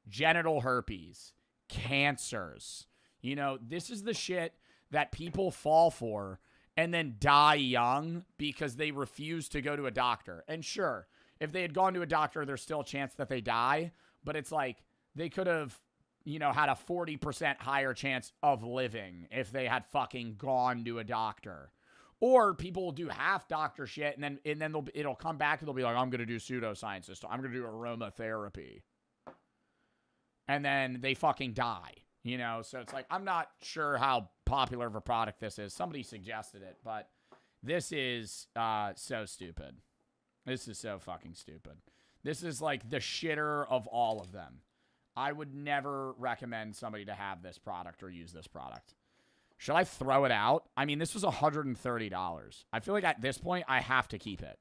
genital herpes, cancers. You know, this is the shit that people fall for and then die young because they refuse to go to a doctor. And sure, if they had gone to a doctor, there's still a chance that they die. But it's like they could have, you know, had a 40% higher chance of living if they had fucking gone to a doctor. Or people will do half doctor shit and then it'll come back and they'll be like, I'm going to do pseudosciences. So I'm going to do aromatherapy. And then they fucking die. You know, so it's like, I'm not sure how popular of a product this is. Somebody suggested it, but this is so stupid. This is so fucking stupid. This is like the shitter of all of them. I would never recommend somebody to have this product or use this product. Should I throw it out? I mean, this was $130. I feel like at this point, I have to keep it.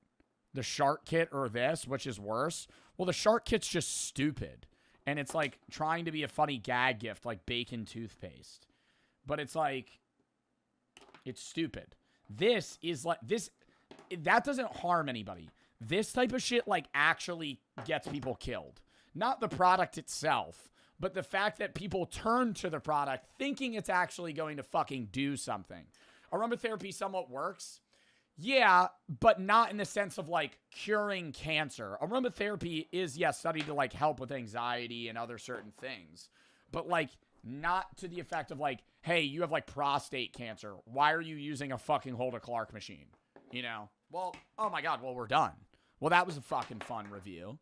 The shark kit or this, which is worse. Well, the shark kit's just stupid. And it's like trying to be a funny gag gift like bacon toothpaste. But it's like, it's stupid. This is like, that doesn't harm anybody. This type of shit like actually gets people killed. Not the product itself, but the fact that people turn to the product thinking it's actually going to fucking do something. Aromatherapy somewhat works. Yeah, but not in the sense of like curing cancer. Aromatherapy is, yes, studied to like help with anxiety and other certain things. But like Not to the effect of like, hey, you have like prostate cancer. Why are you using a fucking Hulda Clark machine? You know? Well, oh my God, well, we're done. Well, that was a fucking fun review.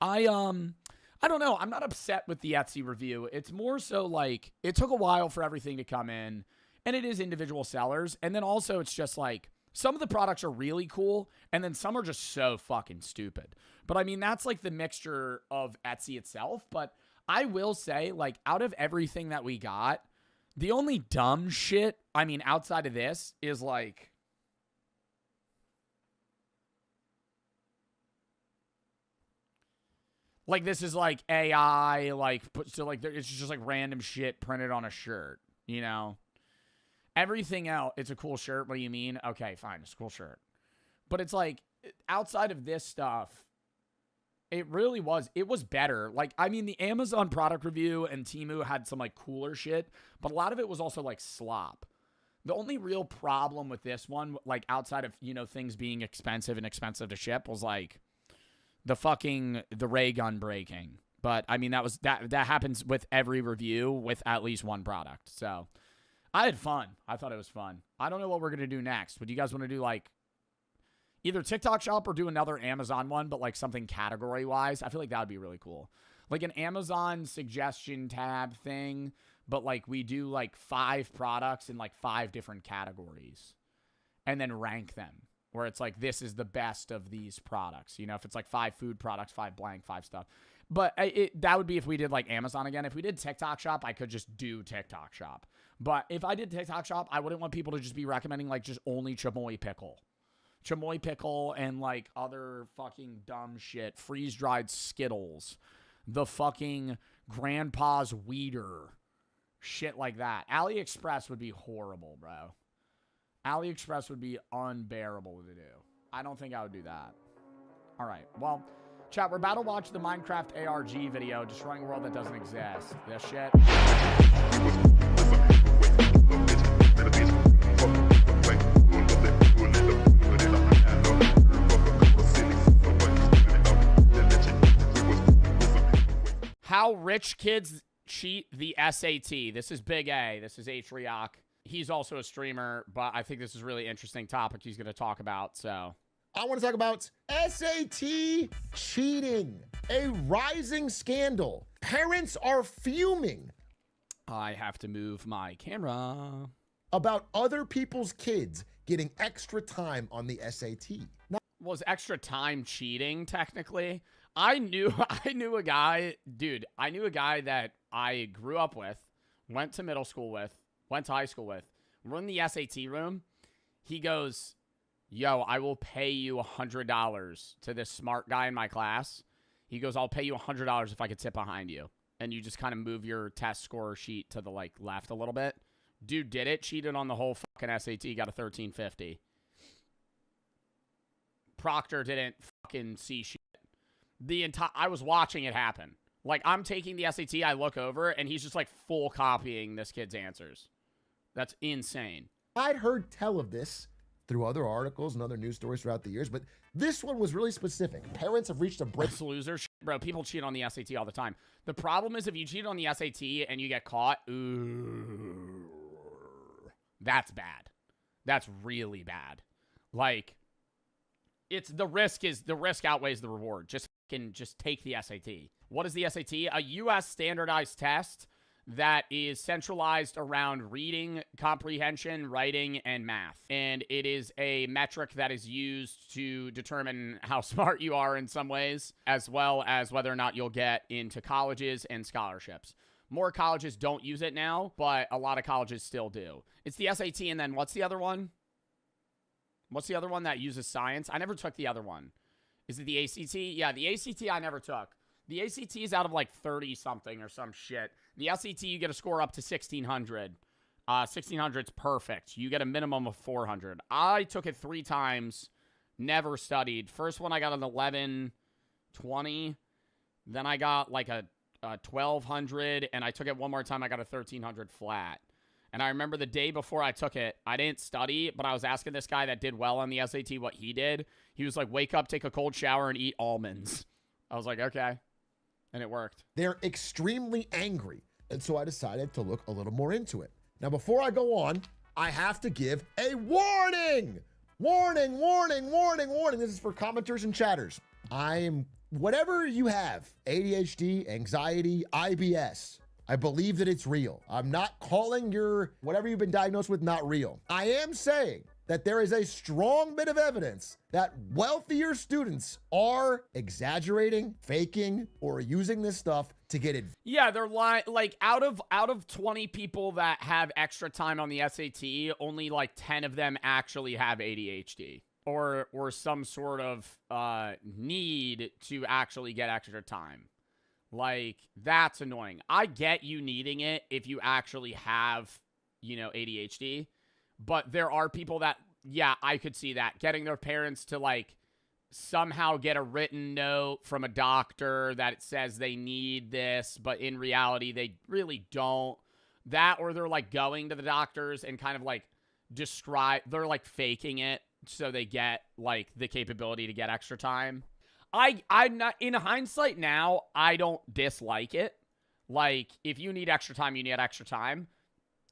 I don't know. I'm not upset with the Etsy review. It's more so like it took a while for everything to come in, and it is individual sellers. And then also it's just like some of the products are really cool, and then some are just so fucking stupid. But I mean, that's like the mixture of Etsy itself. But I will say, like, out of everything that we got, the only dumb shit, I mean, outside of this is like, this is like AI, like, so like, it's just like random shit printed on a shirt, you know? Everything else, it's a cool shirt. What do you mean? Okay, fine, it's a cool shirt. But it's like, outside of this stuff, it really was, it was better. Like, I mean, the Amazon product review and Temu had some like cooler shit, but a lot of it was also like slop. The only real problem with this one, like outside of, you know, things being expensive and expensive to ship, was like, the ray gun breaking. But I mean, that happens with every review with at least one product. So I had fun. I thought it was fun. I don't know what we're going to do next. Would you guys want to do like either TikTok shop or do another Amazon one, but like something category wise? I feel like that would be really cool. Like an Amazon suggestion tab thing, but like we do like 5 products in like 5 different categories and then rank them. Where it's like, this is the best of these products. You know, if it's like 5 food products, 5 blank, 5 stuff. But that would be if we did like Amazon again. If we did TikTok shop, I could just do TikTok shop. But if I did TikTok shop, I wouldn't want people to just be recommending like just only chamoy pickle. Chamoy pickle and like other fucking dumb shit. Freeze-dried Skittles. The fucking grandpa's weeder. Shit like that. AliExpress would be horrible, bro. AliExpress would be unbearable to do. I don't think I would do that. All right. Well, chat, we're about to watch the Minecraft ARG video, destroying a world that doesn't exist. This shit. How rich kids cheat the SAT. This is Big A. This is Atriok. He's also a streamer, but I think this is a really interesting topic he's going to talk about, so. I want to talk about SAT cheating, a rising scandal. Parents are fuming. I have to move my camera. About other people's kids getting extra time on the SAT. Now, was extra time cheating, technically? I knew a guy, dude, I knew a guy that I grew up with, went to middle school with, went to high school with. We're in the SAT room. He goes, yo, I will pay you $100 to this smart guy in my class. He goes, I'll pay you $100 if I could sit behind you. And you just kind of move your test score sheet to the like left a little bit. Dude did it, cheated on the whole fucking SAT, got a 1350. Proctor didn't fucking see shit. I was watching it happen. Like, I'm taking the SAT, I look over, and he's just like full copying this kid's answers. That's insane. I'd heard tell of this through other articles and other news stories throughout the years, but this one was really specific. Parents have reached a break. It's loser shit. Bro, people cheat on the SAT all the time. The problem is if you cheat on the SAT and you get caught, ooh, that's bad. That's really bad. Like, the risk outweighs the reward. Just take the SAT. What is the SAT? A U.S. standardized test that is centralized around reading, comprehension, writing, and math. And it is a metric that is used to determine how smart you are in some ways, as well as whether or not you'll get into colleges and scholarships. More colleges don't use it now, but a lot of colleges still do. It's the SAT, and then what's the other one? What's the other one that uses science? I never took the other one. Is it the ACT? Yeah, the ACT I never took. The ACT is out of like 30-something or some shit. The SAT, you get a score up to 1,600. 1,600's perfect. You get a minimum of 400. I took it 3 times, never studied. First one I got an 1120. Then I got like a 1,200, and I took it one more time. I got a 1,300 flat. And I remember the day before I took it, I didn't study, but I was asking this guy that did well on the SAT what he did. He was like, wake up, take a cold shower, and eat almonds. I was like, okay. And it worked. They're extremely angry And so I decided to look a little more into it. Now, before I go on, I have to give a warning. Warning, warning, warning, warning. This is for commenters and chatters. Whatever you have, ADHD, anxiety, IBS, I believe that it's real. I'm not calling whatever you've been diagnosed with not real. I am saying that there is a strong bit of evidence that wealthier students are exaggerating, faking, or using this stuff to get it. Yeah, they're like out of 20 people that have extra time on the SAT, only like 10 of them actually have ADHD or some sort of need to actually get extra time. Like, that's annoying. I get you needing it if you actually have, ADHD. But there are people that, yeah, I could see that. Getting their parents to, like, somehow get a written note from a doctor that it says they need this, but in reality, they really don't. That, or they're, like, going to the doctors and kind of, like, they're, like, faking it so they get, like, the capability to get extra time. I'm not, in hindsight now, I don't dislike it. Like, if you need extra time, you need extra time.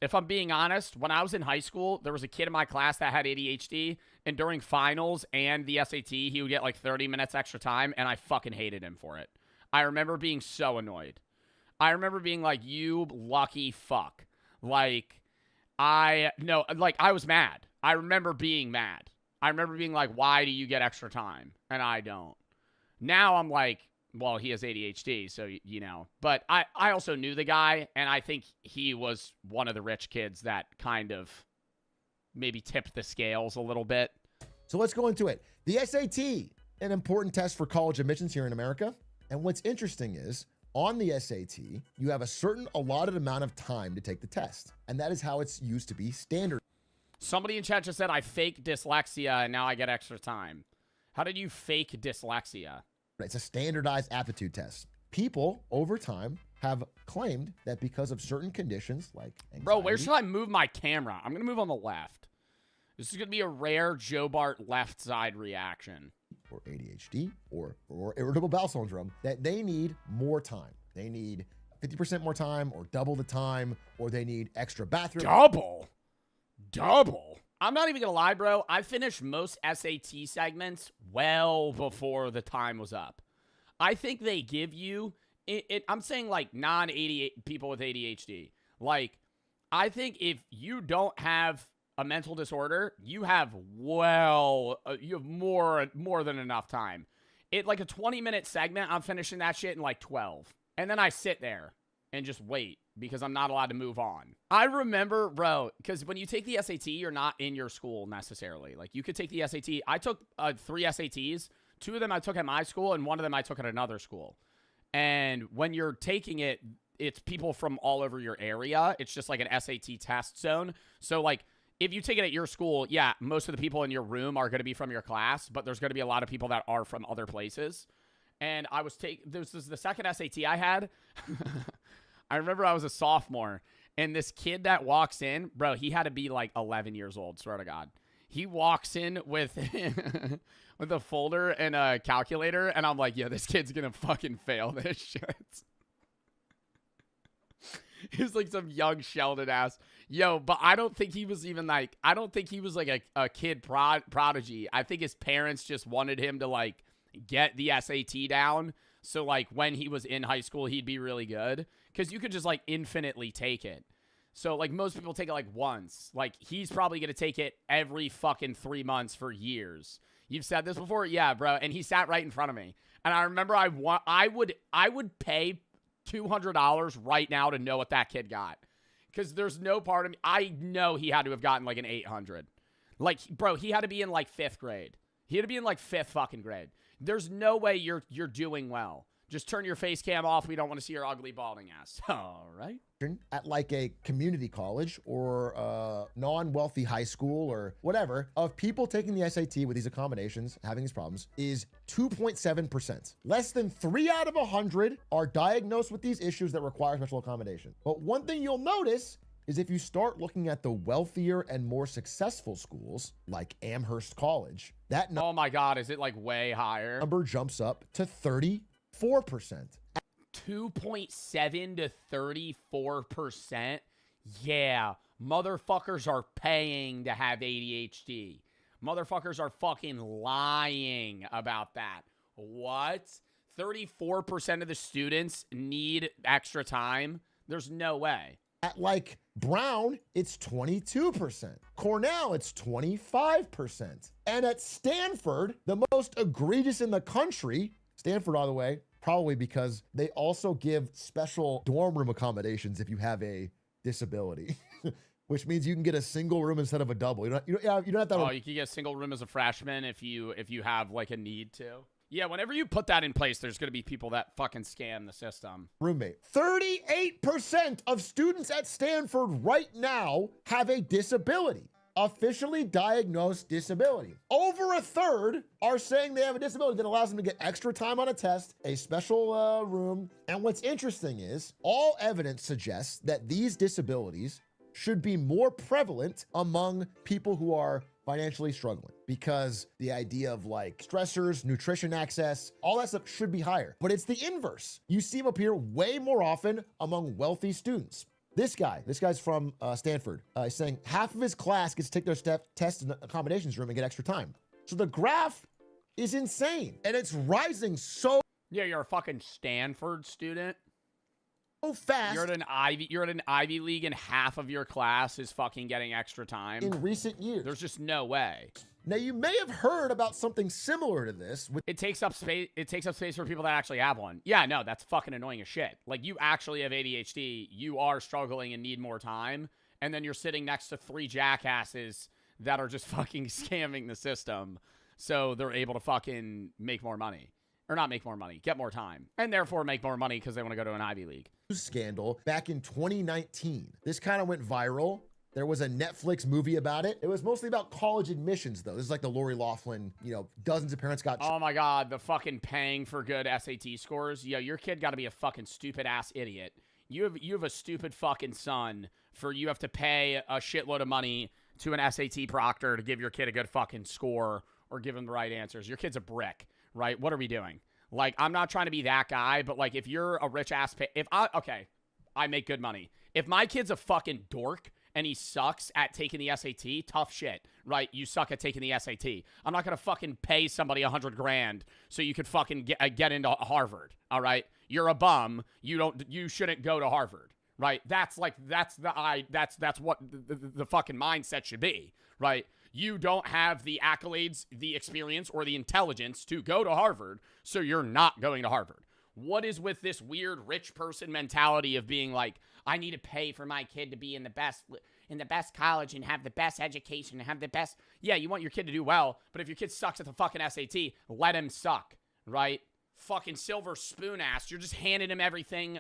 If I'm being honest, when I was in high school, there was a kid in my class that had ADHD, and during finals and the SAT, he would get like 30 minutes extra time, and I fucking hated him for it. I remember being so annoyed. I remember being like, you lucky fuck. Like, I was mad. I remember being mad. I remember being like, why do you get extra time? And I don't. Now I'm like, well, he has ADHD, so, But I also knew the guy, and I think he was one of the rich kids that kind of maybe tipped the scales a little bit. So let's go into it. The SAT, an important test for college admissions here in America. And what's interesting is, on the SAT, you have a certain allotted amount of time to take the test. And that is how it's used to be standard. Somebody in chat just said, I fake dyslexia, and now I get extra time. How did you fake dyslexia? It's a standardized aptitude test. People, over time, have claimed that because of certain conditions like anxiety. Bro, where should I move my camera? I'm going to move on the left. This is going to be a rare Joe Bart left side reaction. Or ADHD or irritable bowel syndrome, that they need more time. They need 50% more time or double the time, or they need extra bathroom. Double? I'm not even going to lie, bro. I finished most SAT segments well before the time was up. I think they give you, I'm saying like non-ADHD people with ADHD. Like, I think if you don't have a mental disorder, you have more than enough time. Like a 20-minute segment, I'm finishing that shit in like 12. And then I sit there and just wait because I'm not allowed to move on. I remember, bro, because when you take the SAT, you're not in your school necessarily. Like, you could take the SAT. I took 3 SATs. 2 of them I took at my school, and 1 of them I took at another school. And when you're taking it, it's people from all over your area. It's just like an SAT test zone. So, like, if you take it at your school, yeah, most of the people in your room are going to be from your class, but there's going to be a lot of people that are from other places. And this was the second SAT I had. I remember I was a sophomore, and this kid that walks in, bro, he had to be like 11 years old, swear to God. He walks in with with a folder and a calculator, and I'm like, yeah, this kid's gonna fucking fail this shit. He was like some young Sheldon ass. Yo, but I don't think he was even like, I don't think he was like a kid prodigy. I think his parents just wanted him to like get the SAT down. So like when he was in high school, he'd be really good. Because you could just, like, infinitely take it. So, like, most people take it, like, once. Like, he's probably going to take it every fucking 3 months for years. You've said this before? Yeah, bro. And he sat right in front of me. And I remember I would pay $200 right now to know what that kid got. Because there's no part of me. I know he had to have gotten, like, an 800. Like, bro, he had to be in, like, 5th grade. He had to be in, like, 5th fucking grade. There's no way you're doing well. Just turn your face cam off. We don't want to see your ugly balding ass. All right. At like a community college or a non-wealthy high school or whatever, of people taking the SAT with these accommodations, having these problems, is 2.7%. Less than 3 out of 100 are diagnosed with these issues that require special accommodation. But one thing you'll notice is if you start looking at the wealthier and more successful schools, like Amherst College, that oh my God, is it like way higher? number jumps up to 34%. 2.7 to 34%. Yeah, motherfuckers are paying to have ADHD. Motherfuckers are fucking lying about that. What? 34% of the students need extra time? There's no way. At like Brown, it's 22%. Cornell, it's 25%. And at Stanford, the most egregious in the country, Stanford, by the way, probably because they also give special dorm room accommodations if you have a disability, which means you can get a single room instead of a double. You don't have that. Oh, you can get a single room as a freshman if you have like a need to. Yeah, whenever you put that in place, there's going to be people that fucking scam the system. Roommate. 38% of students at Stanford right now have a disability. Officially diagnosed disability. Over a third are saying they have a disability that allows them to get extra time on a test, a special room. And what's interesting is all evidence suggests that these disabilities should be more prevalent among people who are financially struggling, because the idea of like stressors, nutrition access, all that stuff should be higher. But it's the inverse. You see them appear way more often among wealthy students. This guy's from Stanford, is saying half of his class gets to take their test in the accommodations room and get extra time. So the graph is insane, and it's rising so Yeah, you're a fucking Stanford student. fast. You're at an Ivy League, and half of your class is fucking getting extra time. In recent years. There's just no way. Now, you may have heard about something similar to this with It takes up space. It takes up space for people that actually have one. Yeah, no, that's fucking annoying as shit. Like, you actually have ADHD. You are struggling and need more time, and then you're sitting next to 3 jackasses that are just fucking scamming the system, so they're able to fucking make more money. Or not make more money, get more time, and therefore make more money because they want to go to an Ivy League. scandal back in 2019. This kind of went viral. There was a Netflix movie about it. It was mostly about college admissions, though. This is like the Lori Loughlin, dozens of parents got... Oh my God, the fucking paying for good SAT scores. Yo, your kid got to be a fucking stupid ass idiot. You have a stupid fucking son for you have to pay a shitload of money to an SAT proctor to give your kid a good fucking score or give him the right answers. Your kid's a brick, right? What are we doing? Like, I'm not trying to be that guy, but like, if you're a rich ass, I make good money. If my kid's a fucking dork and he sucks at taking the SAT, tough shit, right? You suck at taking the SAT. I'm not going to fucking pay somebody $100,000 so you could fucking get into Harvard, all right? You're a bum. You shouldn't go to Harvard, right? That's what the fucking mindset should be, right? You don't have the accolades, the experience, or the intelligence to go to Harvard, so you're not going to Harvard. What is with this weird rich person mentality of being like, I need to pay for my kid to be in the best college and have the best education and have the best... Yeah, you want your kid to do well, but if your kid sucks at the fucking SAT, let him suck, right? Fucking silver spoon ass. You're just handing him everything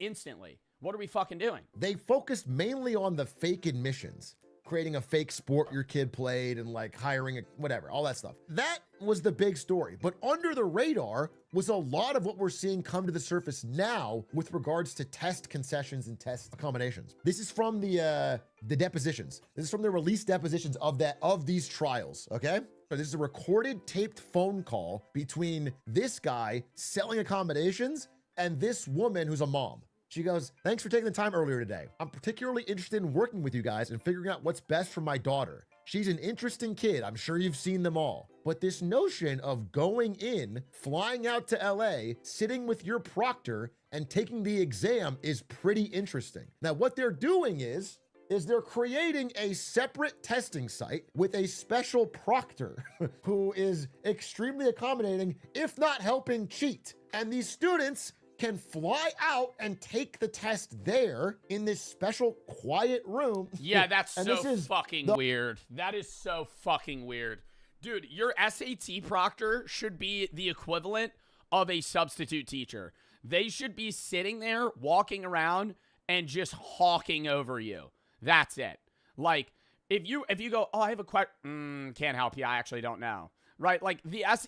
instantly. What are we fucking doing? They focused mainly on the fake admissions, creating a fake sport your kid played and like hiring whatever, all that stuff. That was the big story. But under the radar was a lot of what we're seeing come to the surface now with regards to test concessions and test accommodations. This is from the depositions. This is from the released depositions of these trials, okay? So this is a recorded taped phone call between this guy selling accommodations and this woman who's a mom. She goes, thanks for taking the time earlier today. I'm particularly interested in working with you guys and figuring out what's best for my daughter. She's an interesting kid. I'm sure you've seen them all. But this notion of going in, flying out to LA, sitting with your proctor and taking the exam is pretty interesting. Now, what they're doing is they're creating a separate testing site with a special proctor who is extremely accommodating, if not helping cheat. And these students can fly out and take the test there in this special quiet room. Yeah, that's so fucking weird. That is so fucking weird. Dude, your SAT proctor should be the equivalent of a substitute teacher. They should be sitting there, walking around, and just hawking over you. That's it. Like, if you go, oh, I have a question, can't help you, I actually don't know. Right, like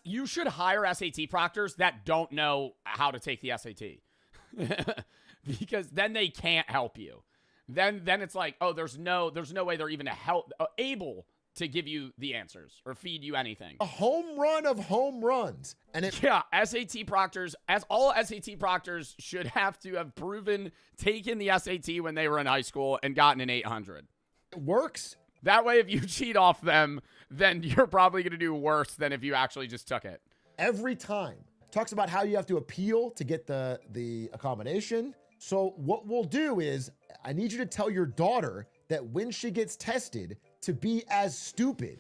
you should hire SAT proctors that don't know how to take the SAT, because then they can't help you. Then it's like, oh, there's no way they're even able to give you the answers or feed you anything. A home run of home runs. And it Yeah, SAT proctors, as all SAT proctors should have to have taken the SAT when they were in high school and gotten an 800. works That way, if you cheat off them, then you're probably going to do worse than if you actually just took it. every time. Talks about how you have to appeal to get the accommodation. So what we'll do is I need you to tell your daughter that when she gets tested to be as stupid.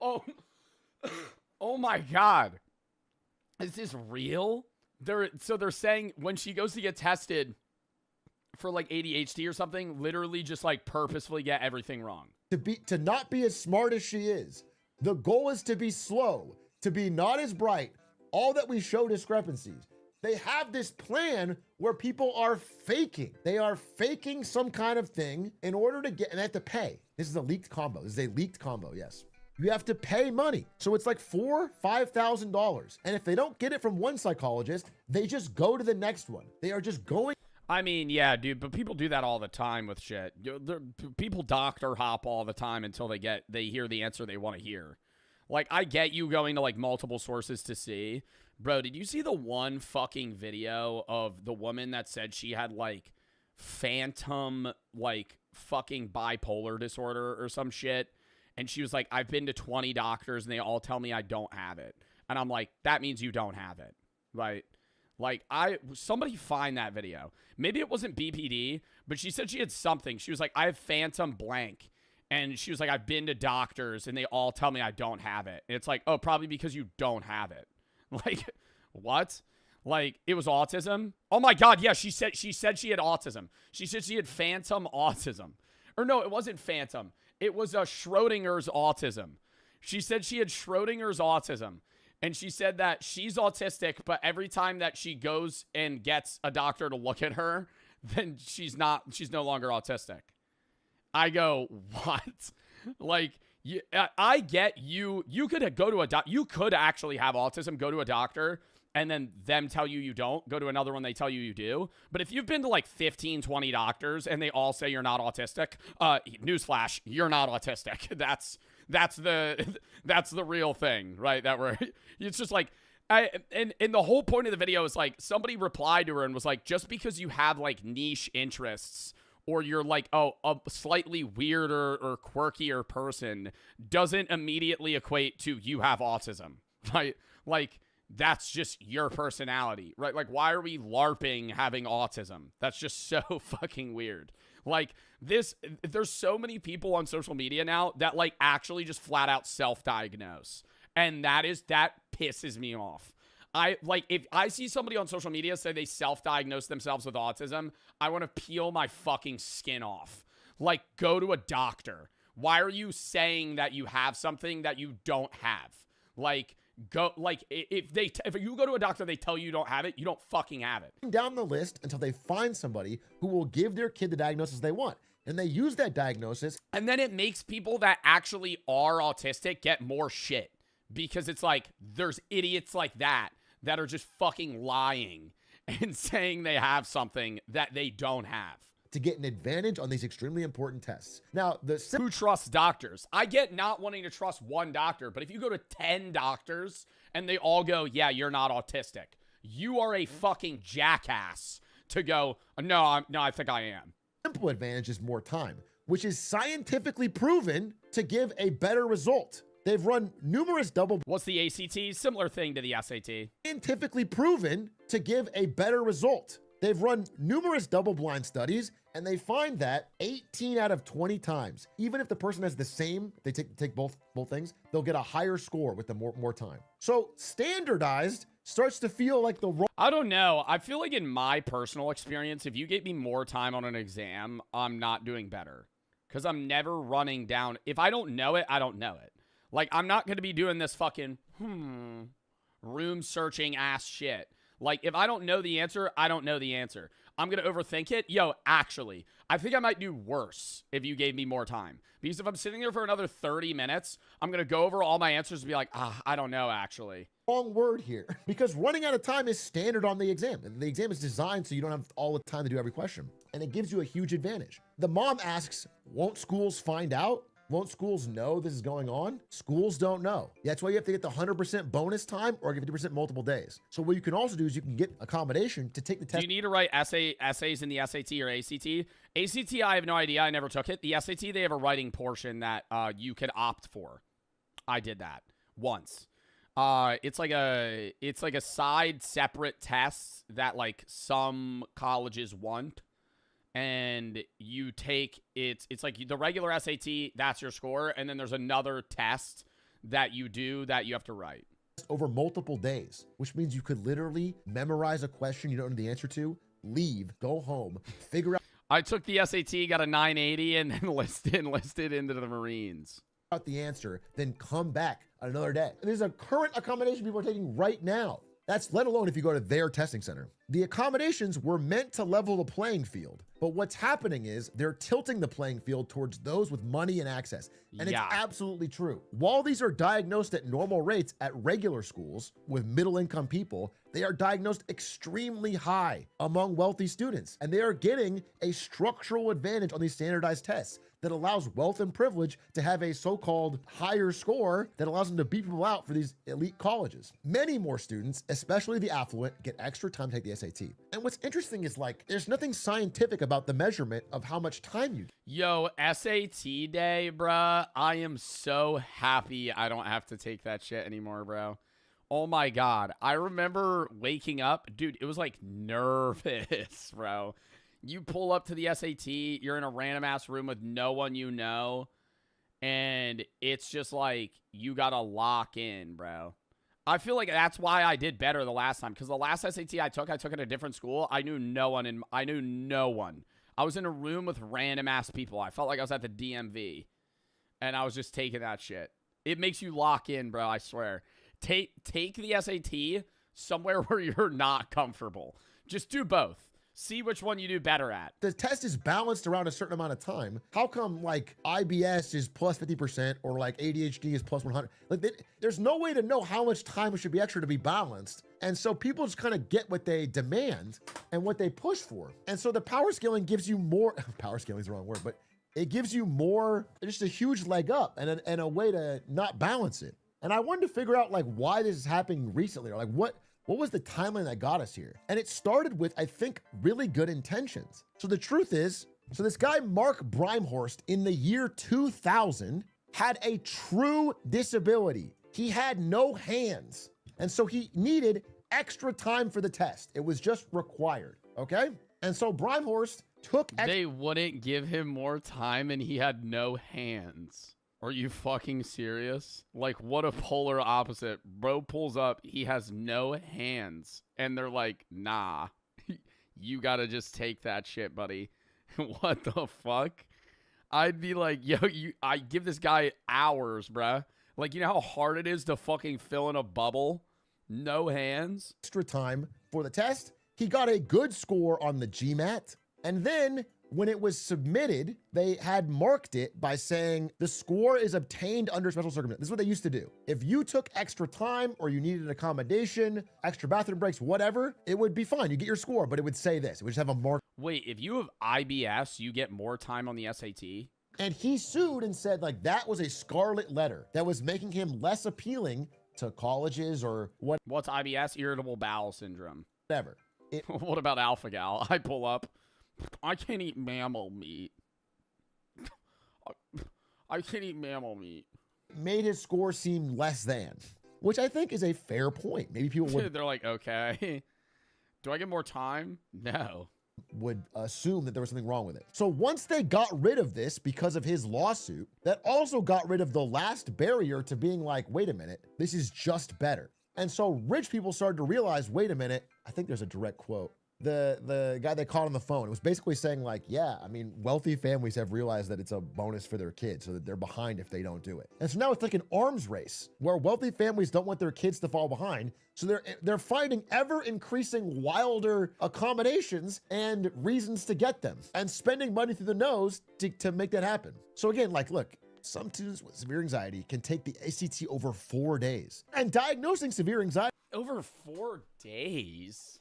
Oh, oh my God. Is this real? They're saying when she goes to get tested for like ADHD or something, literally just like purposefully get everything wrong. To not be as smart as she is. The goal is to be slow, to be not as bright. All that we show discrepancies. They have this plan where people are faking. They are faking some kind of thing in order to get, and they have to pay. This is a leaked combo. This is a leaked combo, yes. You have to pay money. So it's like $4,000, $5,000. And if they don't get it from one psychologist, they just go to the next one. They are just going. I mean, yeah, dude, but people do that all the time with shit. People doctor hop all the time until they hear the answer they want to hear. Like, I get you going to like multiple sources to see. Bro, did you see the one fucking video of the woman that said she had like phantom like fucking bipolar disorder or some shit? And she was like, I've been to 20 doctors and they all tell me I don't have it. And I'm like, that means you don't have it, right? Like, somebody find that video. Maybe it wasn't BPD, but she said she had something. She was like, I have phantom blank. And she was like, I've been to doctors and they all tell me I don't have it. And it's like, oh, probably because you don't have it. Like, what? Like, it was autism? Oh my God, yeah, she said she had autism. She said she had phantom autism. Or no, it wasn't phantom. It was a Schrodinger's autism. She said she had Schrodinger's autism. And she said that she's autistic, but every time that she goes and gets a doctor to look at her, then she's no longer autistic. I go, what? Like, I get you. You could go to a doctor. You could actually have autism, go to a doctor, and then them tell you you don't. Go to another one, they tell you you do. But if you've been to like 15, 20 doctors and they all say you're not autistic, newsflash, you're not autistic. That's the real thing, right? It's just like, and the whole point of the video is like, somebody replied to her and was like, just because you have like niche interests or you're like, oh, a slightly weirder or quirkier person doesn't immediately equate to you have autism, right? Like, that's just your personality, right? Like, why are we LARPing having autism? That's just so fucking weird. Like, there's so many people on social media now that like actually just flat out self-diagnose. And that pisses me off. If I see somebody on social media say they self-diagnose themselves with autism, I want to peel my fucking skin off. Like, go to a doctor. Why are you saying that you have something that you don't have? Like, if you go to a doctor, they tell you don't have it, you don't fucking have it. Down the list until they find somebody who will give their kid the diagnosis they want. And they use that diagnosis. And then it makes people that actually are autistic get more shit. Because it's like, there's idiots like that are just fucking lying and saying they have something that they don't have. To get an advantage on these extremely important tests. Now, who trusts doctors? I get not wanting to trust one doctor, but if you go to 10 doctors and they all go, yeah, you're not autistic, you are a fucking jackass to go, no, I think I am. Simple advantage is more time, which is scientifically proven to give a better result. They've run numerous What's the ACT? Similar thing to the SAT. Scientifically proven to give a better result. They've run numerous double-blind studies, and they find that 18 out of 20 times, even if the person has the same, they take both things, they'll get a higher score with the more time. So standardized starts to feel like the wrong. I don't know. I feel like in my personal experience, if you get me more time on an exam, I'm not doing better. Because I'm never running down. If I don't know it, I don't know it. Like, I'm not going to be doing this fucking, room searching ass shit. Like, if I don't know the answer, I don't know the answer. I'm going to overthink it. Yo, actually, I think I might do worse if you gave me more time. Because if I'm sitting there for another 30 minutes, I'm going to go over all my answers and be like, I don't know, actually. Wrong word here, because running out of time is standard on the exam. The exam is designed so you don't have all the time to do every question, and it gives you a huge advantage. The mom asks, won't schools find out? Won't schools know this is going on? Schools don't know. That's why you have to get the 100% bonus time or give 50% multiple days. So what you can also do is you can get accommodation to take the test. Do you need to write essays in the SAT or ACT? ACT, I have no idea. I never took it. The SAT, they have a writing portion that you can opt for. I did that once. It's like a side separate test that like some colleges want. And you take it's like the regular SAT, that's your score, and then there's another test that you do that you have to write over multiple days, which means you could literally memorize a question you don't know the answer to, leave, go home, figure I took the SAT, got a 980, and then enlisted into the Marines. Out the answer, then come back another day. There's a current accommodation people are taking right now. That's let alone if you go to their testing center. The accommodations were meant to level the playing field, but what's happening is they're tilting the playing field towards those with money and access. And Yeah. It's absolutely true. While these are diagnosed at normal rates at regular schools with middle income people, they are diagnosed extremely high among wealthy students. And they are getting a structural advantage on these standardized tests that allows wealth and privilege to have a so-called higher score that allows them to beat people out for these elite colleges. Many more students, especially the affluent, get extra time to take the SAT. And what's interesting is like, there's nothing scientific about the measurement of how much time you get. Yo, SAT day, bruh. I am so happy I don't have to take that shit anymore, bro. Oh my God. I remember waking up. Dude, it was like nervous, bro. You pull up to the SAT, you're in a random ass room with no one you know, and it's just like you gotta lock in, bro. I feel like that's why I did better the last time, because the last SAT I took at a different school. I knew no one. I was in a room with random ass people. I felt like I was at the DMV, and I was just taking that shit. It makes you lock in, bro. I swear. Take the SAT somewhere where you're not comfortable. Just do both. See which one you do better at. The test is balanced around a certain amount of time. How come like IBS is plus 50% or like ADHD is plus 100? Like there's no way to know how much time should be extra to be balanced. And so people just kind of get what they demand and what they push for. And so the power scaling gives you more, power scaling is the wrong word, but it gives you more, just a huge leg up and a way to not balance it. And I wanted to figure out like why this is happening recently, or like what was the timeline that got us here? And it started with, I think, really good intentions. So the truth is, so this guy, Mark Brimehorst, in the year 2000, had a true disability. He had no hands. And so he needed extra time for the test. It was just required, okay? And so Brimehorst took They wouldn't give him more time and he had no hands. Are you fucking serious? Like, what a polar opposite. Bro pulls up, he has no hands. And they're like, nah, you gotta just take that shit, buddy. What the fuck? I'd be like, yo, I give this guy hours, bruh. Like, you know how hard it is to fucking fill in a bubble? No hands? Extra time for the test. He got a good score on the GMAT. And then when it was submitted, they had marked it by saying the score is obtained under special circumstances. This is what they used to do. If you took extra time or you needed accommodation, extra bathroom breaks, whatever, it would be fine. You get your score, but it would say this. It would just have a mark. Wait, if you have IBS, you get more time on the SAT? And he sued and said like that was a scarlet letter that was making him less appealing to colleges or What's IBS? Irritable bowel syndrome. whatever. What about alpha gal? I pull up. I can't eat mammal meat. I can't eat mammal meat. Made his score seem less than, which I think is a fair point. Maybe people They're like, okay. Do I get more time? No. would assume that there was something wrong with it. So once they got rid of this because of his lawsuit, that also got rid of the last barrier to being like, wait a minute, this is just better. And so rich people started to realize, wait a minute, I think there's a direct quote. the guy they caught on the phone. It was basically saying like, yeah, I mean, wealthy families have realized that it's a bonus for their kids, so that they're behind if they don't do it. And so now it's like an arms race where wealthy families don't want their kids to fall behind. So they're finding ever increasing wilder accommodations and reasons to get them and spending money through the nose to make that happen. So again, like, look, some students with severe anxiety can take the ACT over 4 days. And diagnosing severe anxiety Over 4 days?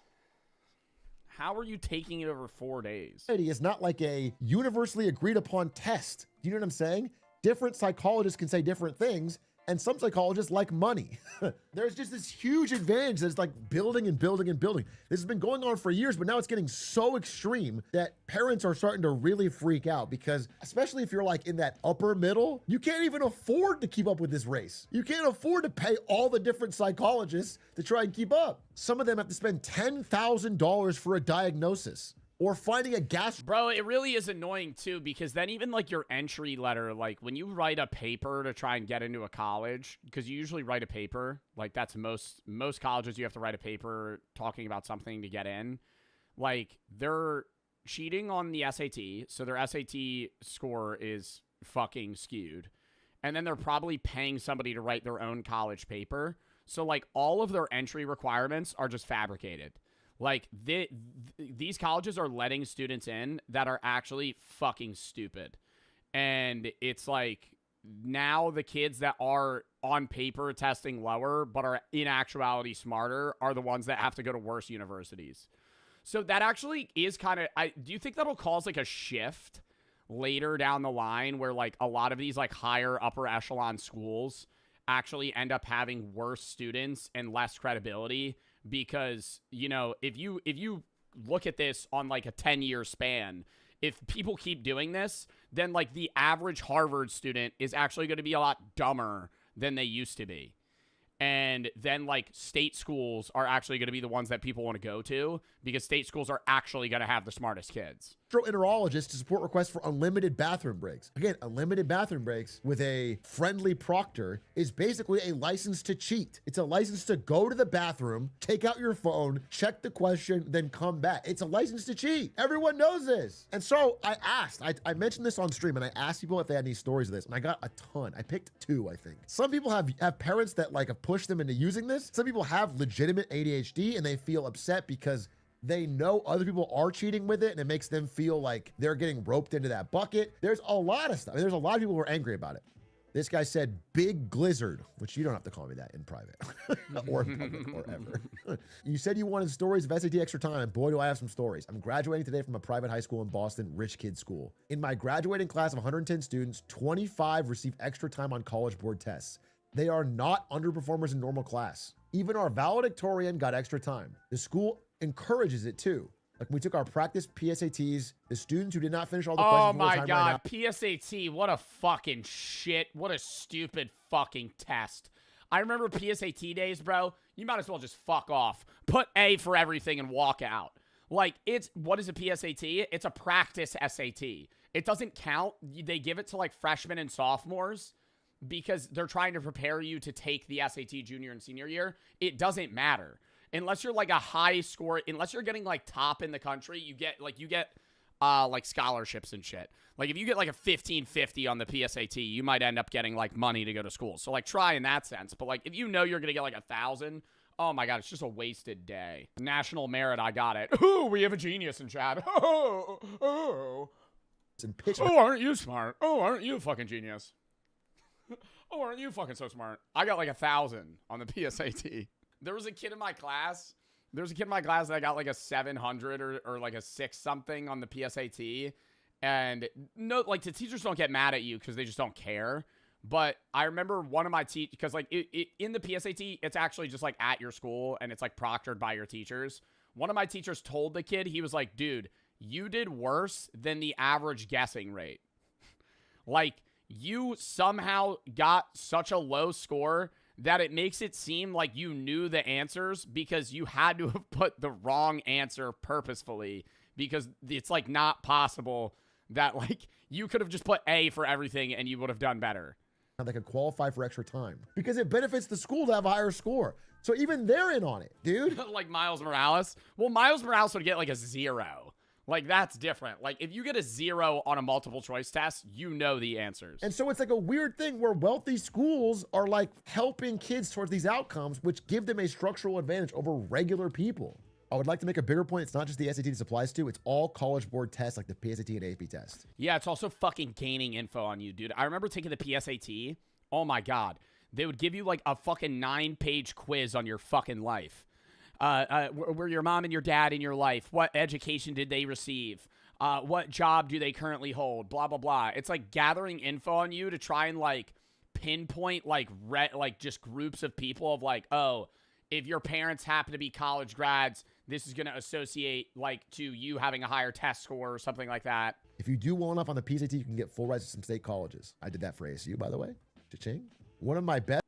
How are you taking it over 4 days? is not like a universally agreed upon test. Do you know what I'm saying? Different psychologists can say different things, and some psychologists like money. There's just this huge advantage that's like building and building and building. This has been going on for years, but now it's getting so extreme that parents are starting to really freak out because, especially if you're like in that upper middle, you can't even afford to keep up with this race. You can't afford to pay all the different psychologists to try and keep up. Some of them have to spend $10,000 for a diagnosis. Or finding a gas. Bro, it really is annoying too, because then even like your entry letter, like when you write a paper to try and get into a college, because you usually write a paper, like that's most colleges, you have to write a paper talking about something to get in. Like they're cheating on the SAT, so their SAT score is fucking skewed. And then they're probably paying somebody to write their own college paper. So like all of their entry requirements are just fabricated. Like, these colleges are letting students in that are actually fucking stupid. And it's like, now the kids that are on paper testing lower, but are in actuality smarter, are the ones that have to go to worse universities. So that actually is kind of, do you think that'll cause like a shift later down the line where like a lot of these like higher upper echelon schools actually end up having worse students and less credibility? Because, you know, if you look at this on like a 10-year span, if people keep doing this, then like the average Harvard student is actually going to be a lot dumber than they used to be. And then like state schools are actually going to be the ones that people want to go to because state schools are actually going to have the smartest kids. Gastroenterologist to support requests for unlimited bathroom breaks. Again, unlimited bathroom breaks with a friendly proctor is basically a license to cheat. It's a license to go to the bathroom, take out your phone, check the question, then come back. It's a license to cheat. Everyone knows this. And so I asked, I mentioned this on stream, and I asked people if they had any stories of this, and I got a ton. I picked 2, I think. Some people have parents that like have pushed them into using this. Some people have legitimate ADHD, and they feel upset because they know other people are cheating with it, and it makes them feel like they're getting roped into that bucket. There's a lot of stuff. There's a lot of people who are angry about it. This guy said, big glizzard, which you don't have to call me that in private or in public or ever. You said you wanted stories of SAT extra time. Boy, do I have some stories. I'm graduating today from a private high school in Boston, rich kid school. In my graduating class of 110 students, 25 received extra time on College Board tests. They are not underperformers in normal class. Even our valedictorian got extra time. The school encourages it too. Like we took our practice PSATs, the students who did not finish all the questions. Oh my God, PSAT, what a fucking shit. What a stupid fucking test. I remember PSAT days, bro. You might as well just fuck off. Put A for everything and walk out. Like, what is a PSAT? It's a practice SAT. It doesn't count. They give it to like freshmen and sophomores because they're trying to prepare you to take the SAT junior and senior year. It doesn't matter. Unless you're like a high score, unless you're getting like top in the country, you get like scholarships and shit. Like if you get like a 1550 on the PSAT, you might end up getting like money to go to school. So like try in that sense. But like if you know you're going to get like 1,000, oh my God, it's just a wasted day. National merit, I got it. Ooh, we have a genius in chat. Oh, aren't you smart? Oh, aren't you a fucking genius? Oh, aren't you fucking so smart? I got like 1,000 on the PSAT. There was a kid in my class. That got like a 700 or like a 6 something on the PSAT. And no, like the teachers don't get mad at you because they just don't care. But I remember one of my teachers, because like in the PSAT, it's actually just like at your school and it's like proctored by your teachers. One of my teachers told the kid, he was like, dude, you did worse than the average guessing rate. Like you somehow got such a low score that it makes it seem like you knew the answers because you had to have put the wrong answer purposefully, because it's like not possible that like you could have just put A for everything and you would have done better. They could qualify for extra time because it benefits the school to have a higher score. So even they're in on it, dude. Like Miles Morales. Well, Miles Morales would get like a 0. Like, that's different. Like, if you get a 0 on a multiple choice test, you know the answers. And so it's like a weird thing where wealthy schools are like helping kids towards these outcomes, which give them a structural advantage over regular people. I would like to make a bigger point. It's not just the SAT this applies to. It's all College Board tests like the PSAT and AP test. Yeah, it's also fucking gaining info on you, dude. I remember taking the PSAT. Oh, my God. They would give you like a fucking 9-page quiz on your fucking life. Were your mom and your dad in your life? What education did they receive? What job do they currently hold? Blah, blah, blah. It's like gathering info on you to try and like pinpoint like just groups of people of like, oh, if your parents happen to be college grads, this is going to associate like to you having a higher test score or something like that. If you do well enough on the PSAT, you can get full rides to some state colleges. I did that for ASU, by the way. Cha-ching. One of my best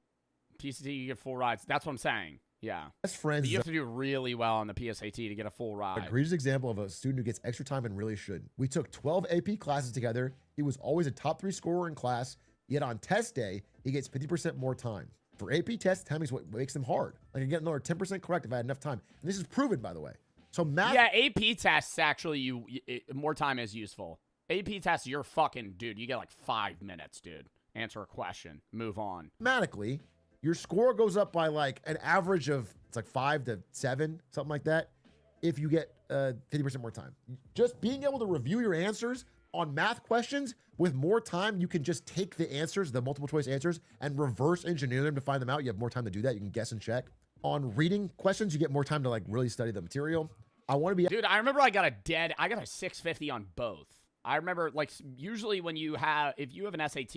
PSAT, you get full rides. That's what I'm saying. Yeah. friends. But you have to do really well on the PSAT to get a full ride. A egregious example of a student who gets extra time and really should. We took 12 AP classes together. He was always a top 3 scorer in class, yet on test day, he gets 50% more time. For AP tests, timing is what makes them hard. I can get another 10% correct if I had enough time. And this is proven, by the way. So math. Yeah, AP tests actually, more time is useful. AP tests, you're fucking, dude, you get like 5 minutes, dude. Answer a question. Move on. Mathematically, your score goes up by like an average of, it's like 5 to 7, something like that, if you get 50% more time. Just being able to review your answers on math questions with more time, you can just take the answers, the multiple choice answers, and reverse engineer them to find them out. You have more time to do that. You can guess and check. On reading questions, you get more time to like really study the material. I want to be... Dude, I remember I got a 650 on both. I remember like usually when if you have an SAT,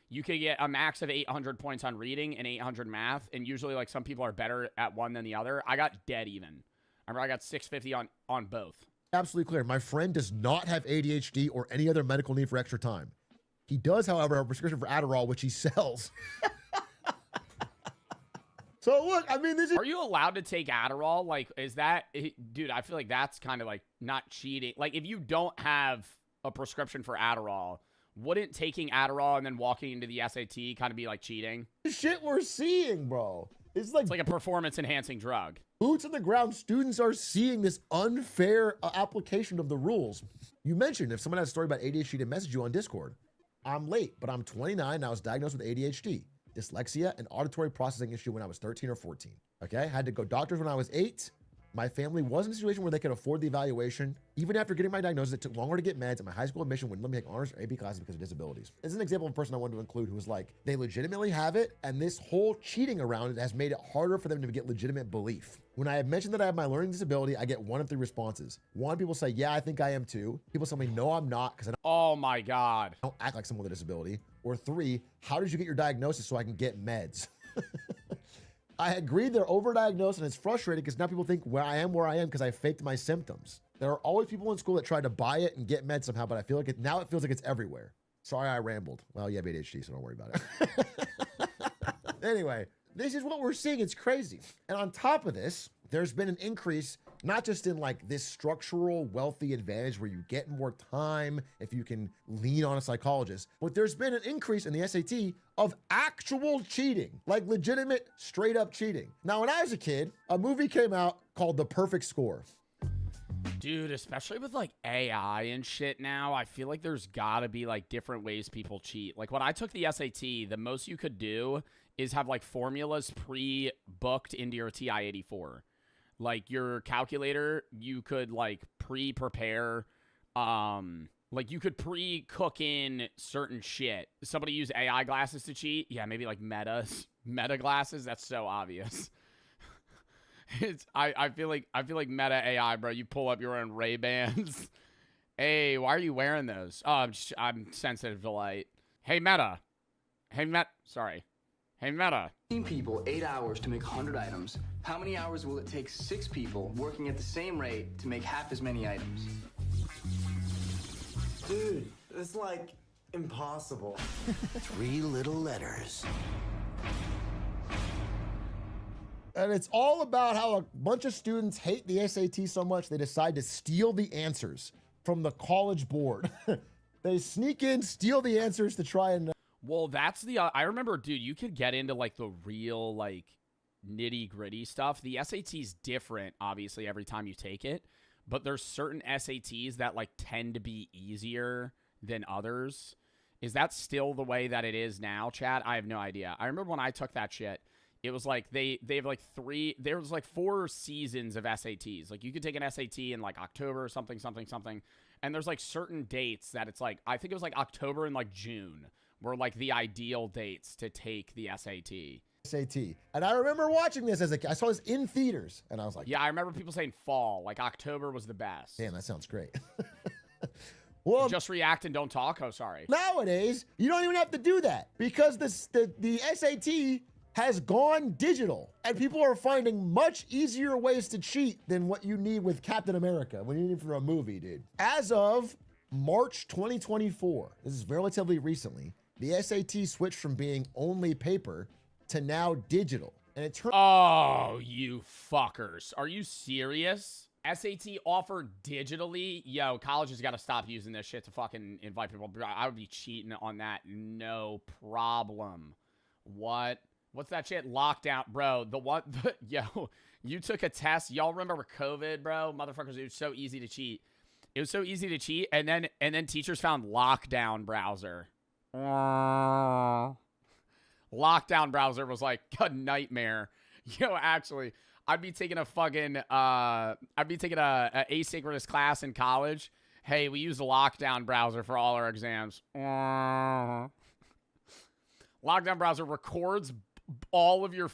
you could get a max of 800 points on reading and 800 math. And usually like some people are better at one than the other. I got dead even. I remember I got 650 on both. Absolutely clear. My friend does not have ADHD or any other medical need for extra time. He does, however, have a prescription for Adderall, which he sells. So look, I mean, this is... Are you allowed to take Adderall? Like, is that... Dude, I feel like that's kind of like not cheating. Like, if you don't have a prescription for Adderall, wouldn't taking Adderall and then walking into the SAT kind of be like cheating? The shit we're seeing, bro. It's like a performance-enhancing drug. Boots on the ground, students are seeing this unfair application of the rules. You mentioned if someone has a story about ADHD to message you on Discord. I'm late, but I'm 29 and I was diagnosed with ADHD, dyslexia, and auditory processing issue when I was 13 or 14. Okay, had to go doctors when I was 8. My family was in a situation where they could afford the evaluation. Even after getting my diagnosis, it took longer to get meds, and my high school admission wouldn't let me take honors or AP classes because of disabilities. This is an example of a person I wanted to include who was like, they legitimately have it, and this whole cheating around it has made it harder for them to get legitimate belief. When I have mentioned that I have my learning disability, I get one of 3 responses. 1, people say, yeah, I think I am too. People tell me, no, I'm not, because I Oh my God. don't act like someone with a disability. Or 3, how did you get your diagnosis so I can get meds? I agreed they're overdiagnosed, and it's frustrating because now people think where I am because I faked my symptoms. There are always people in school that try to buy it and get meds somehow, but I feel like now it feels like it's everywhere. Sorry, I rambled. Well, you have ADHD, so don't worry about it. Anyway, this is what we're seeing. It's crazy. And on top of this, there's been an increase, not just in like this structural wealthy advantage where you get more time if you can lean on a psychologist, but there's been an increase in the SAT of actual cheating, like legitimate straight up cheating. Now, when I was a kid, a movie came out called The Perfect Score. Dude, especially with like AI and shit now, I feel like there's gotta be like different ways people cheat. Like when I took the SAT, the most you could do is have like formulas pre-booked into your TI-84. Like your calculator, you could like pre-prepare, like you could pre-cook in certain shit. Somebody use AI glasses to cheat? Yeah, maybe like meta glasses. That's so obvious. I feel like meta AI, bro. You pull up your own Ray-Bans. Hey, why are you wearing those? Oh, I'm sensitive to light. Hey, Meta. Sorry. Hey, Meta. 15 people, 8 hours to make 100 items. How many hours will it take 6 people working at the same rate to make half as many items? Dude, it's like impossible. 3 little letters. And it's all about how a bunch of students hate the SAT so much they decide to steal the answers from the College Board. They sneak in, steal the answers to try and... Well, that's the... I remember, dude, you could get into, like, the real, like... nitty gritty stuff, the SAT's different, obviously, every time you take it. But there's certain SATs that like tend to be easier than others. Is that still the way that it is now, Chad? I have no idea. I remember when I took that shit, it was like they have like there was like 4 seasons of SATs. Like you could take an SAT in like October or something. And there's like certain dates that it's like, I think it was like October and like June were like the ideal dates to take the SAT. SAT. And I remember watching this as I saw this in theaters, and I was like, Yeah, I remember people saying fall. Like October was the best. damn, that sounds great. Well, just react and don't talk. Oh, sorry. Nowadays, you don't even have to do that because the SAT has gone digital, and people are finding much easier ways to cheat than what you need with Captain America, when you need for a movie, dude. As of March 2024, this is relatively recently, the SAT switched from being only paper to now digital. And it turned— Oh, you fuckers. Are you serious? SAT offered digitally? Yo, college has got to stop using this shit to fucking invite people. I would be cheating on that. No problem. What? What's that shit? Lockdown. Bro, yo, you took a test. Y'all remember COVID, bro? Motherfuckers, it was so easy to cheat. It was so easy to cheat. And then teachers found lockdown browser. Lockdown browser was like a nightmare. Yo, actually, I'd be taking a fucking, a asynchronous class in college. Hey, we use the lockdown browser for all our exams. Lockdown browser records all of your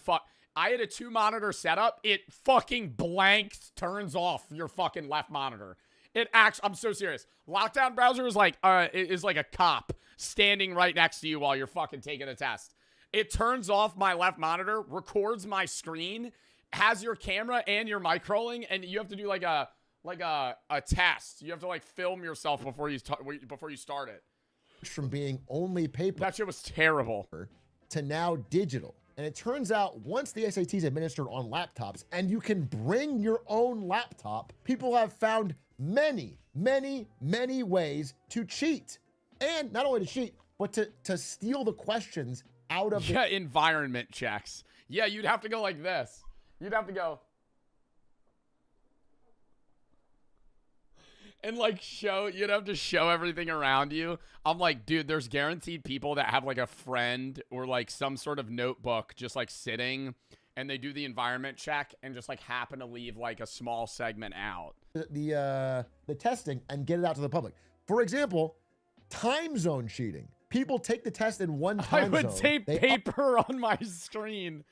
I had a 2-monitor setup. It fucking blanks, turns off your fucking left monitor. I'm so serious. Lockdown browser is like a cop standing right next to you while you're fucking taking a test. It turns off my left monitor, records my screen, has your camera and your mic rolling, and you have to do like a test. You have to like film yourself before you start it. from being only paper— That shit was terrible— to now digital. And it turns out once the SAT is administered on laptops and you can bring your own laptop, people have found many, many, many ways to cheat. And not only to cheat, but to steal the questions out of the environment checks. Yeah, you'd have to go like this. You'd have to go and like you'd have to show everything around you. I'm like, dude, there's guaranteed people that have like a friend or like some sort of notebook just like sitting, and they do the environment check and just like happen to leave like a small segment out. The testing and get it out to the public. For example, time zone cheating. People take the test in one time zone. I would tape paper on my screen.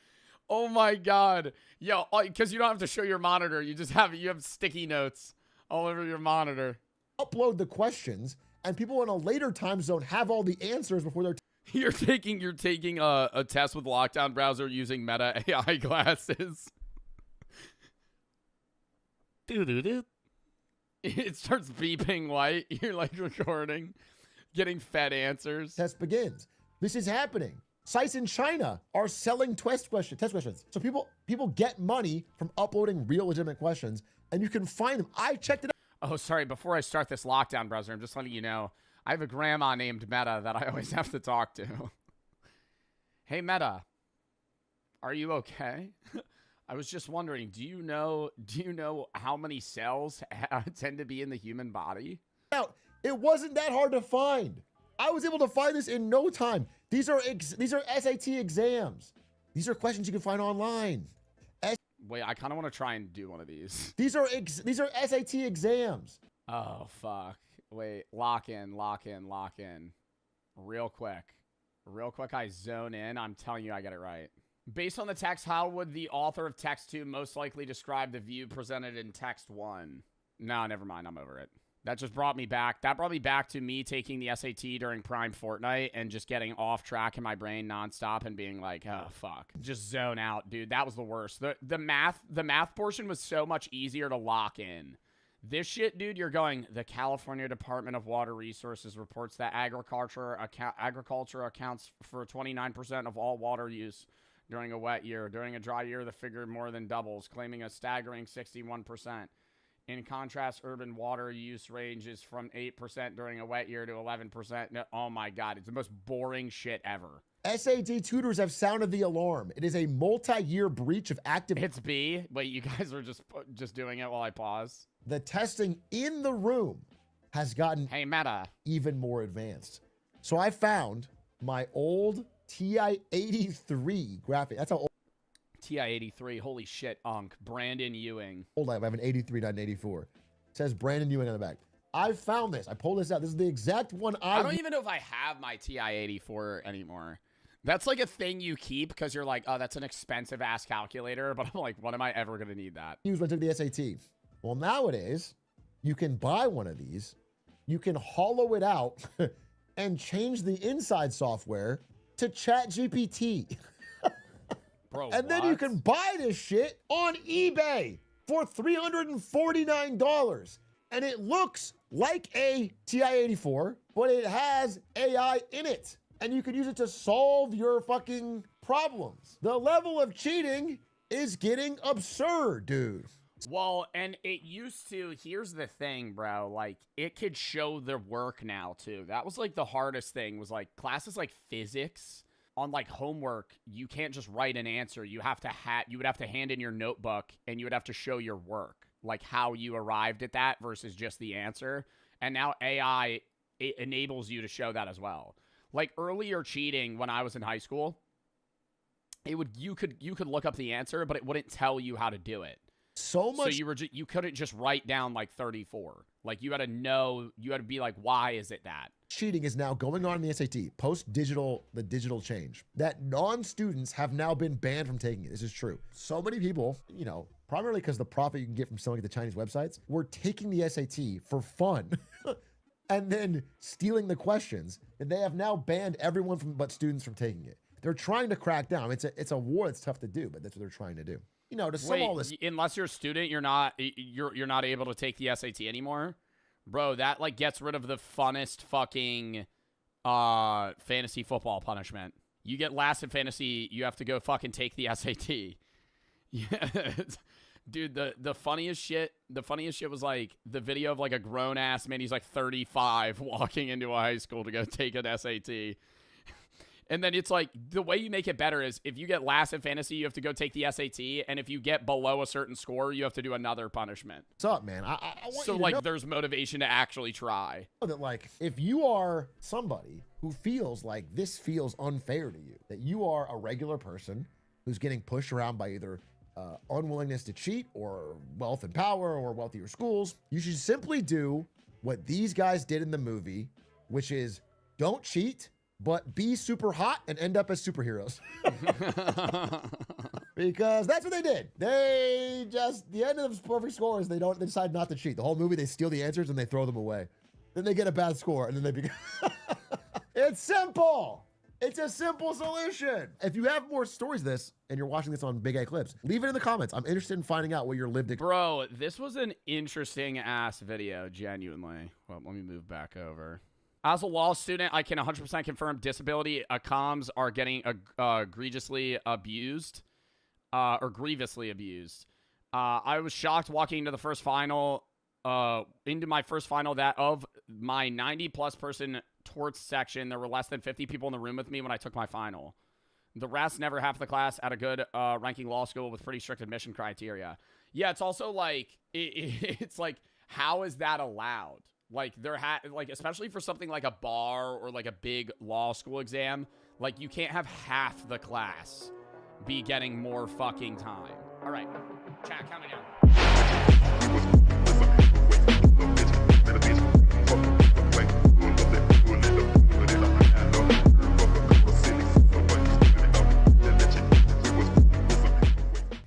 Oh my God. Yo, because you don't have to show your monitor. You have sticky notes all over your monitor. Upload the questions, and people in a later time zone have all the answers before they're— You're taking a test with lockdown browser using Meta AI glasses. Doo-doo-doo. It starts beeping white. You're like recording, getting fed answers. Test begins. This is happening. Sites in China are selling test questions. So people get money from uploading real legitimate questions, and you can find them. I checked it out. Oh, sorry. Before I start this lockdown browser, I'm just letting you know, I have a grandma named Meta that I always have to talk to. Hey, Meta, are you okay? I was just wondering, do you know how many cells tend to be in the human body? It wasn't that hard to find. I was able to find this in no time. These are SAT exams. These are questions you can find online. Wait, I kind of want to try and do one of these. These are SAT exams. Oh, fuck. Wait, lock in. Real quick, I zone in. I'm telling you, I get it right. Based on the text, how would the author of text 2 most likely describe the view presented in text 1? No, never mind. I'm over it. That just brought me back. That brought me back to me taking the SAT during Prime Fortnite and just getting off track in my brain nonstop and being like, oh, fuck. Just zone out, dude. That was the worst. The math portion was so much easier to lock in. This shit, dude, you're going, the California Department of Water Resources reports that agriculture accounts for 29% of all water use during a wet year. During a dry year, the figure more than doubles, claiming a staggering 61%. In contrast, urban water use ranges from 8% during a wet year to 11%. No, oh my God, it's the most boring shit ever. SAT tutors have sounded the alarm. It is a multi-year breach of active. It's B. Wait, you guys are just doing it while I pause. The testing in the room has gotten Hey, Meta. even more advanced. So I found my old TI-83 graphic. That's how TI-83. Holy shit, Unk. Brandon Ewing. old I have. I have an 83, not an 84. It says Brandon Ewing on the back. I found this. I pulled this out. This is the exact one I don't even know if I have my TI-84 anymore. That's like a thing you keep because you're like, oh, that's an expensive ass calculator. But I'm like, when am I ever going to need that? used when I took the SAT. Well, nowadays, you can buy one of these. You can hollow it out and change the inside software to ChatGPT. Bro, And then you what? can buy this shit on eBay for $349. And it looks like a TI-84, but it has AI in it. And you can use it to solve your fucking problems. The level of cheating is getting absurd, dude. Well, and it used to, here's the thing, bro, like, it could show the work now, too. That was, like, the hardest thing, was, like, classes like physics, on, like, homework, you can't just write an answer. You have to you would have to hand in your notebook, and you would have to show your work, like, how you arrived at that versus just the answer. And now AI, it enables you to show that as well. Like, earlier cheating when I was in high school, you could look up the answer, but it wouldn't tell you how to do it. So much. So you couldn't just write down like 34. Like you had to know, you had to be like, why is it that? Cheating is now going on in the SAT, the digital change, that non-students have now been banned from taking it. This is true. So many people, you know, primarily because the profit you can get from selling at the Chinese websites, were taking the SAT for fun and then stealing the questions. And they have now banned everyone but students from taking it. They're trying to crack down. It's a war that's tough to do, but that's what they're trying to do. You know, to sum all this. Unless you're a student, you're not able to take the SAT anymore. Bro, that like gets rid of the funnest fucking fantasy football punishment. You get last in fantasy, you have to go fucking take the SAT. Yeah. Dude, the funniest shit was like the video of like a grown ass man, he's like 35 walking into a high school to go take an SAT. And then it's like, the way you make it better is if you get last in fantasy, you have to go take the SAT. And if you get below a certain score, you have to do another punishment. What's up, man? I want So you to like know there's motivation to actually try. that, like, if you are somebody who feels like this feels unfair to you, that you are a regular person who's getting pushed around by either unwillingness to cheat or wealth and power or wealthier schools, you should simply do what these guys did in the movie, which is don't cheat, but be super hot and end up as superheroes. Because that's what they did. They just, the end of the perfect score is they decide not to cheat. The whole movie, they steal the answers and they throw them away. Then they get a bad score and then they become... It's simple. It's a simple solution. If you have more stories of this and you're watching this on Big A Clips, leave it in the comments. I'm interested in finding out what your lived experience. Bro, this was an interesting ass video, genuinely. Well, let me move back over. As a law student, I can 100% confirm disability comms are getting egregiously abused, or grievously abused. I was shocked walking into the first final, that of my 90-plus person torts section, there were less than 50 people in the room with me when I took my final. The rest, never half the class, at a good ranking law school with pretty strict admission criteria. Yeah, it's also like, it's like, how is that allowed? Like like especially for something like a bar or like a big law school exam, like you can't have half the class be getting more fucking time. All right, chat, count me down.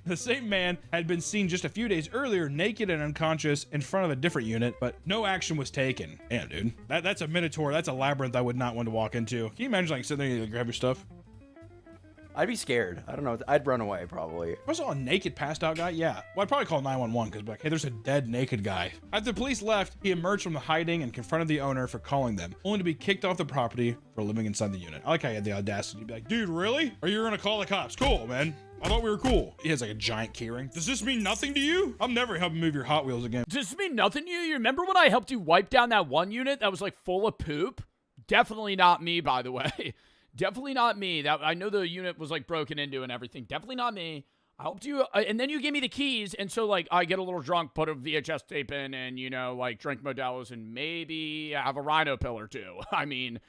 The same man had been seen just a few days earlier naked and unconscious in front of a different unit, but no action was taken. Damn, dude. That's a minotaur. That's a labyrinth I would not want to walk into. Can you imagine like sitting there and grab your stuff? I'd be scared. I don't know. I'd run away probably. If I saw a naked passed out guy, yeah. Well, I'd probably call 911 because like, hey, there's a dead naked guy. After the police left, he emerged from the hiding and confronted the owner for calling them, only to be kicked off the property for living inside the unit. I like how he had the audacity to be like, dude, really? Or you're gonna call the cops? Cool, man. I thought we were cool. He has like a giant keyring. Does this mean nothing to you? I'm never helping move your Hot Wheels again. Does this mean nothing to you? You remember when I helped you wipe down that one unit that was like full of poop? Definitely not me, by the way. Definitely not me. That I know the unit was like broken into and everything. Definitely not me. I helped you, and then you gave me the keys, and so like I get a little drunk, put a VHS tape in, and you know like drink Modelo's and maybe have a rhino pill or two. I mean,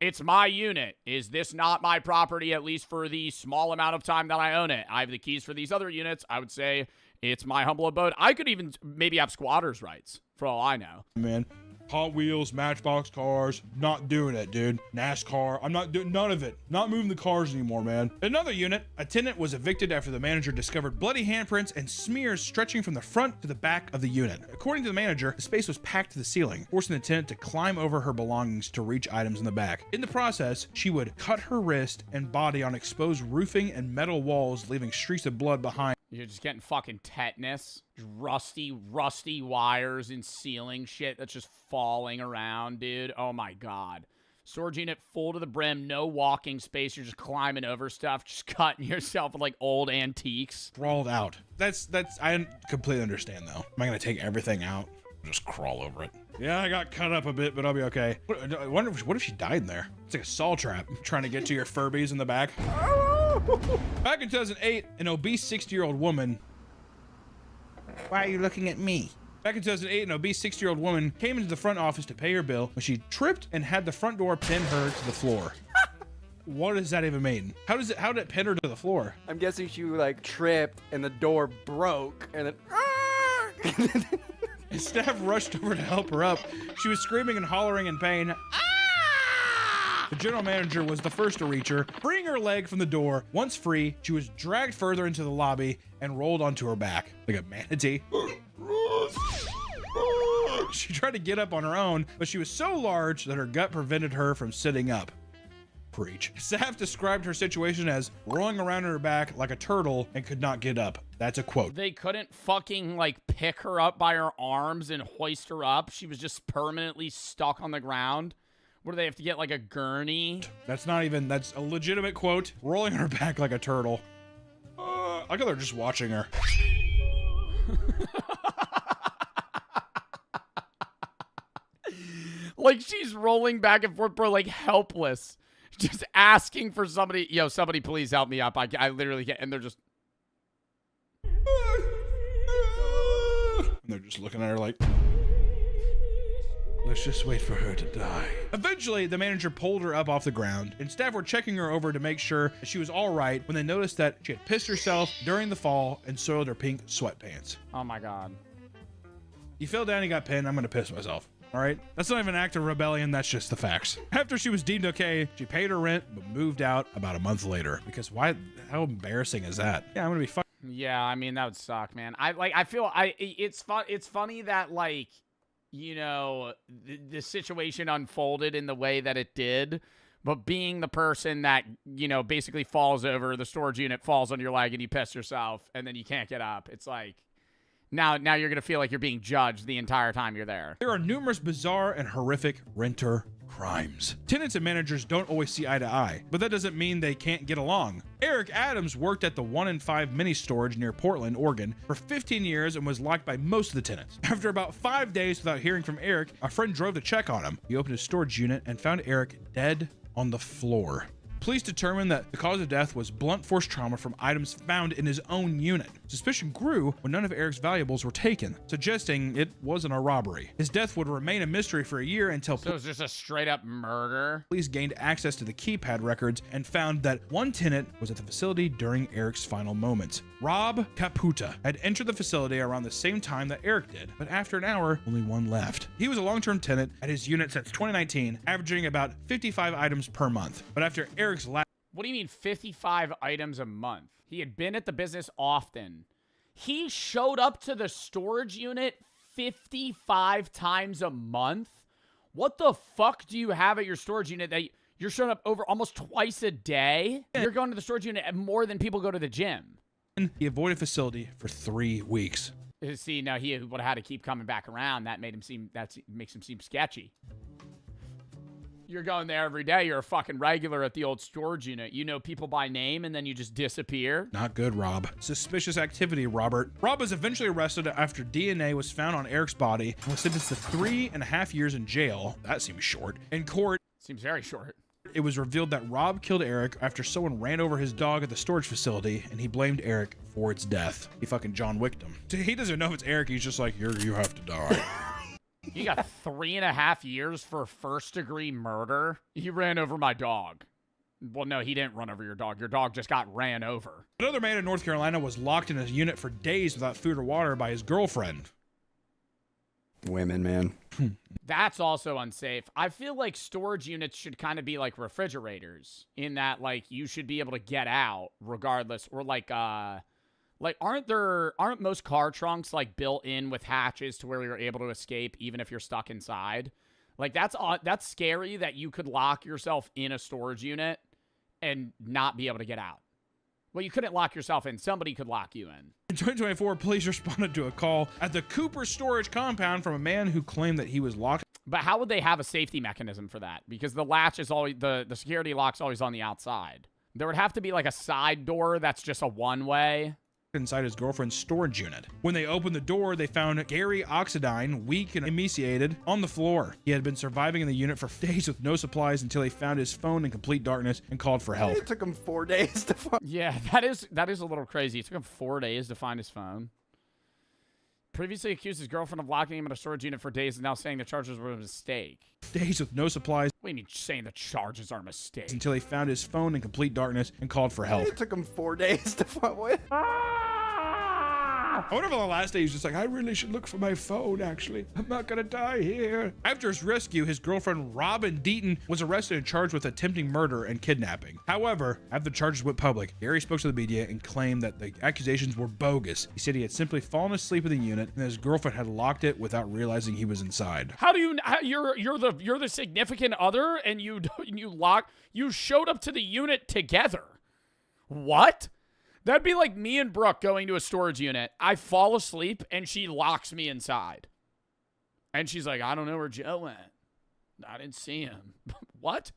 it's my unit. Is this not my property, at least for the small amount of time that I own it? I have the keys for these other units. I would say it's my humble abode. I could even maybe have squatters' rights, for all I know. Man, Hot Wheels, Matchbox cars, not doing it, dude. NASCAR, I'm not doing none of it. Not moving the cars anymore, man. Another unit, a tenant was evicted after the manager discovered bloody handprints and smears stretching from the front to the back of the unit. According to the manager, the space was packed to the ceiling, forcing the tenant to climb over her belongings to reach items in the back. In the process, she would cut her wrist and body on exposed roofing and metal walls, leaving streaks of blood behind. You're just getting fucking tetanus. Rusty wires and ceiling shit that's just falling around, dude. Oh my god. Storage unit full to the brim, no walking space. You're just climbing over stuff, just cutting yourself with like old antiques. Sprawled out. That's I completely understand though. Am I gonna take everything out? Just crawl over it. Yeah, I got cut up a bit, but I'll be okay. I wonder what if she died in there? It's like a saw trap trying to get to your Furbies in the back. Back in 2008, an obese 60-year-old woman. Why are you looking at me? Back in 2008, an obese 60-year-old woman came into the front office to pay her bill when she tripped and had the front door pin her to the floor. What does that even mean? How did it pin her to the floor? I'm guessing she like tripped and the door broke and then. Staff rushed over to help her up. She was screaming and hollering in pain. Ah! The general manager was the first to reach her, freeing her leg from the door. Once free, she was dragged further into the lobby and rolled onto her back like a manatee. She tried to get up on her own, but she was so large that her gut prevented her from sitting up. Preach. Staff described her situation as rolling around on her back like a turtle and could not get up. That's a quote. They couldn't fucking like pick her up by her arms and hoist her up. She was just permanently stuck on the ground. What do they have to get, like a gurney? That's a legitimate quote. Rolling on her back like a turtle. I thought they're just watching her. Like she's rolling back and forth, bro, like helpless. Just asking for somebody, yo, somebody please help me up. I literally can't, and they're just. And they're just looking at her like, let's just wait for her to die. Eventually, the manager pulled her up off the ground, and staff were checking her over to make sure that she was all right when they noticed that she had pissed herself during the fall and soiled her pink sweatpants. Oh my god. You fell down, you got pinned, I'm gonna piss myself. All right, that's not even an act of rebellion, that's just the facts. After she was deemed okay, she paid her rent but moved out about a month later. Because why? How embarrassing is that? Yeah, I'm gonna be fucking. Yeah, I mean that would suck, man. It's funny that like, you know, the situation unfolded in the way that it did, but being the person that, you know, basically falls over, the storage unit falls on your leg and you piss yourself and then you can't get up. It's like. Now you're going to feel like you're being judged the entire time you're there. There are numerous bizarre and horrific renter crimes. Tenants and managers don't always see eye to eye, but that doesn't mean they can't get along. Eric Adams worked at the 1 in 5 mini storage near Portland, Oregon for 15 years and was liked by most of the tenants. After about 5 days without hearing from Eric, a friend drove to check on him. He opened his storage unit and found Eric dead on the floor. Police determined that the cause of death was blunt force trauma from items found in his own unit. Suspicion grew when none of Eric's valuables were taken, suggesting it wasn't a robbery. His death would remain a mystery for a year until So it was just a straight up murder? Police gained access to the keypad records and found that one tenant was at the facility during Eric's final moments. Rob Caputa had entered the facility around the same time that Eric did, but after an hour, only one left. He was a long-term tenant at his unit since 2019, averaging about 55 items per month. But after Eric's last... What do you mean 55 items a month? He had been at the business often. He showed up to the storage unit 55 times a month? What the fuck do you have at your storage unit that you're showing up over almost twice a day? You're going to the storage unit more than people go to the gym. He avoided facility for 3 weeks. See, now he would have had to keep coming back around. That makes him seem sketchy. You're going there every day. You're a fucking regular at the old storage unit. You know people by name, and then you just disappear. Not good, Rob. Suspicious activity, Robert. Rob was eventually arrested after DNA was found on Eric's body and was sentenced to 3.5 years in jail. That seems short. In court, seems very short. it was revealed that Rob killed Eric after someone ran over his dog at the storage facility, and he blamed Eric for its death. He fucking John Wicked him. He doesn't know if it's Eric. He's just like, you have to die. You got 3.5 years for first-degree murder? You ran over my dog. Well, no, he didn't run over your dog. Your dog just got ran over. Another man in North Carolina was locked in a unit for days without food or water by his girlfriend. Women, man. That's also unsafe. I feel like storage units should kind of be like refrigerators in that, like, you should be able to get out regardless. Or like aren't most car trunks like built in with hatches to where you're able to escape even if you're stuck inside? Like, that's scary that you could lock yourself in a storage unit and not be able to get out. Well, you couldn't lock yourself in. Somebody could lock you in. In 2024, police responded to a call at the Cooper storage compound from a man who claimed that he was locked. But how would they have a safety mechanism for that? Because the latch is always, the security lock's always on the outside. There would have to be like a side door that's just a one-way. Inside his girlfriend's storage unit. When they opened the door, they found Gary Oxidine, weak and emaciated, on the floor. He had been surviving in the unit for days with no supplies until he found his phone in complete darkness and called for help. It took him 4 days to find. Yeah, that is a little crazy. It took him 4 days to find his phone. Previously accused his girlfriend of locking him in a storage unit for days and now saying the charges were a mistake. Days with no supplies. What do you mean saying the charges are a mistake? Until he found his phone in complete darkness and called for help. It took him 4 days to find. What? I wonder if on the last day he's just like, I really should look for my phone, actually. I'm not gonna die here. After his rescue, his girlfriend, Robin Deaton, was arrested and charged with attempting murder and kidnapping. However, after the charges went public, Gary spoke to the media and claimed that the accusations were bogus. He said he had simply fallen asleep in the unit and his girlfriend had locked it without realizing he was inside. How do you, you're the significant other and you showed up to the unit together. What? That'd be like me and Brooke going to a storage unit. I fall asleep, and she locks me inside. And she's like, I don't know where Joe went. I didn't see him. What?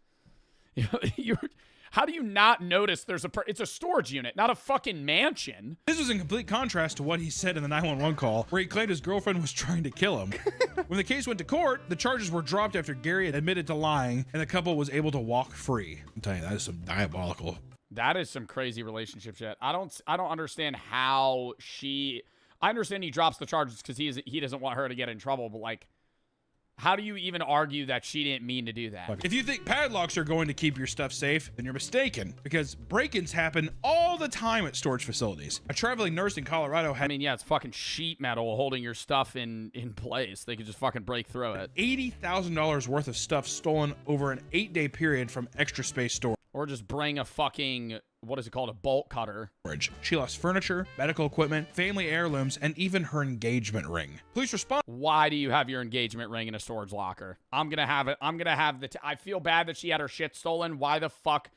How do you not notice it's a storage unit, not a fucking mansion? This was in complete contrast to what he said in the 911 call, where he claimed his girlfriend was trying to kill him. When the case went to court, the charges were dropped after Gary had admitted to lying, and the couple was able to walk free. I'm telling you, that is some diabolical. That is some crazy relationship shit. I don't understand how I understand he drops the charges because he doesn't want her to get in trouble, but like, how do you even argue that she didn't mean to do that? If you think padlocks are going to keep your stuff safe, then you're mistaken, because break-ins happen all the time at storage facilities. A traveling nurse in Colorado had, yeah, it's fucking sheet metal holding your stuff in place. They could just fucking break through it. $80,000 worth of stuff stolen over an 8-day period from Extra Space Storage. Or just bring a fucking, what is it called, a bolt cutter. She lost furniture, medical equipment, family heirlooms, and even her engagement ring. Police respond. Why do you have your engagement ring in a storage locker? I'm gonna have it. I feel bad that she had her shit stolen. Why the fuck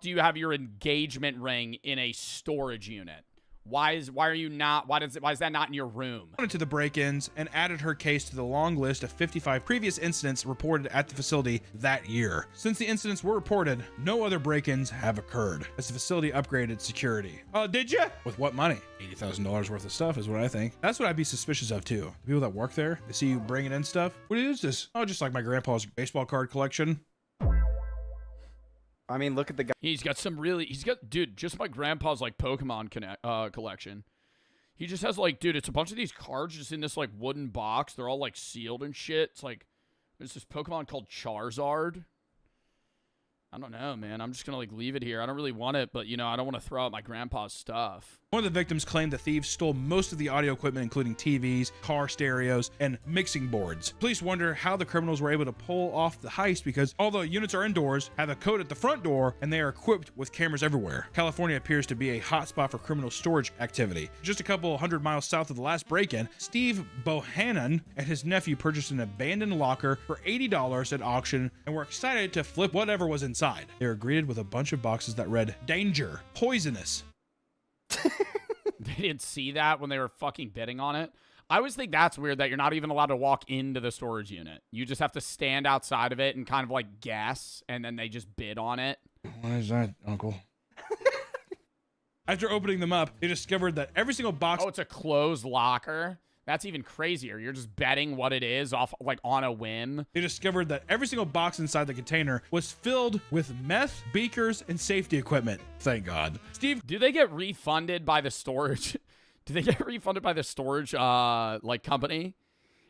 do you have your engagement ring in a storage unit? Why is that not in your room? To the break-ins and added her case to the long list of 55 previous incidents reported at the facility that year. Since the incidents were reported, no other break-ins have occurred as the facility upgraded security. Oh, did you? With what money? $80,000 worth of stuff is what I think. That's what I'd be suspicious of too. The people that work there, they see you bringing in stuff. What is this? Oh, just like my grandpa's baseball card collection. I mean, look at the guy. Dude, just my grandpa's like Pokemon collection. He just has like, dude, it's a bunch of these cards just in this like wooden box. They're all like sealed and shit. It's like, there's this Pokemon called Charizard. I don't know, man. I'm just gonna like leave it here. I don't really want it, but I don't want to throw out my grandpa's stuff. One of the victims claimed the thieves stole most of the audio equipment, including TVs, car stereos, and mixing boards. Police wonder how the criminals were able to pull off the heist because although units are indoors, have a code at the front door, and they are equipped with cameras everywhere. California appears to be a hotspot for criminal storage activity. Just a couple 100 miles south of the last break-in, Steve Bohannon and his nephew purchased an abandoned locker for $80 at auction and were excited to flip whatever was inside. They were greeted with a bunch of boxes that read, "Danger, poisonous." They didn't see that when they were fucking bidding on it. I always think that's weird that you're not even allowed to walk into the storage unit. You just have to stand outside of it and kind of like guess, and then they just bid on it. What is that, Uncle? After opening them up, they discovered that every single box... Oh, it's a closed locker? That's even crazier. You're just betting what it is off like on a whim. They discovered that every single box inside the container was filled with meth, beakers, and safety equipment. Thank God. Steve, Do they get refunded by the storage? Do they get refunded by the storage like company?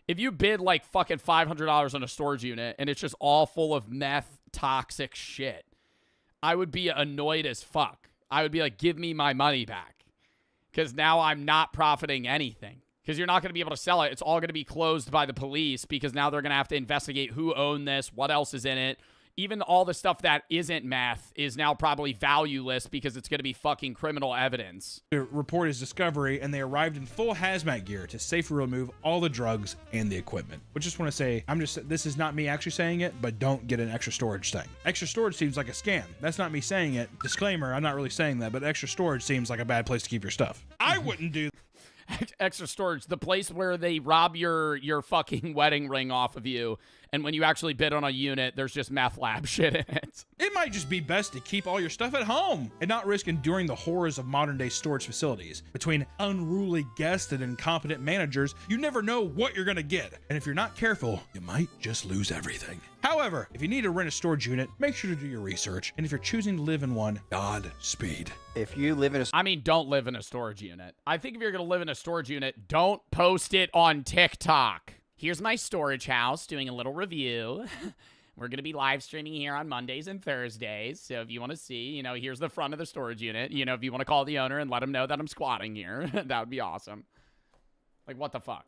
If you bid like fucking $500 on a storage unit and it's just all full of meth, toxic shit, I would be annoyed as fuck. I would be like, give me my money back. Because now I'm not profiting anything. Because you're not going to be able to sell it. It's all going to be closed by the police because now they're going to have to investigate who owned this, what else is in it. Even all the stuff that isn't meth is now probably valueless because it's going to be fucking criminal evidence. report his discovery, and they arrived in full hazmat gear to safely remove all the drugs and the equipment. But just want to say, this is not me actually saying it, but don't get an extra storage thing. Extra storage seems like a scam. That's not me saying it. Disclaimer, I'm not really saying that, but extra storage seems like a bad place to keep your stuff. I wouldn't do Extra storage, the place where they rob your fucking wedding ring off of you, and when you actually bid on a unit, there's just meth lab shit in it. It might just be best to keep all your stuff at home and not risk enduring the horrors of modern-day storage facilities. Between unruly guests and incompetent managers, you never know what you're gonna get. And if you're not careful, you might just lose everything. However, if you need to rent a storage unit, make sure to do your research. And if you're choosing to live in one, Godspeed. If you live in a I mean, don't live in a storage unit. I think if you're going to live in a storage unit, don't post it on TikTok. Here's my storage house, doing a little review. We're going to be live streaming here on Mondays and Thursdays. So if you want to see, here's the front of the storage unit. If you want to call the owner and let him know that I'm squatting here, that would be awesome. Like, what the fuck?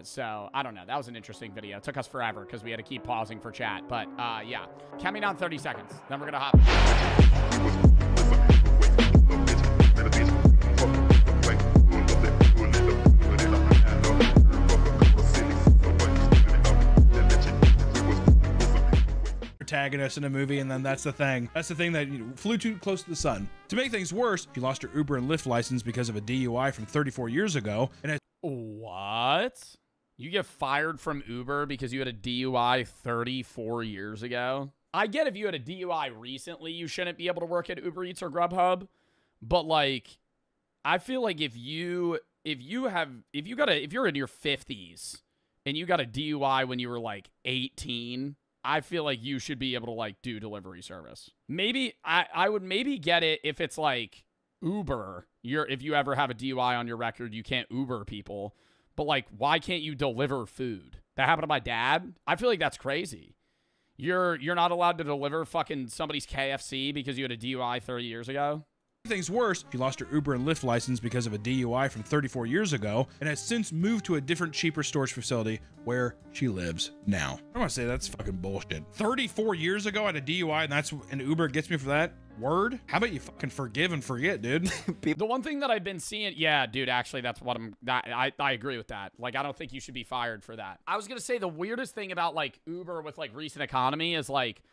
So, I don't know. That was an interesting video. It took us forever because we had to keep pausing for chat. But, yeah. Count me down 30 seconds. Then we're going to hop. Protagonist in a movie, and then that's the thing that flew too close to the sun. To make things worse, she lost her Uber and Lyft license because of a DUI from 34 years ago, and has What? You get fired from Uber because you had a DUI 34 years ago? I get if you had a DUI recently, you shouldn't be able to work at Uber Eats or Grubhub, but like, I feel like if you're in your 50s and you got a DUI when you were like 18, I feel like you should be able to like do delivery service. Maybe I would maybe get it if it's like Uber. If you ever have a DUI on your record, you can't Uber people. But like, why can't you deliver food? That happened to my dad. I feel like that's crazy. You're not allowed to deliver fucking somebody's KFC because you had a DUI 30 years ago. things worse, she lost her Uber and Lyft license because of a DUI from 34 years ago and has since moved to a different, cheaper storage facility where she lives now. I want to say that's fucking bullshit. 34 years ago I had a DUI and Uber gets me for that? Word? How about you fucking forgive and forget, dude? The one thing that I've been seeing, yeah, dude, actually, that's what I agree with that. Like, I don't think you should be fired for that. I was going to say the weirdest thing about, like, Uber with, like, recent economy is, like,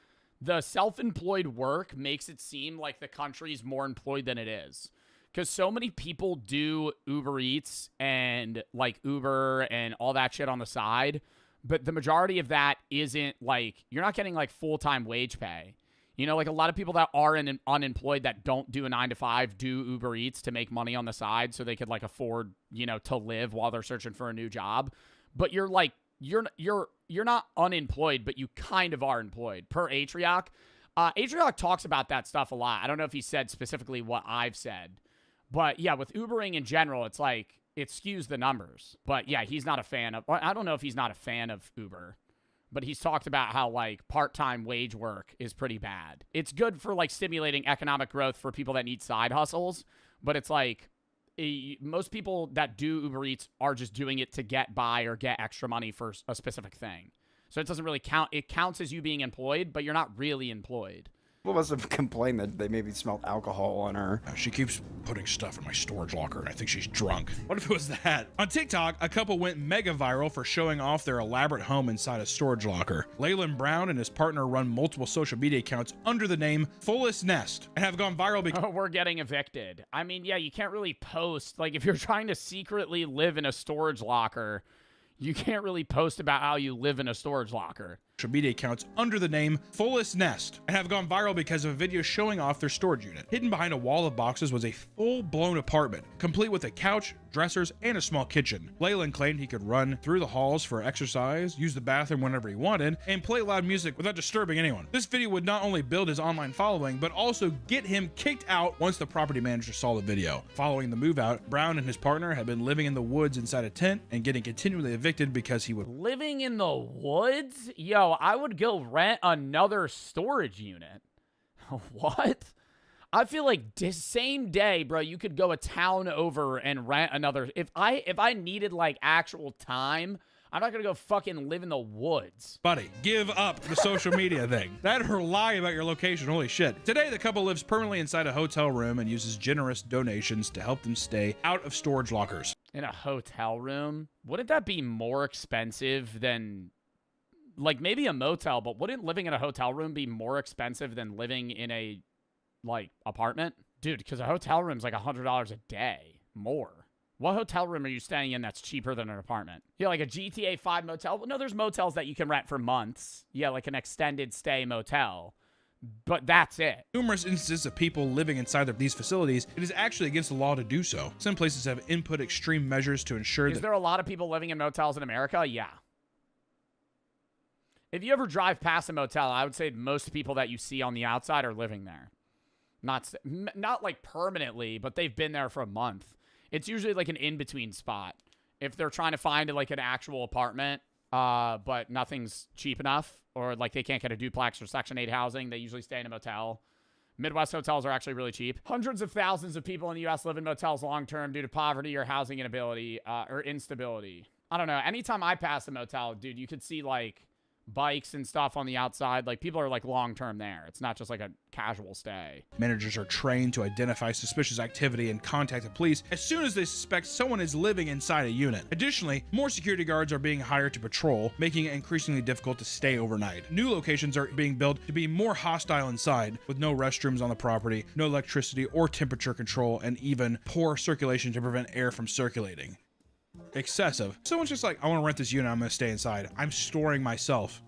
the self-employed work makes it seem like the country's more employed than it is. Because so many people do Uber Eats and, like, Uber and all that shit on the side. But the majority of that isn't, like, you're not getting, like, full-time wage pay. You know, like a lot of people that are unemployed that don't do a 9-to-5 do Uber Eats to make money on the side so they could like afford, you know, to live while they're searching for a new job. But you're like, you're not unemployed, but you kind of are employed per Atrioc. Atrioc talks about that stuff a lot. I don't know if he said specifically what I've said, but yeah, with Ubering in general, it's like it skews the numbers. But yeah, he's not a fan of, I don't know if he's not a fan of Uber. But he's talked about how, like, part-time wage work is pretty bad. It's good for, like, stimulating economic growth for people that need side hustles. But it's like, most people that do Uber Eats are just doing it to get by or get extra money for a specific thing. So it doesn't really count. It counts as you being employed, but you're not really employed. People must have complained that they maybe smelled alcohol on her. She keeps putting stuff in my storage locker, and I think she's drunk. What if it was that? On TikTok, a couple went mega viral for showing off their elaborate home inside a storage locker. Leyland Brown and his partner run multiple social media accounts under the name Fullest Nest and have gone viral because we're getting evicted. I mean, yeah, you can't really post. Like, if you're trying to secretly live in a storage locker, you can't really post about how you live in a storage locker. social media accounts under the name Fullest Nest and have gone viral because of a video showing off their storage unit. Hidden behind a wall of boxes was a full-blown apartment, complete with a couch, dressers, and a small kitchen. Leyland claimed he could run through the halls for exercise, use the bathroom whenever he wanted, and play loud music without disturbing anyone. This video would not only build his online following, but also get him kicked out once the property manager saw the video. Following the move out, Brown and his partner had been living in the woods inside a tent and getting continually evicted because he would Living in the woods? Yo, I would go rent another storage unit. What? I feel like same day, bro, you could go a town over and rent another. If I needed like actual time, I'm not gonna go fucking live in the woods. Buddy, give up the social media thing. That or lie about your location. Holy shit. Today, the couple lives permanently inside a hotel room and uses generous donations to help them stay out of storage lockers. In a hotel room? Wouldn't that be more expensive than, like, maybe a motel, but wouldn't living in a hotel room be more expensive than living in a, like, apartment? Dude, because a hotel room's like $100 a day. More. What hotel room are you staying in that's cheaper than an apartment? Yeah, like a GTA 5 motel? No, there's motels that you can rent for months. Yeah, like an extended stay motel. But that's it. Numerous instances of people living inside of these facilities, it is actually against the law to do so. Some places have input extreme measures to ensure Is there a lot of people living in motels in America? Yeah. If you ever drive past a motel, I would say most people that you see on the outside are living there. Not like permanently, but they've been there for a month. It's usually like an in-between spot. If they're trying to find like an actual apartment, but nothing's cheap enough, or like they can't get a duplex or Section 8 housing, they usually stay in a motel. Midwest hotels are actually really cheap. Hundreds of thousands of people in the U.S. live in motels long-term due to poverty or housing inability or instability. I don't know. Anytime I pass a motel, dude, you could see like bikes and stuff on the outside. Like people are like long-term there. It's not just like a casual stay. Managers are trained to identify suspicious activity and contact the police as soon as they suspect someone is living inside a unit. Additionally, more security guards are being hired to patrol, making it increasingly difficult to stay overnight. New locations are being built to be more hostile inside, with no restrooms on the property, no electricity or temperature control, and even poor circulation to prevent air from circulating. Excessive. Someone's just like, I want to rent this unit, I'm gonna stay inside. I'm storing myself.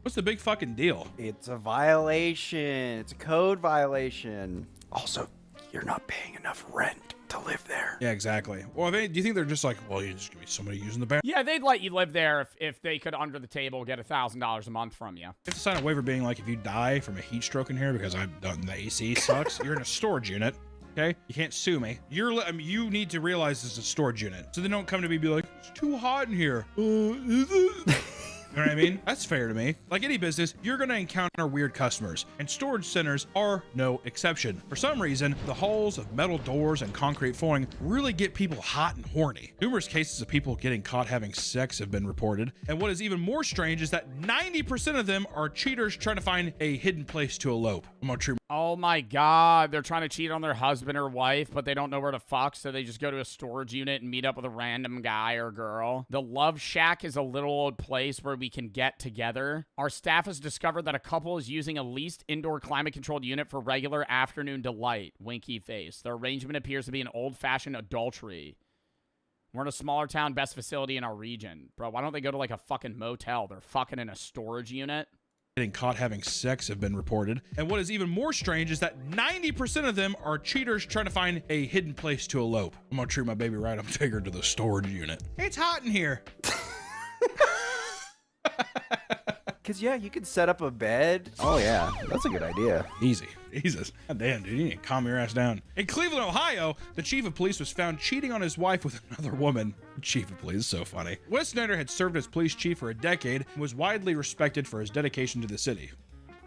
What's the big fucking deal? It's a violation. It's a code violation. Also, you're not paying enough rent to live there. Yeah, exactly. Well, do you think they're just like, well, you just give me somebody using the bathroom? Yeah, they'd let you live there if they could, under the table, get $1,000 a month from you. You have to sign a waiver being like, if you die from a heat stroke in here because I've done the AC sucks, you're in a storage unit. Okay, you can't sue me. You need to realize this is a storage unit, so they don't come to me and be like, it's too hot in here. Is it? You know what I mean? That's fair to me. Like any business, you're going to encounter weird customers, and storage centers are no exception. For some reason, the halls of metal doors and concrete flooring really get people hot and horny. Numerous cases of people getting caught having sex have been reported, and what is even more strange is that 90% of them are cheaters trying to find a hidden place to elope. I'm gonna treat. Oh my God, they're trying to cheat on their husband or wife, but they don't know where to fuck, so they just go to a storage unit and meet up with a random guy or girl. The Love Shack is a little old place where we can get together. Our staff has discovered that a couple is using a leased indoor climate-controlled unit for regular afternoon delight. Winky face. Their arrangement appears to be an old-fashioned adultery. We're in a smaller town, best facility in our region. Bro, why don't they go to like a fucking motel? They're fucking in a storage unit. Getting caught having sex have been reported. And what is even more strange is that 90% of them are cheaters trying to find a hidden place to elope. I'm gonna treat my baby right. I'm taking her to the storage unit. It's hot in here. Because, yeah, you could set up a bed. Oh, yeah. That's a good idea. Easy. Jesus. God damn, dude. You need to calm your ass down. In Cleveland, Ohio, the chief of police was found cheating on his wife with another woman. Chief of police is so funny. Wes Snyder had served as police chief for a decade and was widely respected for his dedication to the city.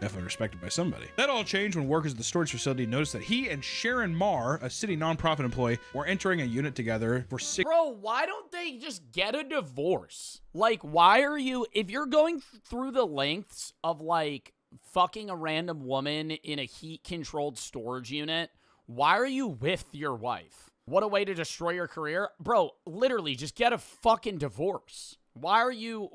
Definitely respected by somebody. That all changed when workers at the storage facility noticed that he and Sharon Marr, a city nonprofit employee, were entering a unit together for 6. Bro, why don't they just get a divorce? Like, why are you, if you're going through the lengths of like fucking a random woman in a heat-controlled storage unit, why are you with your wife? What a way to destroy your career. Bro, literally, just get a fucking divorce. Why are you,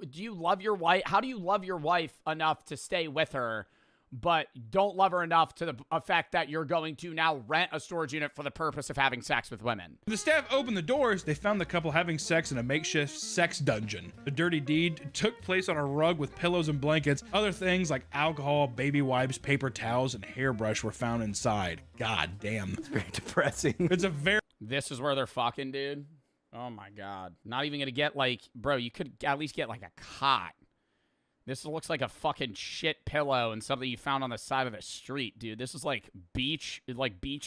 do you love your wife? How do you love your wife enough to stay with her but don't love her enough to the effect that you're going to now rent a storage unit for the purpose of having sex with women. When the staff opened the doors, they found the couple having sex in a makeshift sex dungeon. The dirty deed took place on a rug with pillows and blankets. Other things like alcohol, baby wipes, paper towels, and hairbrush were found inside. God damn. It's very depressing. It's a very... This is where they're fucking, dude. Oh my God. Not even gonna get like, bro, you could at least get like a cot. This looks like a fucking shit pillow and something you found on the side of the street, dude. This is like beach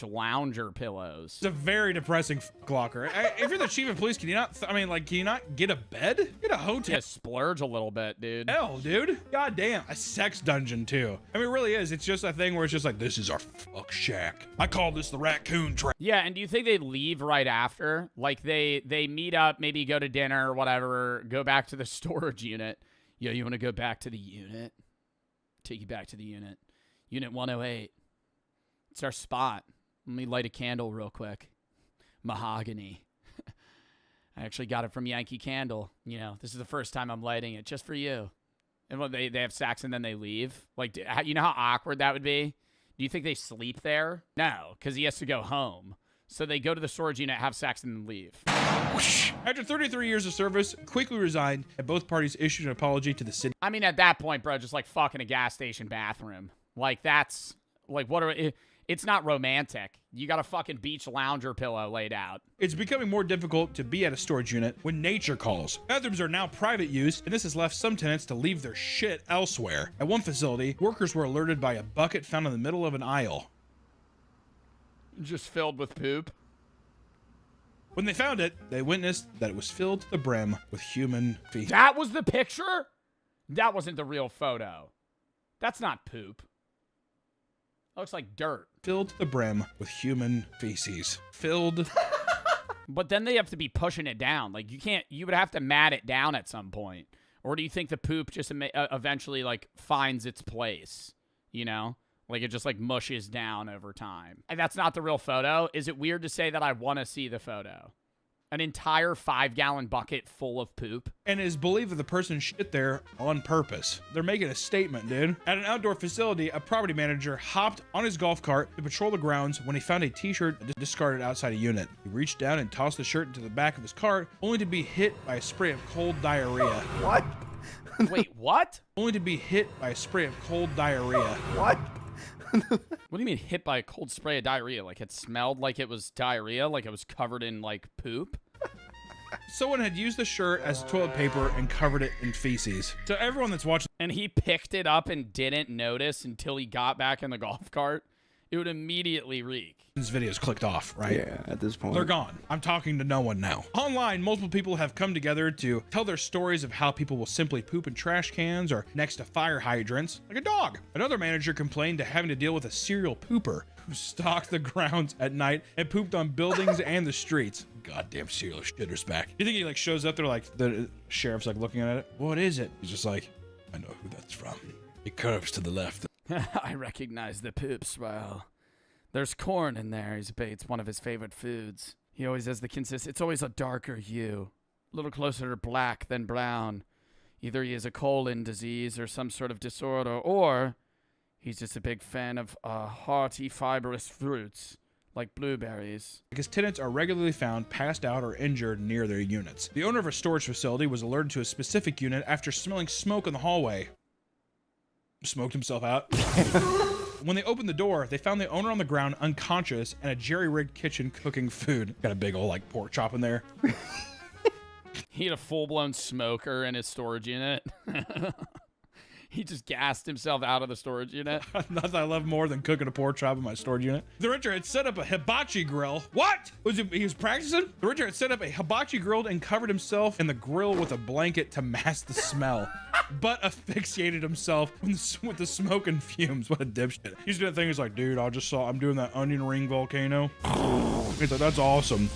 lounger pillows. It's a very depressing locker. If you're the chief of police, can you not, can you not get a bed? Get a hotel. Yeah, splurge a little bit, dude. Hell, dude. God damn. A sex dungeon, too. I mean, it really is. It's just a thing where it's just like, this is our fuck shack. I call this the raccoon trap. Yeah, and do you think they leave right after? Like, they meet up, maybe go to dinner or whatever, go back to the storage unit. Yo, you want to go back to the unit? Take you back to the unit. Unit 108. It's our spot. Let me light a candle real quick. Mahogany. I actually got it from Yankee Candle. You know, this is the first time I'm lighting it just for you. And when they have sex and then they leave. Like, you know how awkward that would be? Do you think they sleep there? No, because he has to go home. So they go to the storage unit, have sex, and then leave. After 33 years of service, quickly resigned, and both parties issued an apology to the city. I mean, at that point, bro, just like fucking a gas station bathroom. Like, that's, like, it's not romantic. You got a fucking beach lounger pillow laid out. It's becoming more difficult to be at a storage unit when nature calls. Bathrooms are now private use, and this has left some tenants to leave their shit elsewhere. At one facility, workers were alerted by a bucket found in the middle of an aisle. Just filled with poop. When they found it, they witnessed that it was filled to the brim with human feces. That was the picture? That wasn't the real photo. That's not poop. That looks like dirt. Filled to the brim with human feces. Filled. But then they have to be pushing it down. Like, you would have to mat it down at some point. Or do you think the poop just eventually, like, finds its place? You know? Like, it just, like, mushes down over time. And that's not the real photo. Is it weird to say that I want to see the photo? An entire 5-gallon bucket full of poop? And it is believed that the person shit there on purpose. They're making a statement, dude. At an outdoor facility, a property manager hopped on his golf cart to patrol the grounds when he found a t-shirt discarded outside a unit. He reached down and tossed the shirt into the back of his cart, only to be hit by a spray of cold diarrhea. What? Wait, what? Only to be hit by a spray of cold diarrhea. What? What do you mean hit by a cold spray of diarrhea? Like it smelled like it was diarrhea? Like it was covered in, like, poop? Someone had used the shirt as toilet paper and covered it in feces. So everyone that's watching... And he picked it up and didn't notice until he got back in the golf cart? It would immediately reek. This video's clicked off, right? Yeah, at this point. They're gone. I'm talking to no one now. Online, multiple people have come together to tell their stories of how people will simply poop in trash cans or next to fire hydrants, like a dog. Another manager complained to having to deal with a serial pooper who stalked the grounds at night and pooped on buildings and the streets. Goddamn serial shitter's back. You think he, like, shows up there, like, the sheriff's, like, looking at it? What is it? He's just like, I know who that's from. It curves to the left. I recognize the poops well. There's corn in there. It's one of his favorite foods. He always has it's always a darker hue. A little closer to black than brown. Either he has a colon disease or some sort of disorder, or he's just a big fan of hearty, fibrous fruits, like blueberries. His tenants are regularly found passed out or injured near their units. The owner of a storage facility was alerted to a specific unit after smelling smoke in the hallway. Smoked himself out. When they opened the door, they found the owner on the ground unconscious and a jerry-rigged kitchen cooking food. Got a big old, like, pork chop in there. He had a full-blown smoker in his storage unit. He just gassed himself out of the storage unit. Nothing I love more than cooking a pork chop in my storage unit. The renter had set up a hibachi grill. What? He was practicing? The renter had set up a hibachi grill and covered himself in the grill with a blanket to mask the smell, but asphyxiated himself with the smoke and fumes. What a dipshit. He's doing that thing. He's like, dude, I'm doing that onion ring volcano. He's like, that's awesome.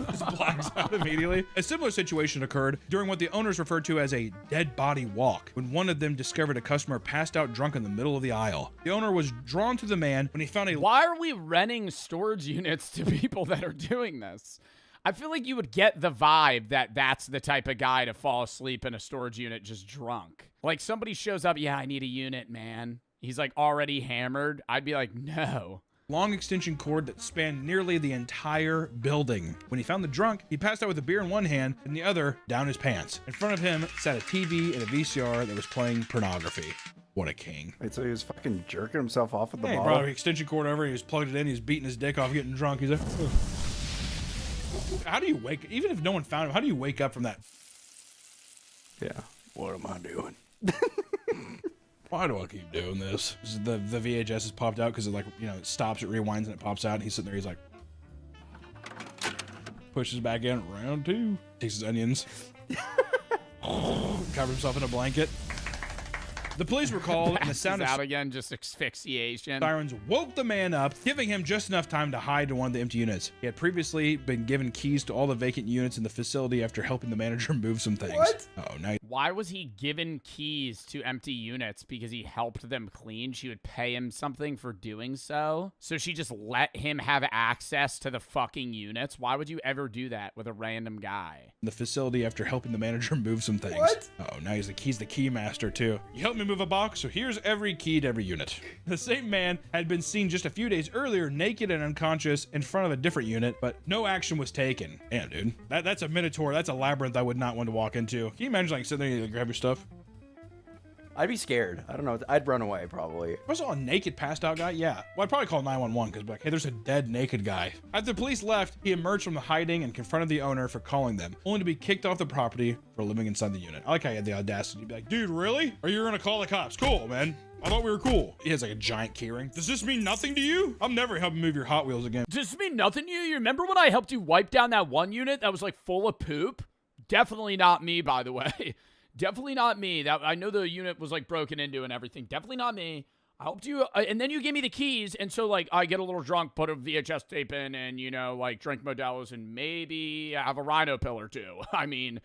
Just blacks out immediately. A similar situation occurred during what the owners referred to as a dead body walk, when one of them discovered a customer passed out drunk in the middle of the aisle. The owner was drawn to the man when he found a... Why are we renting storage units to people that are doing this? I feel like you would get the vibe that that's the type of guy to fall asleep in a storage unit just drunk. Like somebody shows up, yeah, I need a unit, man. He's like already hammered. I'd be like, no. Long extension cord that spanned nearly the entire building. When he found the drunk, he passed out with a beer in one hand and the other down his pants. In front of him sat a TV and a VCR that was playing pornography. What a king. Wait, so he was fucking jerking himself off with the He bottle? brought an extension cord over, he was plugged it in, he was beating his dick off, getting drunk. He's like, ugh. How do you wake, even if no one found him, how do you wake up from that? Yeah. What am I doing? Why do I keep doing this? The VHS has popped out because it, like, you know, it stops, it rewinds, and it pops out. And he's sitting there, he's like, pushes back in, round two. Takes his onions. Covers himself in a blanket. The police were called, and the sound out of again, just asphyxiation. sirens woke the man up, giving him just enough time to hide in one of the empty units. He had previously been given keys to all the vacant units in the facility after helping the manager move some things. What? Oh, now Why was he given keys to empty units? Because he helped them clean? She would pay him something for doing so? So she just let him have access to the fucking units? Why would you ever do that with a random guy? in the facility after helping the manager move some things. What? Oh, now he's the key master too. You helped me move a box, so here's every key to every unit. The same man had been seen just a few days earlier naked and unconscious in front of a different unit, but no action was taken. Damn, dude. That's a minotaur. That's a labyrinth I would not want to walk into. Can you imagine like sitting there and you grab your stuff? I'd be scared. I don't know. I'd run away probably. If I saw a naked passed out guy, yeah. Well, I'd probably call 911 because like, hey, there's a dead naked guy. After the police left, he emerged from the hiding and confronted the owner for calling them, only to be kicked off the property for living inside the unit. I like how he had the audacity to be like, dude, really? Or you're gonna call the cops? Cool, man. I thought we were cool. He has like a giant keyring. Does this mean nothing to you? I'm never helping move your Hot Wheels again. Does this mean nothing to you? You remember when I helped you wipe down that one unit that was like full of poop? Definitely not me, by the way. Definitely not me. That I know the unit was like broken into and everything. Definitely not me. I helped you, and then you gave me the keys, and so like I get a little drunk, put a VHS tape in, and you know like drink Modelo's and maybe have a rhino pill or two. I mean,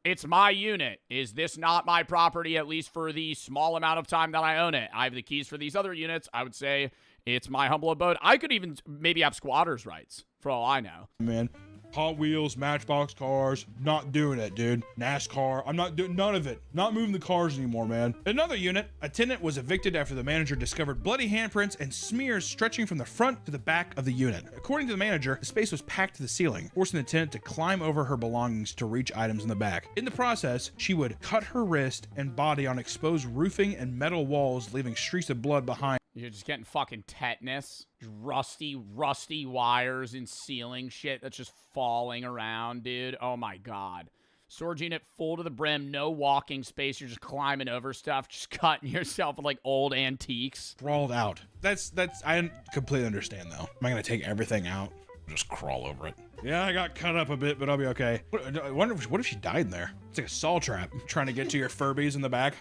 it's my unit. Is this not my property? At least for the small amount of time that I own it. I have the keys for these other units. I would say it's my humble abode. I could even maybe have squatters' rights for all I know. Man. Hot Wheels, Matchbox cars, not doing it, dude. NASCAR, I'm not doing none of it. Not moving the cars anymore, man. Another unit, a tenant was evicted after the manager discovered bloody handprints and smears stretching from the front to the back of the unit. According to the manager, the space was packed to the ceiling, forcing the tenant to climb over her belongings to reach items in the back. In the process, she would cut her wrist and body on exposed roofing and metal walls, leaving streaks of blood behind. You're just getting fucking tetanus. Rusty wires and ceiling shit that's just falling around, dude. Oh my god. Storage unit full to the brim, no walking space. You're just climbing over stuff, just cutting yourself with like old antiques. Sprawled out. That's I completely understand though. Am I gonna take everything out? Just crawl over it. Yeah, I got cut up a bit, but I'll be okay. I wonder what if she died in there? It's like a saw trap trying to get to your Furbies in the back.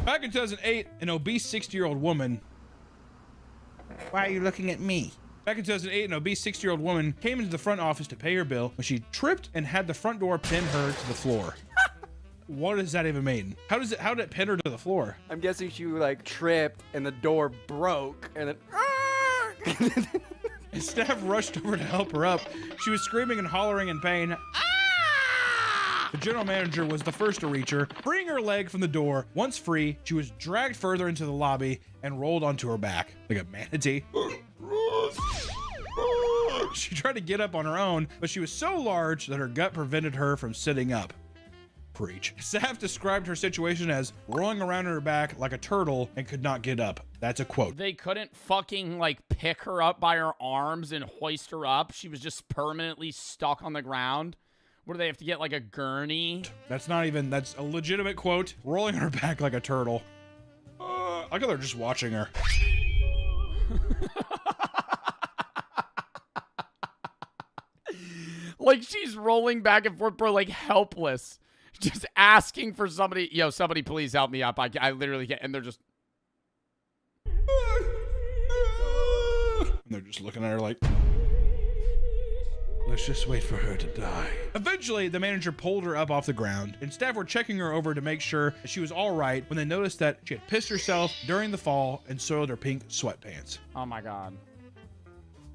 Back in 2008, an obese 60-year-old woman. Why are you looking at me? Back in 2008, an obese 60-year-old woman came into the front office to pay her bill when she tripped and had the front door pin her to the floor. What does that even mean? How did it pin her to the floor? I'm guessing she like tripped and the door broke and then. His staff rushed over to help her up. She was screaming and hollering in pain. Ah! The general manager was the first to reach her, freeing her leg from the door. Once free, she was dragged further into the lobby and rolled onto her back like a manatee. She tried to get up on her own, but she was so large that her gut prevented her from sitting up. Preach. Staff described her situation as rolling around on her back like a turtle and could not get up. That's a quote. They couldn't fucking like pick her up by her arms and hoist her up. She was just permanently stuck on the ground. What do they have to get, like a gurney? That's a legitimate quote. Rolling on her back like a turtle. I thought they're just watching her. Like she's rolling back and forth, bro, like helpless. Just asking for somebody, somebody please help me up. I literally can't, and they're just. And they're just looking at her like, let's just wait for her to die. Eventually, the manager pulled her up off the ground, and staff were checking her over to make sure that she was all right when they noticed that she had pissed herself during the fall and soiled her pink sweatpants. Oh my god.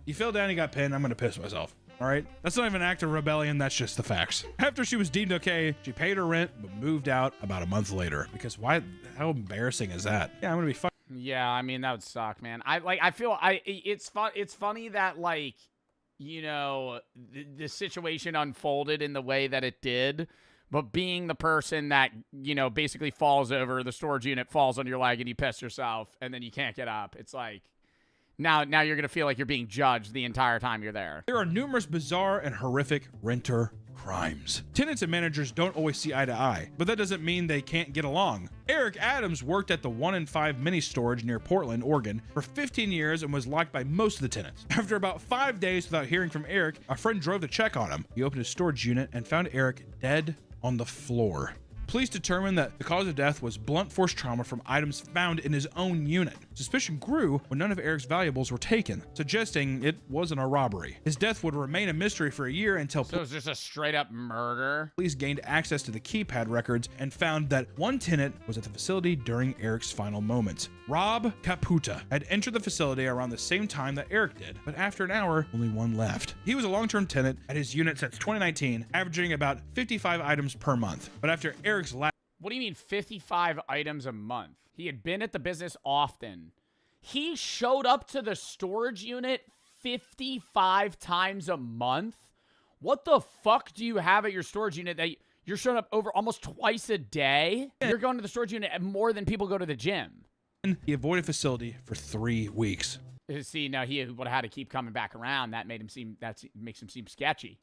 You fell down, you got pinned, I'm gonna piss myself. All right, that's not even an act of rebellion. That's just the facts. After she was deemed okay, she paid her rent but moved out about a month later. Because why? How embarrassing is that? Yeah, I'm gonna be fine. Yeah, I mean that would suck, man. It's funny that like, you know, the situation unfolded in the way that it did, but being the person that, you know, basically falls over, the storage unit falls on your leg and you piss yourself and then you can't get up. It's like now you're gonna feel like you're being judged the entire time you're there. There are numerous bizarre and horrific renter crimes. Tenants and managers don't always see eye to eye, but that doesn't mean they can't get along. Eric Adams worked at the 1 in 5 mini storage near Portland, Oregon for 15 years and was liked by most of the tenants. After about 5 days without hearing from Eric, a friend drove to check on him. He opened his storage unit and found Eric dead on the floor. Police determined that the cause of death was blunt force trauma from items found in his own unit. Suspicion grew when none of Eric's valuables were taken, suggesting it wasn't a robbery. His death would remain a mystery for a year until So it was just a straight up murder. police gained access to the keypad records and found that one tenant was at the facility during Eric's final moments. Rob Caputa had entered the facility around the same time that Eric did, but after an hour, only one left. He was a long-term tenant at his unit since 2019, averaging about 55 items per month. But after Eric's last... What do you mean 55 items a month? He had been at the business often. He showed up to the storage unit 55 times a month? What the fuck do you have at your storage unit that you're showing up over almost twice a day? You're going to the storage unit more than people go to the gym. He avoided facility for 3 weeks. See, now he would have had to keep coming back around. That makes him seem sketchy.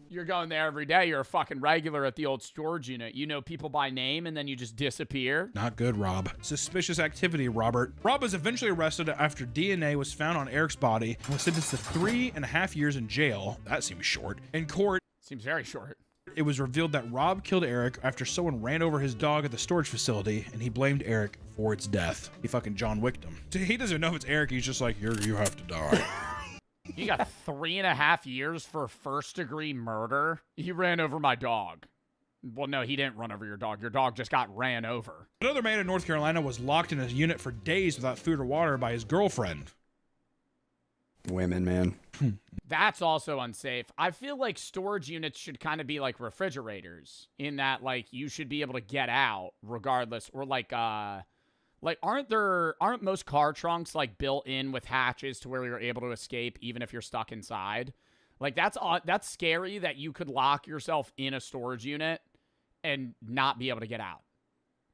You're going there every day. You're a fucking regular at the old storage unit. You know people by name, and then you just disappear. Not good, Rob. Suspicious activity, Robert. Rob was eventually arrested after DNA was found on Eric's body and was sentenced to 3.5 years in jail. That seems short. In court, Seems very short. it was revealed that Rob killed Eric after someone ran over his dog at the storage facility, and he blamed Eric for its death. He fucking John Wicked him. He doesn't know if it's Eric. He's just like, you have to die. You got 3.5 years for first-degree murder? He ran over my dog. Well, no, he didn't run over your dog. Your dog just got ran over. Another man in North Carolina was locked in a unit for days without food or water by his girlfriend. Women, man. That's also unsafe. I feel like storage units should kind of be like refrigerators in that, like, you should be able to get out regardless. Or like aren't most car trunks like built in with hatches to where you're able to escape even if you're stuck inside? Like that's scary that you could lock yourself in a storage unit and not be able to get out.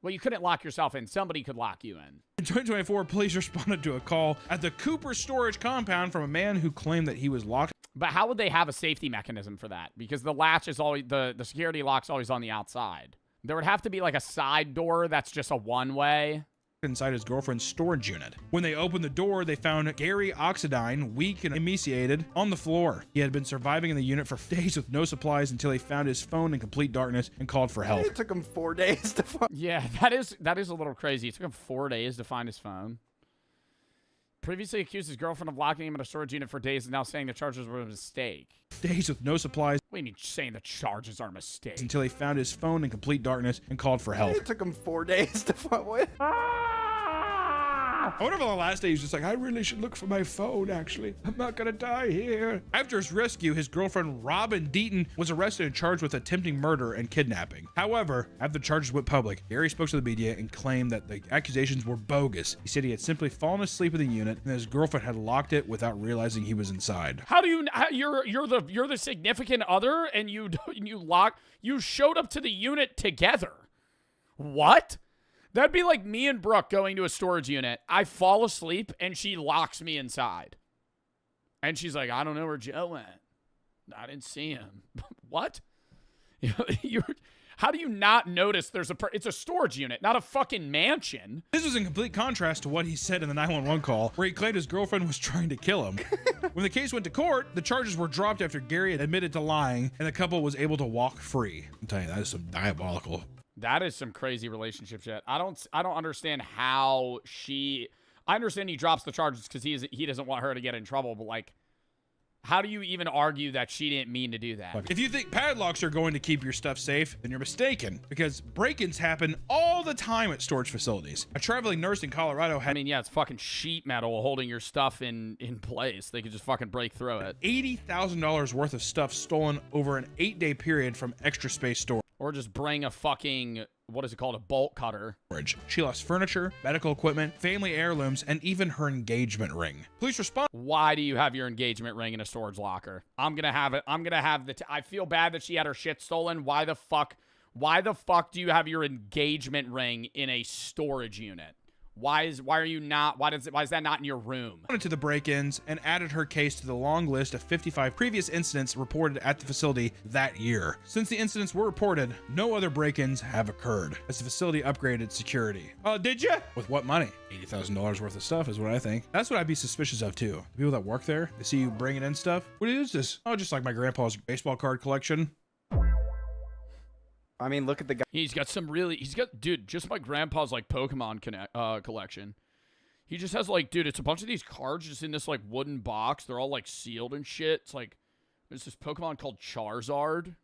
Well, you couldn't lock yourself in. Somebody could lock you in. In 2024, police responded to a call at the Cooper storage compound from a man who claimed that he was locked. But how would they have a safety mechanism for that? Because the latch is always, the security lock's always on the outside. There would have to be like a side door that's just a one-way. Inside his girlfriend's storage unit. When they opened the door, they found Gary Oxidine, weak and emaciated, on the floor. He had been surviving in the unit for days with no supplies until he found his phone in complete darkness and called for help. It took him 4 days to find. Yeah, that is a little crazy. It took him 4 days to find his phone. Previously accused his girlfriend of locking him in a storage unit for days and now saying the charges were a mistake. Days with no supplies. What do you mean saying the charges are a mistake? Until he found his phone in complete darkness and called for help. It took him 4 days to find. What? I wonder if on the last day he's just like, I really should look for my phone, actually. I'm not gonna die here. After his rescue, his girlfriend, Robin Deaton, was arrested and charged with attempting murder and kidnapping. However, after the charges went public, Gary spoke to the media and claimed that the accusations were bogus. He said he had simply fallen asleep in the unit and that his girlfriend had locked it without realizing he was inside. How do you, you're the significant other and you showed up to the unit together. What? That'd be like me and Brooke going to a storage unit. I fall asleep, and she locks me inside. And she's like, I don't know where Joe went. I didn't see him. What? How do you not notice it's a storage unit, not a fucking mansion? This was in complete contrast to what he said in the 911 call, where he claimed his girlfriend was trying to kill him. When the case went to court, the charges were dropped after Gary admitted to lying, and the couple was able to walk free. I'm telling you, that is some diabolical. That is some crazy relationship shit. I don't understand how I understand he drops the charges because he doesn't want her to get in trouble, but like, How do you even argue that she didn't mean to do that? If you think padlocks are going to keep your stuff safe, then you're mistaken, because break-ins happen all the time at storage facilities. A traveling nurse in Colorado had I mean, yeah, it's fucking sheet metal holding your stuff in place. They could just fucking break through it. $80,000 worth of stuff stolen over an 8-day period from Extra Space Storage. Or just bring a fucking, what is it called, a bolt cutter. She lost furniture, medical equipment, family heirlooms, and even her engagement ring. Police respond. Why do you have your engagement ring in a storage locker? I'm gonna have it. I'm gonna have I feel bad that she had her shit stolen. Why the fuck do you have your engagement ring in a storage unit? Why is that not in your room? To the break-ins and added her case to the long list of 55 previous incidents reported at the facility that year. Since the incidents were reported, no other break-ins have occurred as the facility upgraded security. Oh, did you? With what money? $80,000 worth of stuff is what I think. That's what I'd be suspicious of too. The people that work there, they see you bringing in stuff. What is this? Oh, just like my grandpa's baseball card collection. I mean, look at the guy. Dude, just my grandpa's like Pokemon collection. He just has like, dude, it's a bunch of these cards just in this like wooden box. They're all like sealed and shit. It's like, there's this Pokemon called Charizard.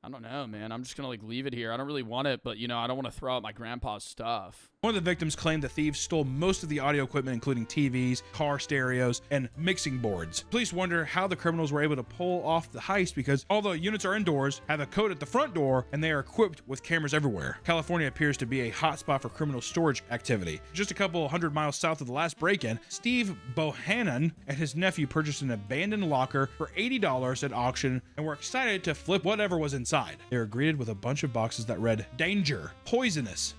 I don't know, man. I'm just gonna like leave it here. I don't really want it, but you know, I don't want to throw out my grandpa's stuff. One of the victims claimed the thieves stole most of the audio equipment, including TVs, car stereos, and mixing boards. Police wonder how the criminals were able to pull off the heist because all the units are indoors, have a code at the front door, and they are equipped with cameras everywhere. California appears to be a hotspot for criminal storage activity. Just a couple 100 miles south of the last break-in, Steve Bohannon and his nephew purchased an abandoned locker for $80 at auction and were excited to flip whatever was inside. They were greeted with a bunch of boxes that read, "Danger, poisonous."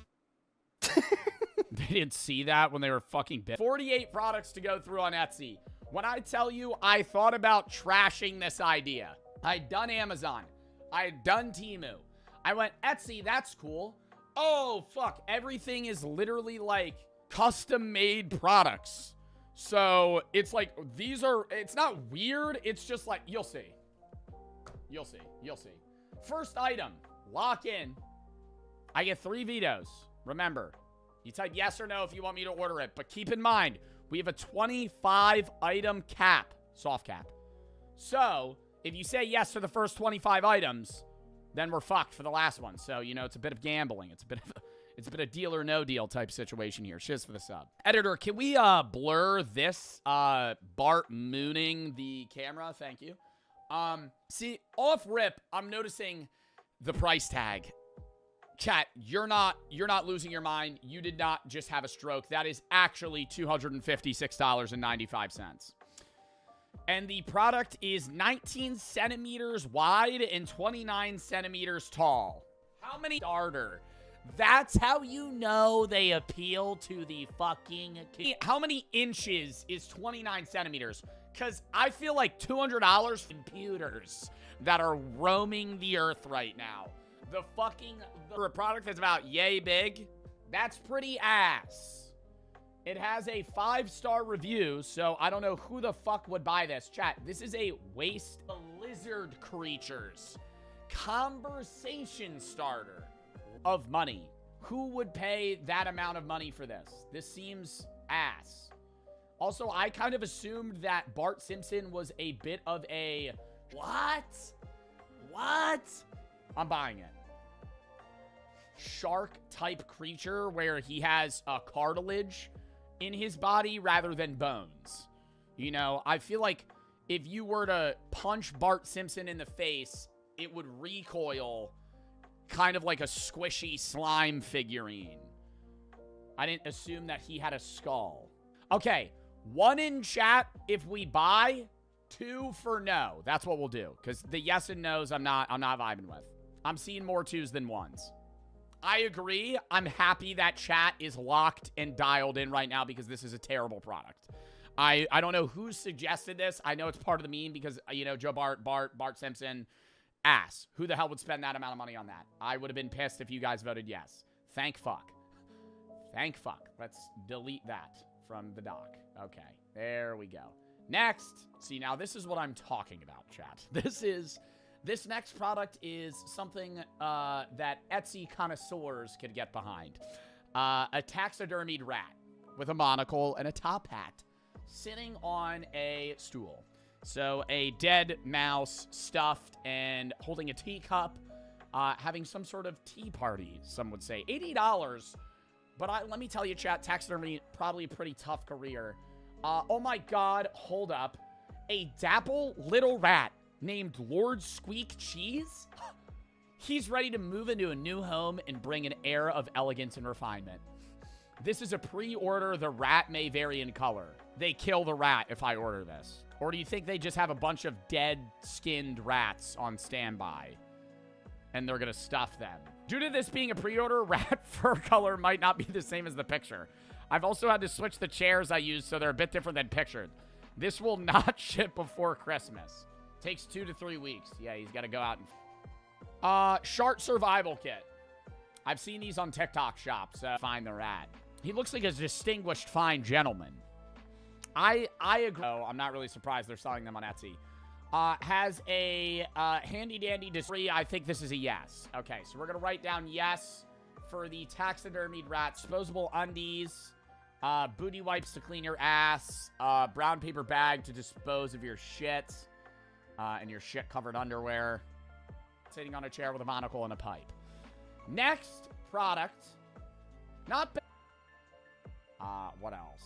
They didn't see that when they were fucking bit. 48 products to go through on Etsy. When I tell you, I thought about trashing this idea. I'd done Amazon. I'd done Temu. I went, Etsy, that's cool. Oh, fuck. Everything is literally like custom-made products. So it's like, it's not weird. It's just like, you'll see. You'll see. You'll see. First item, lock in. I get 3 vetoes. Remember, you type yes or no if you want me to order it. But keep in mind, we have a 25 item cap, soft cap. So if you say yes to the first 25 items, then we're fucked for the last one. So, you know, it's a bit of gambling. It's a bit of deal or no deal type situation here. Shiz for the sub. Editor, can we blur this Bart mooning the camera? Thank you. See, off rip, I'm noticing the price tag. Chat, you're not losing your mind. You did not just have a stroke. That is actually $256.95. And the product is 19 centimeters wide and 29 centimeters tall. How many starter? That's how you know they appeal to the fucking kid. How many inches is 29 centimeters? Because I feel like $200 for computers that are roaming the earth right now. The product that's about yay big, that's pretty ass. It has a 5-star review, so I don't know who the fuck would buy this. Chat, this is a waste lizard creatures conversation starter of money. Who would pay that amount of money for this? This seems ass. Also, I kind of assumed that Bart Simpson was a bit of a... What? I'm buying it. Shark-type creature where he has a cartilage in his body rather than bones. You know, I feel like if you were to punch Bart Simpson in the face, it would recoil kind of like a squishy slime figurine. I didn't assume that he had a skull. Okay, 1 in chat if we buy, 2 for no. That's what we'll do. Because the yes and no's I'm not vibing with. I'm seeing more 2s than 1s. I agree. I'm happy that chat is locked and dialed in right now because this is a terrible product. I don't know who suggested this. I know it's part of the meme because, you know, Joe Bart Simpson, ass. Who the hell would spend that amount of money on that? I would have been pissed if you guys voted yes. Thank fuck. Thank fuck. Let's delete that from the doc. Okay, there we go. Next. See, now this is what I'm talking about, chat. This next product is something that Etsy connoisseurs could get behind. A taxidermied rat with a monocle and a top hat sitting on a stool. So a dead mouse stuffed and holding a teacup, having some sort of tea party, some would say. $80. But let me tell you, chat, taxidermy, probably a pretty tough career. Oh my God, hold up. A dapple little rat named Lord Squeak Cheese? He's ready to move into a new home and bring an air of elegance and refinement. This is a pre-order. The rat may vary in color. They kill the rat if I order this. Or do you think they just have a bunch of dead skinned rats on standby and they're going to stuff them? Due to this being a pre-order, rat fur color might not be the same as the picture. I've also had to switch the chairs I use so they're a bit different than pictured. This will not ship before Christmas. Takes 2 to 3 weeks. Yeah, he's got to go out and... Shark survival kit. I've seen these on TikTok shop, so find the rat. He looks like a distinguished fine gentleman. I agree. Oh, I'm not really surprised they're selling them on Etsy. Has a handy-dandy display. I think this is a yes. Okay, so we're going to write down yes for the taxidermied rat. Disposable undies, booty wipes to clean your ass, brown paper bag to dispose of your shit, and your shit-covered underwear. Sitting on a chair with a monocle and a pipe. Next product. Not bad. What else?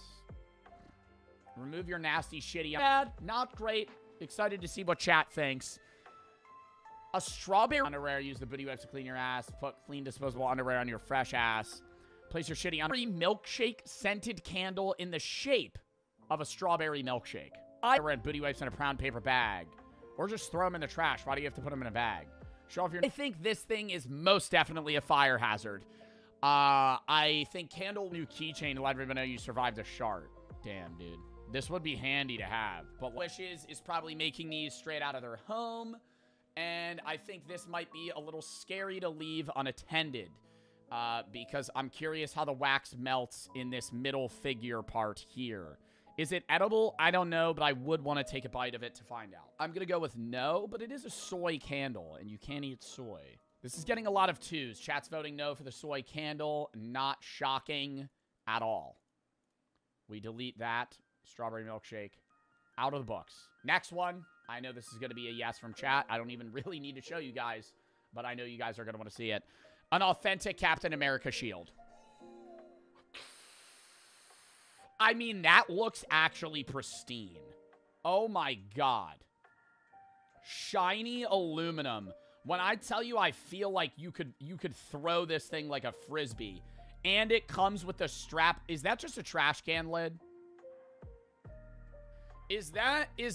Remove your nasty, shitty... Bad. Not great. Excited to see what chat thinks. A strawberry underwear. Use the booty wipes to clean your ass. Put clean disposable underwear on your fresh ass. Place your shitty underwear. Milkshake scented candle in the shape of a strawberry milkshake. I read booty wipes in a brown paper bag. Or just throw them in the trash. Why do you have to put them in a bag? Show off your... I think this thing is most definitely a fire hazard. I think candle new keychain to let everyone know you survived a shard. Damn, dude. This would be handy to have. But Wishes is probably making these straight out of their home. And I think this might be a little scary to leave unattended. Because I'm curious how the wax melts in this middle figure part here. Is it edible? I don't know, but I would want to take a bite of it to find out. I'm going to go with no, but it is a soy candle, and you can't eat soy. This is getting a lot of 2s. Chat's voting no for the soy candle. Not shocking at all. We delete that. Strawberry milkshake. Out of the books. Next one. I know this is going to be a yes from chat. I don't even really need to show you guys, but I know you guys are going to want to see it. An authentic Captain America shield. I mean, that looks actually pristine. Oh my God. Shiny aluminum. When I tell you I feel like you could throw this thing like a frisbee. And it comes with a strap. Is that just a trash can lid? Is that a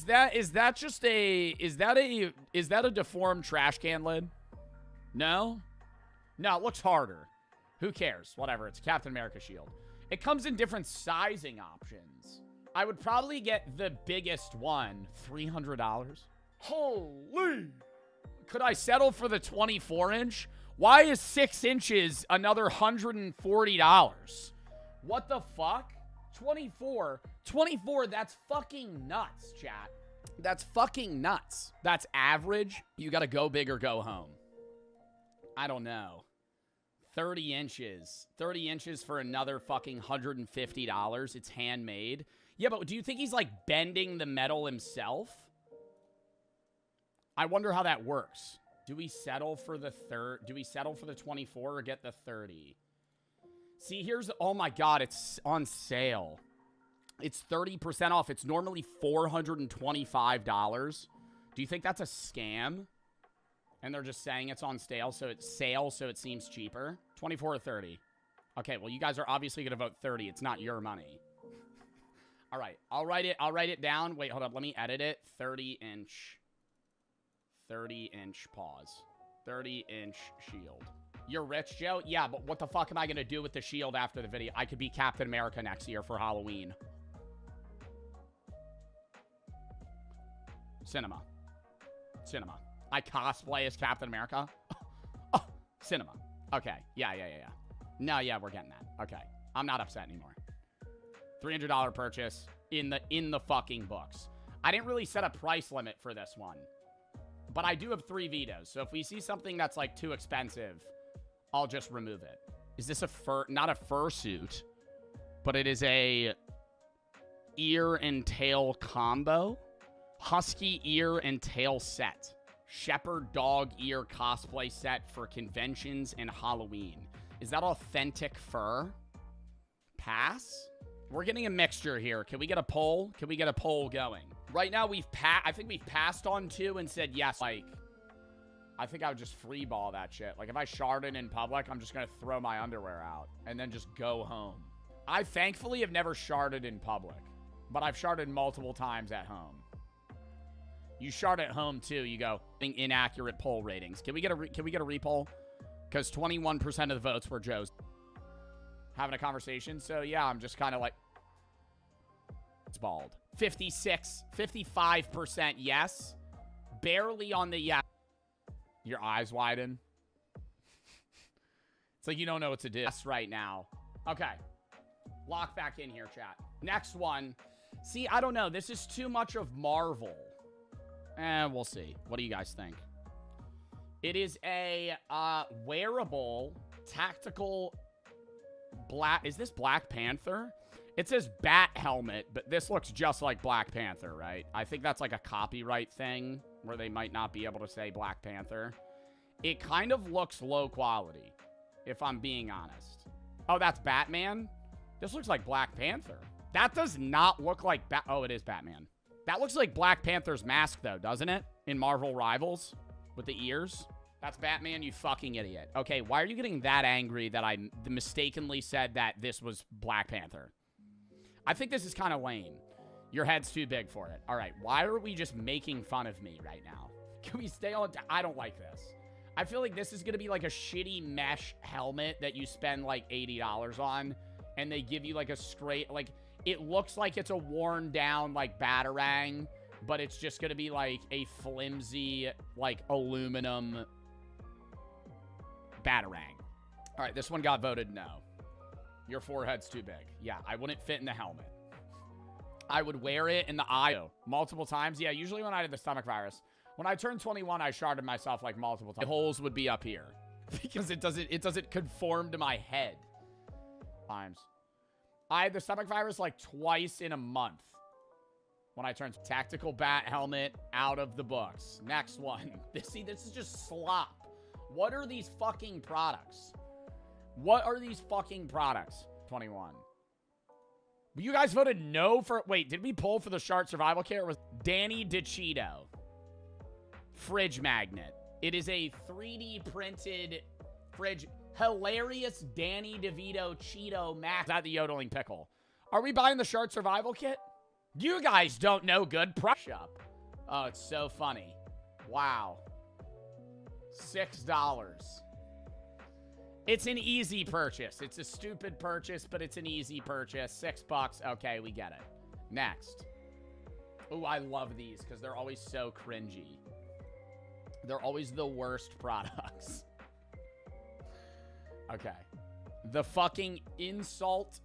deformed trash can lid? No? No, it looks harder. Who cares? Whatever. It's a Captain America shield. It comes in different sizing options. I would probably get the biggest one. $300. Holy! Could I settle for the 24-inch? Why is 6 inches another $140? What the fuck? 24, that's fucking nuts, chat. That's fucking nuts. That's average. You gotta go big or go home. I don't know. 30 inches. 30 inches for another fucking $150. It's handmade. Yeah, but do you think he's, like, bending the metal himself? I wonder how that works. Do we settle for the 24 or get the 30? See, here's... Oh, my God. It's on sale. It's 30% off. It's normally $425. Do you think that's a scam? And they're just saying it's on sale, so it seems cheaper. 24 or 30. Okay, well, you guys are obviously going to vote 30. It's not your money. All right, I'll write it down. Wait, hold up. Let me edit it. 30-inch pause. 30-inch shield. You're rich, Joe? Yeah, but what the fuck am I going to do with the shield after the video? I could be Captain America next year for Halloween. Cinema. I cosplay as Captain America? Oh, cinema. Okay. Yeah. No, yeah, we're getting that. Okay. I'm not upset anymore. $300 purchase in the fucking books. I didn't really set a price limit for this one. But I do have 3 vetoes. So if we see something that's like too expensive, I'll just remove it. Is this a not a fursuit, but it is a ear and tail combo? Husky ear and tail set. Shepherd dog ear cosplay set for conventions and Halloween. Is that authentic fur? Pass? We're getting a mixture here. Can we get a poll? Can we get a poll going? Right now, I think we've passed on 2 and said yes. Like, I think I would just free ball that shit. Like, if I sharded in public, I'm just going to throw my underwear out and then just go home. I thankfully have never sharded in public, but I've sharded multiple times at home. You shard at home too. You go inaccurate poll ratings. Can we get a repoll? Because 21% of the votes were Joe's. Having a conversation. So yeah, I'm just kind of like, it's bald. 55% yes. Barely on the yes. Your eyes widen. It's like you don't know what to do. Yes right now. Okay. Lock back in here, chat. Next one. See, I don't know. This is too much of Marvel. We'll see. What do you guys think? It is a wearable tactical black. Is this Black Panther? It says bat helmet, but this looks just like Black Panther, right? I think that's like a copyright thing where they might not be able to say Black Panther. It kind of looks low quality, if I'm being honest. Oh, that's Batman? This looks like Black Panther. That does not look like oh, it is Batman. That looks like Black Panther's mask, though, doesn't it? In Marvel Rivals with the ears. That's Batman, you fucking idiot. Okay, why are you getting that angry that I mistakenly said that this was Black Panther? I think this is kind of lame. Your head's too big for it. All right, why are we just making fun of me right now? Can we stay on? I don't like this. I feel like this is going to be like a shitty mesh helmet that you spend like $80 on, and they give you like a straight, like, it looks like it's a worn down like Batarang, but it's just going to be like a flimsy, like aluminum Batarang. All right, this one got voted no. Your forehead's too big. Yeah, I wouldn't fit in the helmet. I would wear it in the eye multiple times. Yeah, usually when I did the stomach virus. When I turned 21, I sharded myself like multiple times. The holes would be up here because it doesn't conform to my head. Times. I had the stomach virus like twice in a month. When I turned tactical bat helmet out of the books. Next one. This is just slop. What are these fucking products? What are these fucking products? 21. You guys voted no for... Wait, did we pull for the Shark Survival Kit? Or was Danny DeCito? Fridge magnet. It is a 3D printed fridge... Hilarious Danny DeVito Cheeto Max. Is that the yodeling pickle? Are we buying the Shark Survival Kit? You guys don't know good price up. Oh, it's so funny. Wow. $6. It's an easy purchase. It's a stupid purchase, but it's an easy purchase. $6. Okay, we get it. Next. Oh, I love these because they're always so cringy. They're always the worst products. Okay. The fucking insult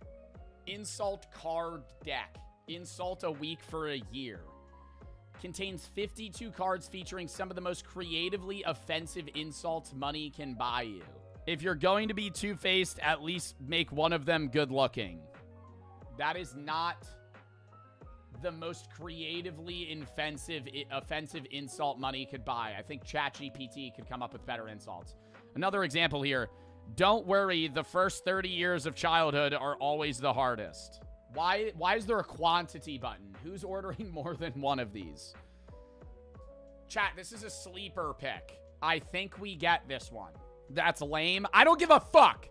card deck. Insult a week for a year. Contains 52 cards featuring some of the most creatively offensive insults money can buy you. If you're going to be two-faced, at least make one of them good-looking. That is not the most creatively offensive insult money could buy. I think ChatGPT could come up with better insults. Another example here. Don't worry, the first 30 years of childhood are always the hardest. Why is there a quantity button? Who's ordering more than one of these? Chat, this is a sleeper pick. I think we get this one. That's lame. I don't give a fuck.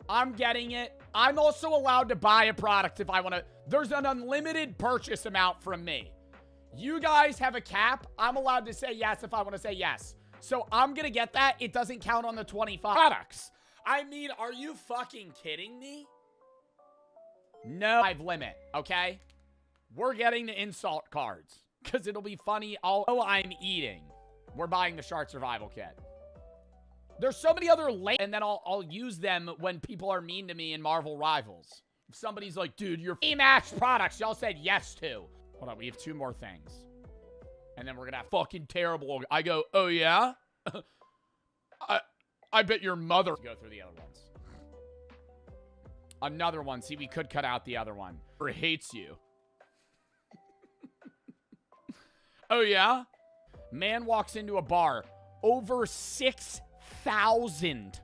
I'm getting it. I'm also allowed to buy a product if I want to. There's an unlimited purchase amount from me. You guys have a cap. I'm allowed to say yes if I want to say yes. So I'm going to get that. It doesn't count on the 25 products. I mean, are you fucking kidding me? No. I've limit, okay? We're getting the insult cards because it'll be funny. I'm eating. We're buying the Shark Survival Kit. There's so many other and then I'll use them when people are mean to me in Marvel Rivals. If somebody's like, dude, you're match products y'all said yes to. Hold on, we have 2 more things. And then we're gonna have fucking terrible. I go, oh yeah? I bet your mother. Go through the other ones. Another one. See, we could cut out the other one. Or hates you. Oh, yeah? Man walks into a bar. Over 6,000.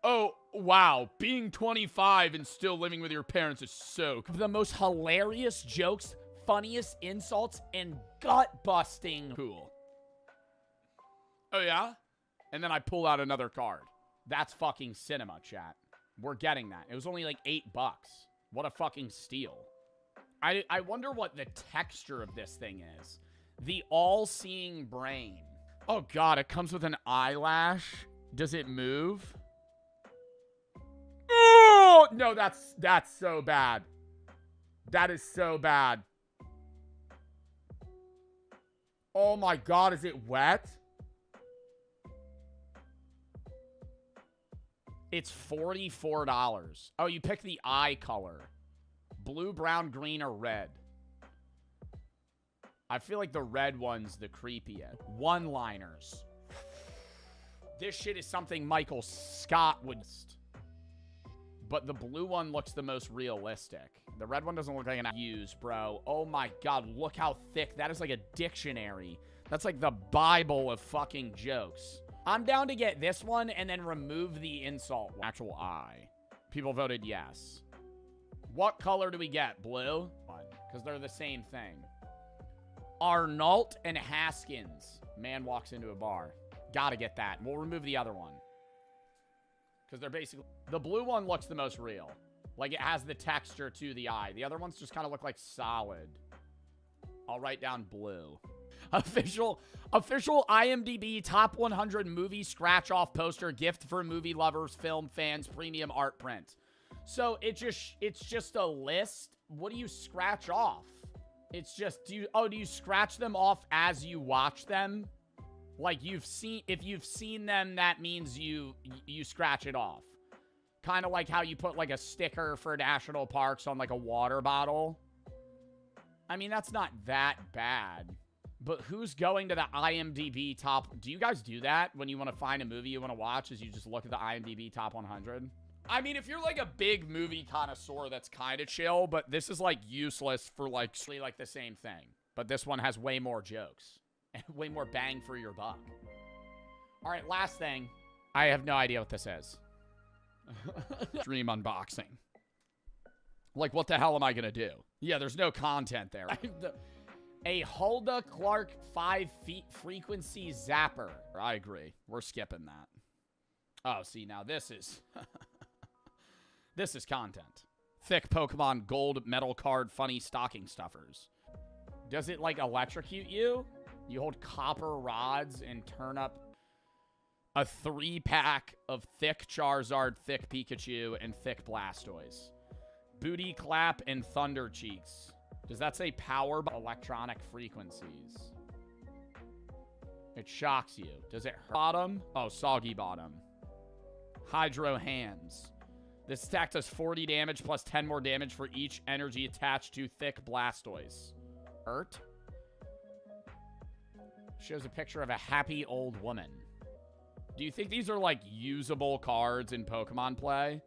Oh, wow. Being 25 and still living with your parents is so cool. The most hilarious jokes, funniest insults, and gut-busting cool. Oh, yeah? And then I pull out another card. That's fucking cinema, chat. We're getting that. It was only like $8. What a fucking steal. I wonder what the texture of this thing is. The all-seeing brain. Oh, God. It comes with an eyelash. Does it move? Oh! No, that's so bad. That is so bad. Oh, my God. Is it wet? It's $44. Oh, you pick the eye color. Blue, brown, green, or red. I feel like the red one's the creepiest. One-liners. This shit is something Michael Scott would... But the blue one looks the most realistic. The red one doesn't look like an use, bro. Oh my God, look how thick. That is like a dictionary. That's like the Bible of fucking jokes. I'm down to get this one and then remove the insult. Actual eye. People voted yes. What color do we get? Blue? Because they're the same thing. Arnault and Haskins. Man walks into a bar. Gotta get that. We'll remove the other one. Because they're basically... The blue one looks the most real. Like, it has the texture to the eye. The other ones just kind of look like solid. I'll write down blue. Official IMDb Top 100 Movie Scratch-Off Poster. Gift for movie lovers, film fans, premium art print. So, it's just a list. What do you scratch off? It's just... do you scratch them off as you watch them? Like, if you've seen them, that means you scratch it off. Kind of like how you put, like, a sticker for national parks on, like, a water bottle. I mean, that's not that bad. But who's going to the IMDb top... Do you guys do that when you want to find a movie you want to watch? Is you just look at the IMDb top 100? I mean, if you're, like, a big movie connoisseur, that's kind of chill. But this is, like, useless for, like the same thing. But this one has way more jokes. And way more bang for your buck. All right, last thing. I have no idea what this is. Dream unboxing. Like, what the hell am I going to do? Yeah, there's no content there. A Hulda Clark 5 feet frequency zapper. I agree. We're skipping that. Oh, see, now this is... this is content. Thick Pokemon gold metal card funny stocking stuffers. Does it, like, electrocute you? You hold copper rods and turn up a 3-pack of thick Charizard, thick Pikachu, and thick Blastoise. Booty clap and thunder cheeks. Does that say power electronic frequencies? It shocks you. Does it hurt? Bottom? Oh, soggy bottom. Hydro hands. This attack does 40 damage plus 10 more damage for each energy attached to thick Blastoise. Hurt? Shows a picture of a happy old woman. Do you think these are, like, usable cards in Pokemon play?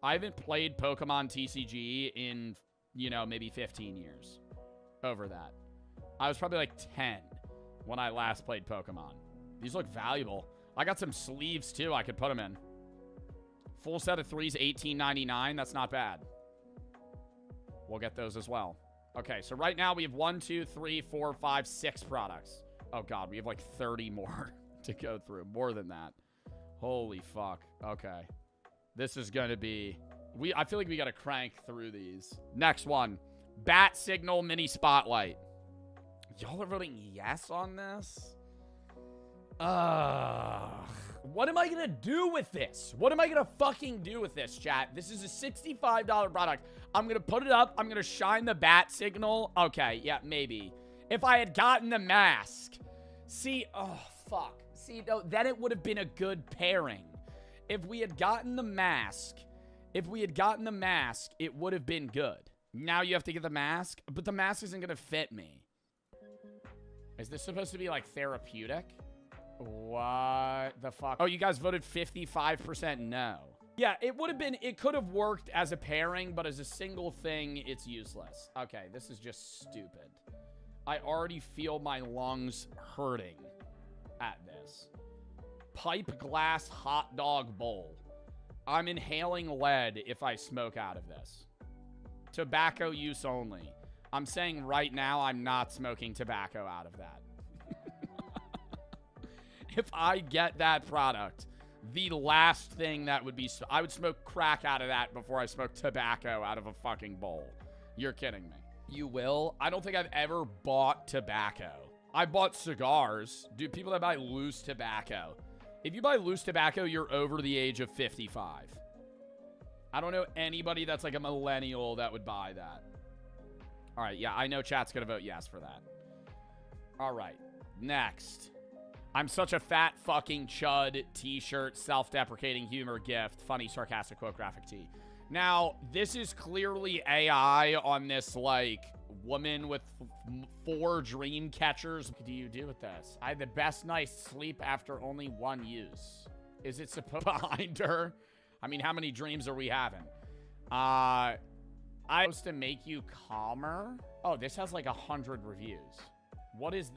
I haven't played Pokemon TCG in, you know, maybe 15 years. Over that. I was probably, like, 10 when I last played Pokemon. These look valuable. I got some sleeves, too, I could put them in. Full set of 3s, $18.99. That's not bad. We'll get those as well. Okay, so right now we have 1, 2, 3, 4, 5, 6 products. Oh, God, we have like 30 more to go through. More than that. Holy fuck. Okay. This is going to be... I feel like we got to crank through these. Next one. Bat Signal Mini Spotlight. Y'all are voting yes on this? What am I going to do with this? What am I going to fucking do with this, chat? This is a $65 product. I'm going to put it up. I'm going to shine the bat signal. Okay, yeah, maybe. If I had gotten the mask. See, oh, fuck. See, no, then it would have been a good pairing. If we had gotten the mask, it would have been good. Now you have to get the mask, but the mask isn't going to fit me. Is this supposed to be, like, therapeutic? What the fuck? Oh, you guys voted 55% no. Yeah, it could have worked as a pairing, but as a single thing, it's useless. Okay, this is just stupid. I already feel my lungs hurting at this. Pipe glass hot dog bowl. I'm inhaling lead if I smoke out of this. Tobacco use only. I'm saying right now I'm not smoking tobacco out of that. If I get that product, the last thing that would be... I would smoke crack out of that before I smoke tobacco out of a fucking bowl. You're kidding me. You will? I don't think I've ever bought tobacco. I bought cigars. Dude, people that buy loose tobacco. If you buy loose tobacco, you're over the age of 55. I don't know anybody that's like a millennial that would buy that. All right, yeah, I know chat's going to vote yes for that. All right, next. I'm such a fat fucking chud t-shirt, self-deprecating humor gift, funny sarcastic quote graphic tee. Now, this is clearly AI on this, like, woman with 4 dream catchers. What do you do with this? I had the best night's sleep after only 1 use. Is it supposed behind her? I mean, how many dreams are we having? I'm supposed to make you calmer? Oh, this has like 100 reviews. What is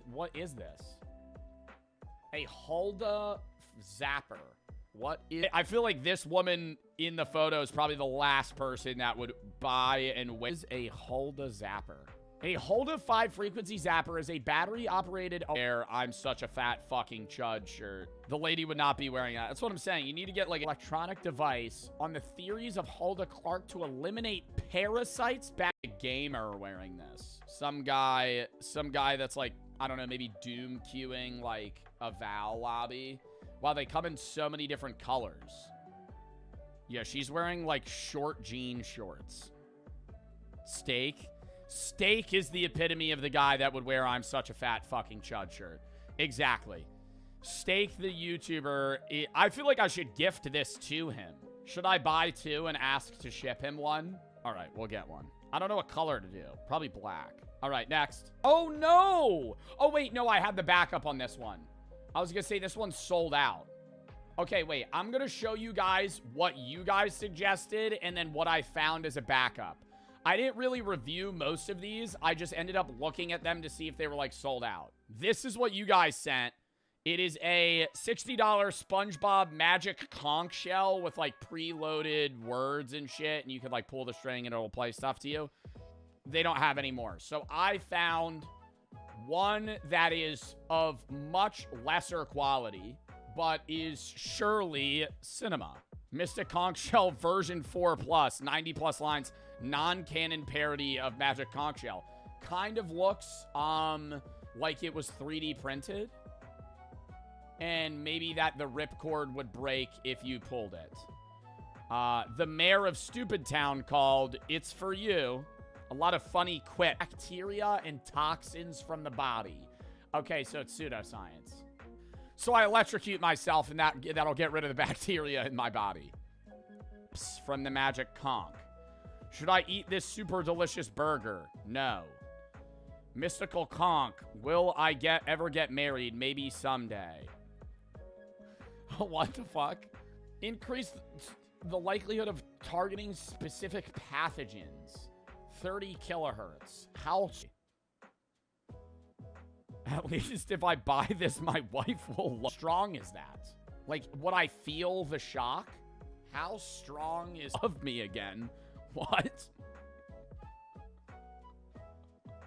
this? A Hulda Zapper. What is... I feel like this woman in the photo is probably the last person that would buy and win. Is a Hulda Zapper. A Hulda 5 frequency zapper is a battery-operated... I'm such a fat fucking chud shirt. The lady would not be wearing that. That's what I'm saying. You need to get, like, an electronic device on the theories of Hulda Clark to eliminate parasites. Back a gamer wearing this. Some guy that's, like, I don't know, maybe doom queuing, like, a Val lobby. Wow, they come in so many different colors. Yeah, she's wearing, like, short jean shorts. Steak. Steak is the epitome of the guy that would wear I'm such a fat fucking chud shirt. Exactly. Steak, the YouTuber. I feel like I should gift this to him. Should I buy 2 and ask to ship him 1? All right, we'll get 1. I don't know what color to do. Probably black. All right, next. Oh, no. Oh, wait, no, I had the backup on this one. I was going to say this one's sold out. Okay, wait. I'm going to show you guys what you guys suggested and then what I found as a backup. I didn't really review most of these. I just ended up looking at them to see if they were, like, sold out. This is what you guys sent. It is a $60 SpongeBob Magic Conch Shell with, like, preloaded words and shit, and you could, like, pull the string and it'll play stuff to you. They don't have any more. So I found one that is of much lesser quality, but is surely cinema. Mystic Conch Shell version 4 plus, 90 plus lines, non-canon parody of Magic Conch Shell. Kind of looks like it was 3D printed. And maybe that the ripcord would break if you pulled it. The mayor of Stupid Town called It's For You. A lot of funny quip. Bacteria and toxins from the body. Okay, so it's pseudoscience. So I electrocute myself and that'll get rid of the bacteria in my body. Psst, from the Magic Conch. Should I eat this super delicious burger? No. Mystical Conch. Will I ever get married? Maybe someday. What the fuck? Increase the likelihood of targeting specific pathogens. 30 kilohertz. How... At least if I buy this, my wife will... How strong is that? Like, would I feel the shock? How strong is... Of me again. What?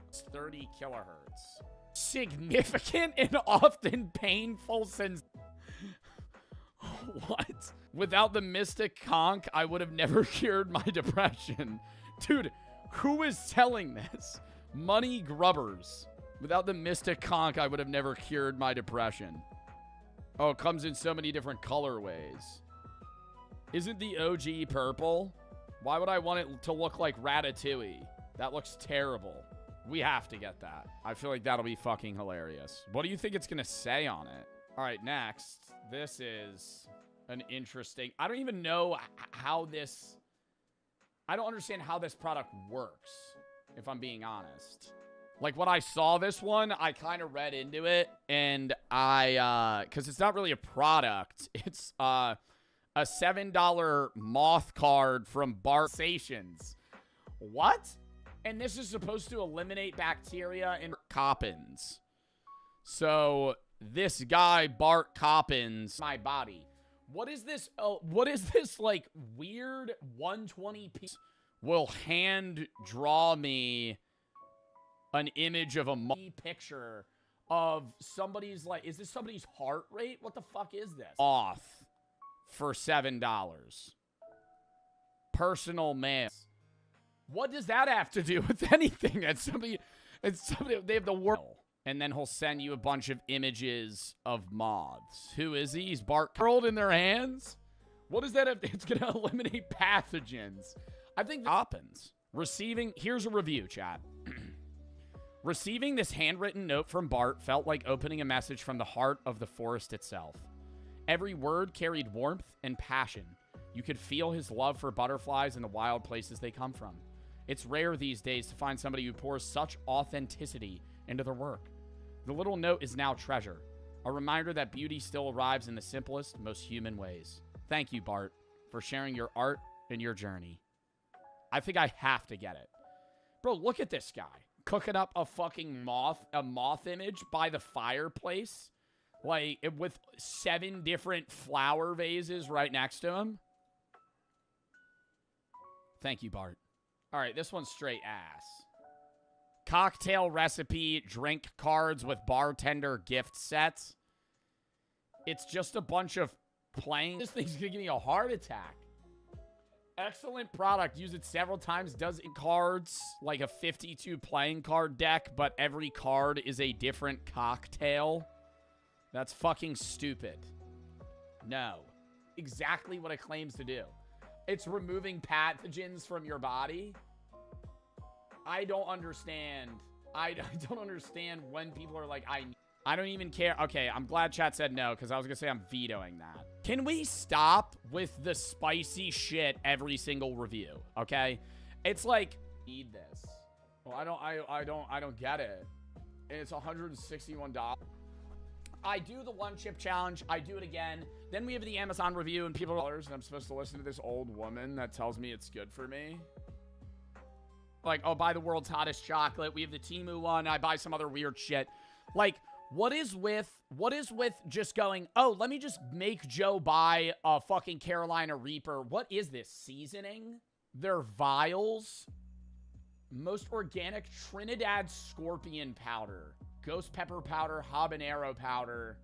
It's 30 kilohertz. Significant and often painful since... What? Without the Mystic Conch, I would have never cured my depression. Dude, who is selling this? Money Grubbers. Without the Mystic Conch, I would have never cured my depression. Oh, it comes in so many different colorways. Isn't the OG purple? Why would I want it to look like Ratatouille? That looks terrible. We have to get that. I feel like that'll be fucking hilarious. What do you think it's going to say on it? All right, next. This is an interesting... I don't even know how this... I don't understand how this product works, if I'm being honest. Like, when I saw this one, I kind of read into it, and I... Because it's not really a product. It's a $7 moth card from Bartolozzi. What? And this is supposed to eliminate bacteria in Coppins. So this guy, Bart Coppins, my body. What is this? What is this like weird 120 piece? Will hand draw me an image of a picture of somebody's like, is this somebody's heart rate? What the fuck is this? Off for $7. Personal mail. What does that have to do with anything? It's somebody, they have the word. And then he'll send you a bunch of images of moths. Who is he? He's Bart curled in their hands? What does that have? It's going to eliminate pathogens. I think that happens. Receiving, here's a review, chat. Receiving this handwritten note from Bart felt like opening a message from the heart of the forest itself. Every word carried warmth and passion. You could feel his love for butterflies and the wild places they come from. It's rare these days to find somebody who pours such authenticity into their work. The little note is now treasure, a reminder that beauty still arrives in the simplest, most human ways. Thank you, Bart, for sharing your art and your journey. I think I have to get it. Bro, look at this guy. Cooking up a fucking moth image by the fireplace. Like, with 7 different flower vases right next to him. Thank you, Bart. All right, this one's straight ass. Cocktail recipe, drink cards with bartender gift sets. It's just a bunch of playing. This thing's gonna give me a heart attack. Excellent product. Use it several times. Does it cards, like a 52 playing card deck, but every card is a different cocktail. That's fucking stupid. No. Exactly what it claims to do. It's removing pathogens from your body. I don't understand. I don't understand when people are like, I don't even care. Okay, I'm glad chat said no, because I was going to say I'm vetoing that. Can we stop with the spicy shit every single review, okay? It's like, need this. Well, I don't get it. And it's $161. I do the one chip challenge. I do it again. Then we have the Amazon review and people are, and I'm supposed to listen to this old woman that tells me it's good for me. Like, oh, buy the world's hottest chocolate. We have the Temu one. I buy some other weird shit. Like, what is with just going, oh, let me just make Joe buy a fucking Carolina Reaper. What is this? Seasoning? They're vials. Most organic Trinidad scorpion powder. Ghost pepper powder, habanero powder,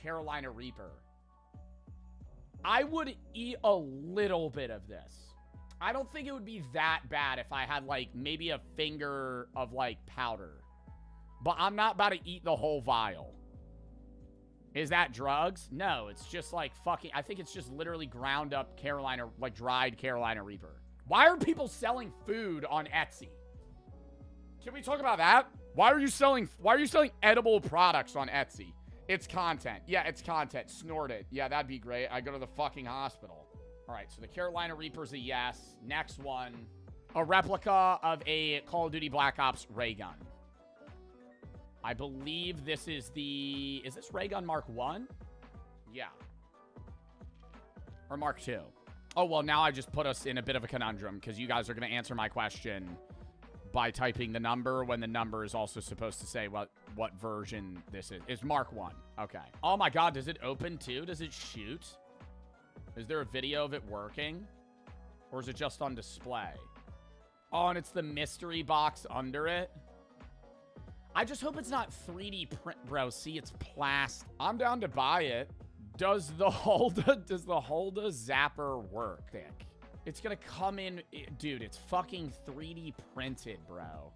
Carolina Reaper. I would eat a little bit of this. I don't think it would be that bad if I had, like, maybe a finger of, like, powder. But I'm not about to eat the whole vial. Is that drugs? No, it's just, like, fucking... I think it's just literally ground up Carolina... Like, dried Carolina Reaper. Why are people selling food on Etsy? Can we talk about that? Why are you selling edible products on Etsy? It's content. Yeah, it's content. Snort it. Yeah, that'd be great. I go to the fucking hospital. All right, so the Carolina Reaper's a yes. Next one. A replica of a Call of Duty Black Ops ray gun. I believe this is the... Is this ray gun Mark 1? Yeah. Or Mark 2. Oh, well, now I just put us in a bit of a conundrum because you guys are going to answer my question by typing the number when the number is also supposed to say what version this is. It's Mark 1. Okay. Oh my God, does it open too? Does it shoot? Is there a video of it working? Or is it just on display? Oh, and it's the mystery box under it. I just hope it's not 3D print, bro. See, it's plastic. I'm down to buy it. Does the Hulda zapper work? Thick. It's gonna come in, dude, it's fucking 3D printed, bro.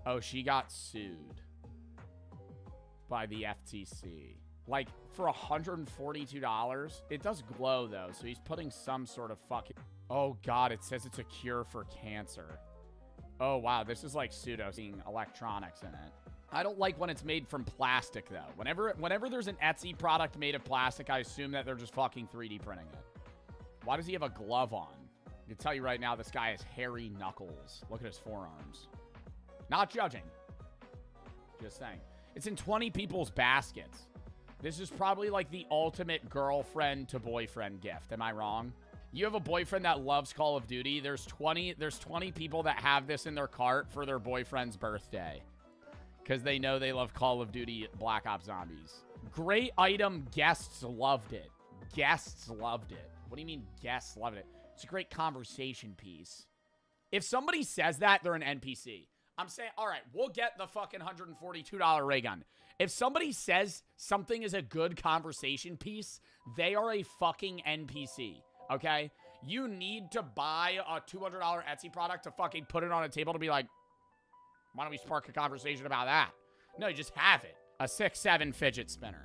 Oh, she got sued by the FTC. Like, for $142? It does glow, though, so he's putting some sort of fucking... Oh, God, it says it's a cure for cancer. Oh, wow, this is like pseudo-seeing electronics in it. I don't like when it's made from plastic, though. Whenever there's an Etsy product made of plastic, I assume that they're just fucking 3D printing it. Why does he have a glove on? I can tell you right now, this guy has hairy knuckles. Look at his forearms. Not judging. Just saying. It's in 20 people's baskets. This is probably like the ultimate girlfriend to boyfriend gift. Am I wrong? You have a boyfriend that loves Call of Duty. There's 20 people that have this in their cart for their boyfriend's birthday. Because they know they love Call of Duty Black Ops Zombies. Great item. Guests loved it. Guests loved it. What do you mean guests loved it? It's a great conversation piece. If somebody says that, they're an NPC. I'm saying, all right, we'll get the fucking $142 ray gun. If somebody says something is a good conversation piece, they are a fucking NPC, okay? You need to buy a $200 Etsy product to fucking put it on a table to be like, why don't we spark a conversation about that? No, you just have it. A 6'7" fidget spinner.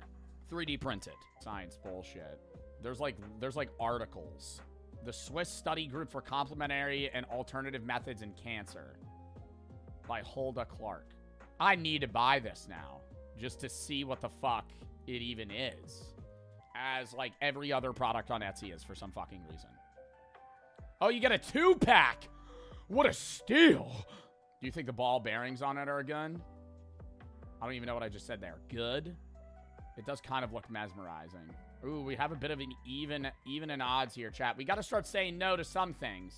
3D printed. Science bullshit. There's like articles. The Swiss Study Group for Complementary and Alternative Methods in Cancer by Hulda Clark. I need to buy this now just to see what the fuck it even is. As like every other product on Etsy is for some fucking reason. Oh, you get a 2-pack. What a steal. Do you think the ball bearings on it are good? I don't even know what I just said there. Good? It does kind of look mesmerizing. Ooh, we have a bit of an even in odds here, chat. We got to start saying no to some things.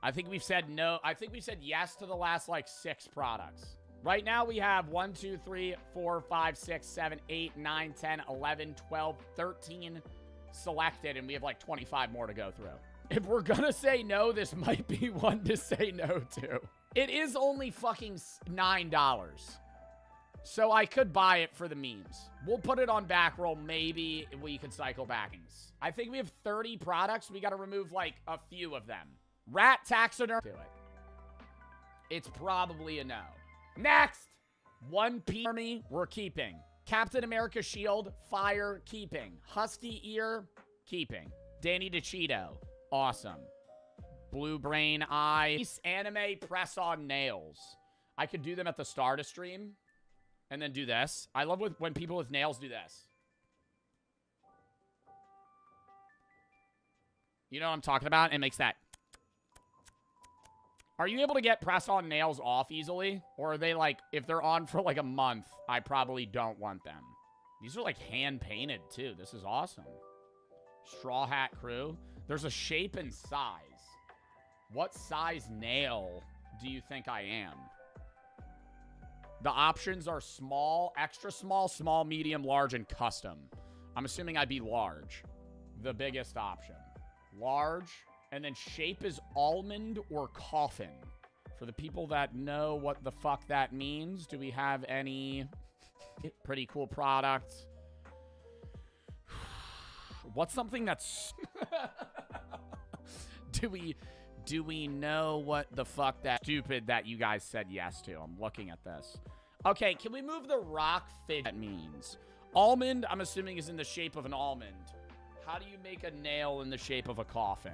I think we've said no. I think we said yes to the last, like, 6 products. Right now, we have 1, 2, 3, 4, 5, 6, 7, 8, 9, 10, 11, 12, 13 selected, and we have, like, 25 more to go through. If we're gonna say no, this might be one to say no to. It is only fucking $9. So I could buy it for the memes. We'll put it on backroll. Maybe we could cycle backings. I think we have 30 products. We got to remove, like, a few of them. Rat taxidermy. Do it. It's probably a no. Next. One Piece Army, we're keeping. Captain America shield, fire, keeping. Husky ear, keeping. Danny DeCito, awesome. Blue brain eye. Anime press-on nails. I could do them at the start of stream. And then do this. I love when people with nails do this. You know what I'm talking about? It makes that. Are you able to get press-on nails off easily? Or are they like, if they're on for like a month, I probably don't want them. These are like hand-painted too. This is awesome. Straw Hat Crew. There's a shape and size. What size nail do you think I am? The options are small, extra small, small, medium, large, and custom. I'm assuming I'd be large. The biggest option. Large. And then shape is almond or coffin. For the people that know what the fuck that means, do we have any pretty cool product? What's something that's... Do we know what the fuck that stupid that you guys said yes to? I'm looking at this. Okay, can we move the rock fidget? That means almond, I'm assuming, is in the shape of an almond. How do you make a nail in the shape of a coffin?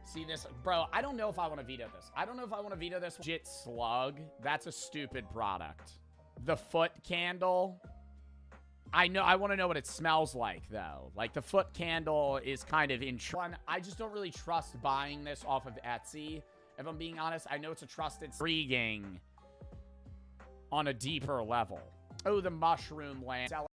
See this? Bro, I don't know if I want to veto this. I don't know if I want to veto this. Jit slug. That's a stupid product. The foot candle. I want to know what it smells like, though. Like, the foot candle is kind of intriguing. I just don't really trust buying this off of Etsy. If I'm being honest, I know it's a trusted intriguing on a deeper level. Oh, the mushroom lamp.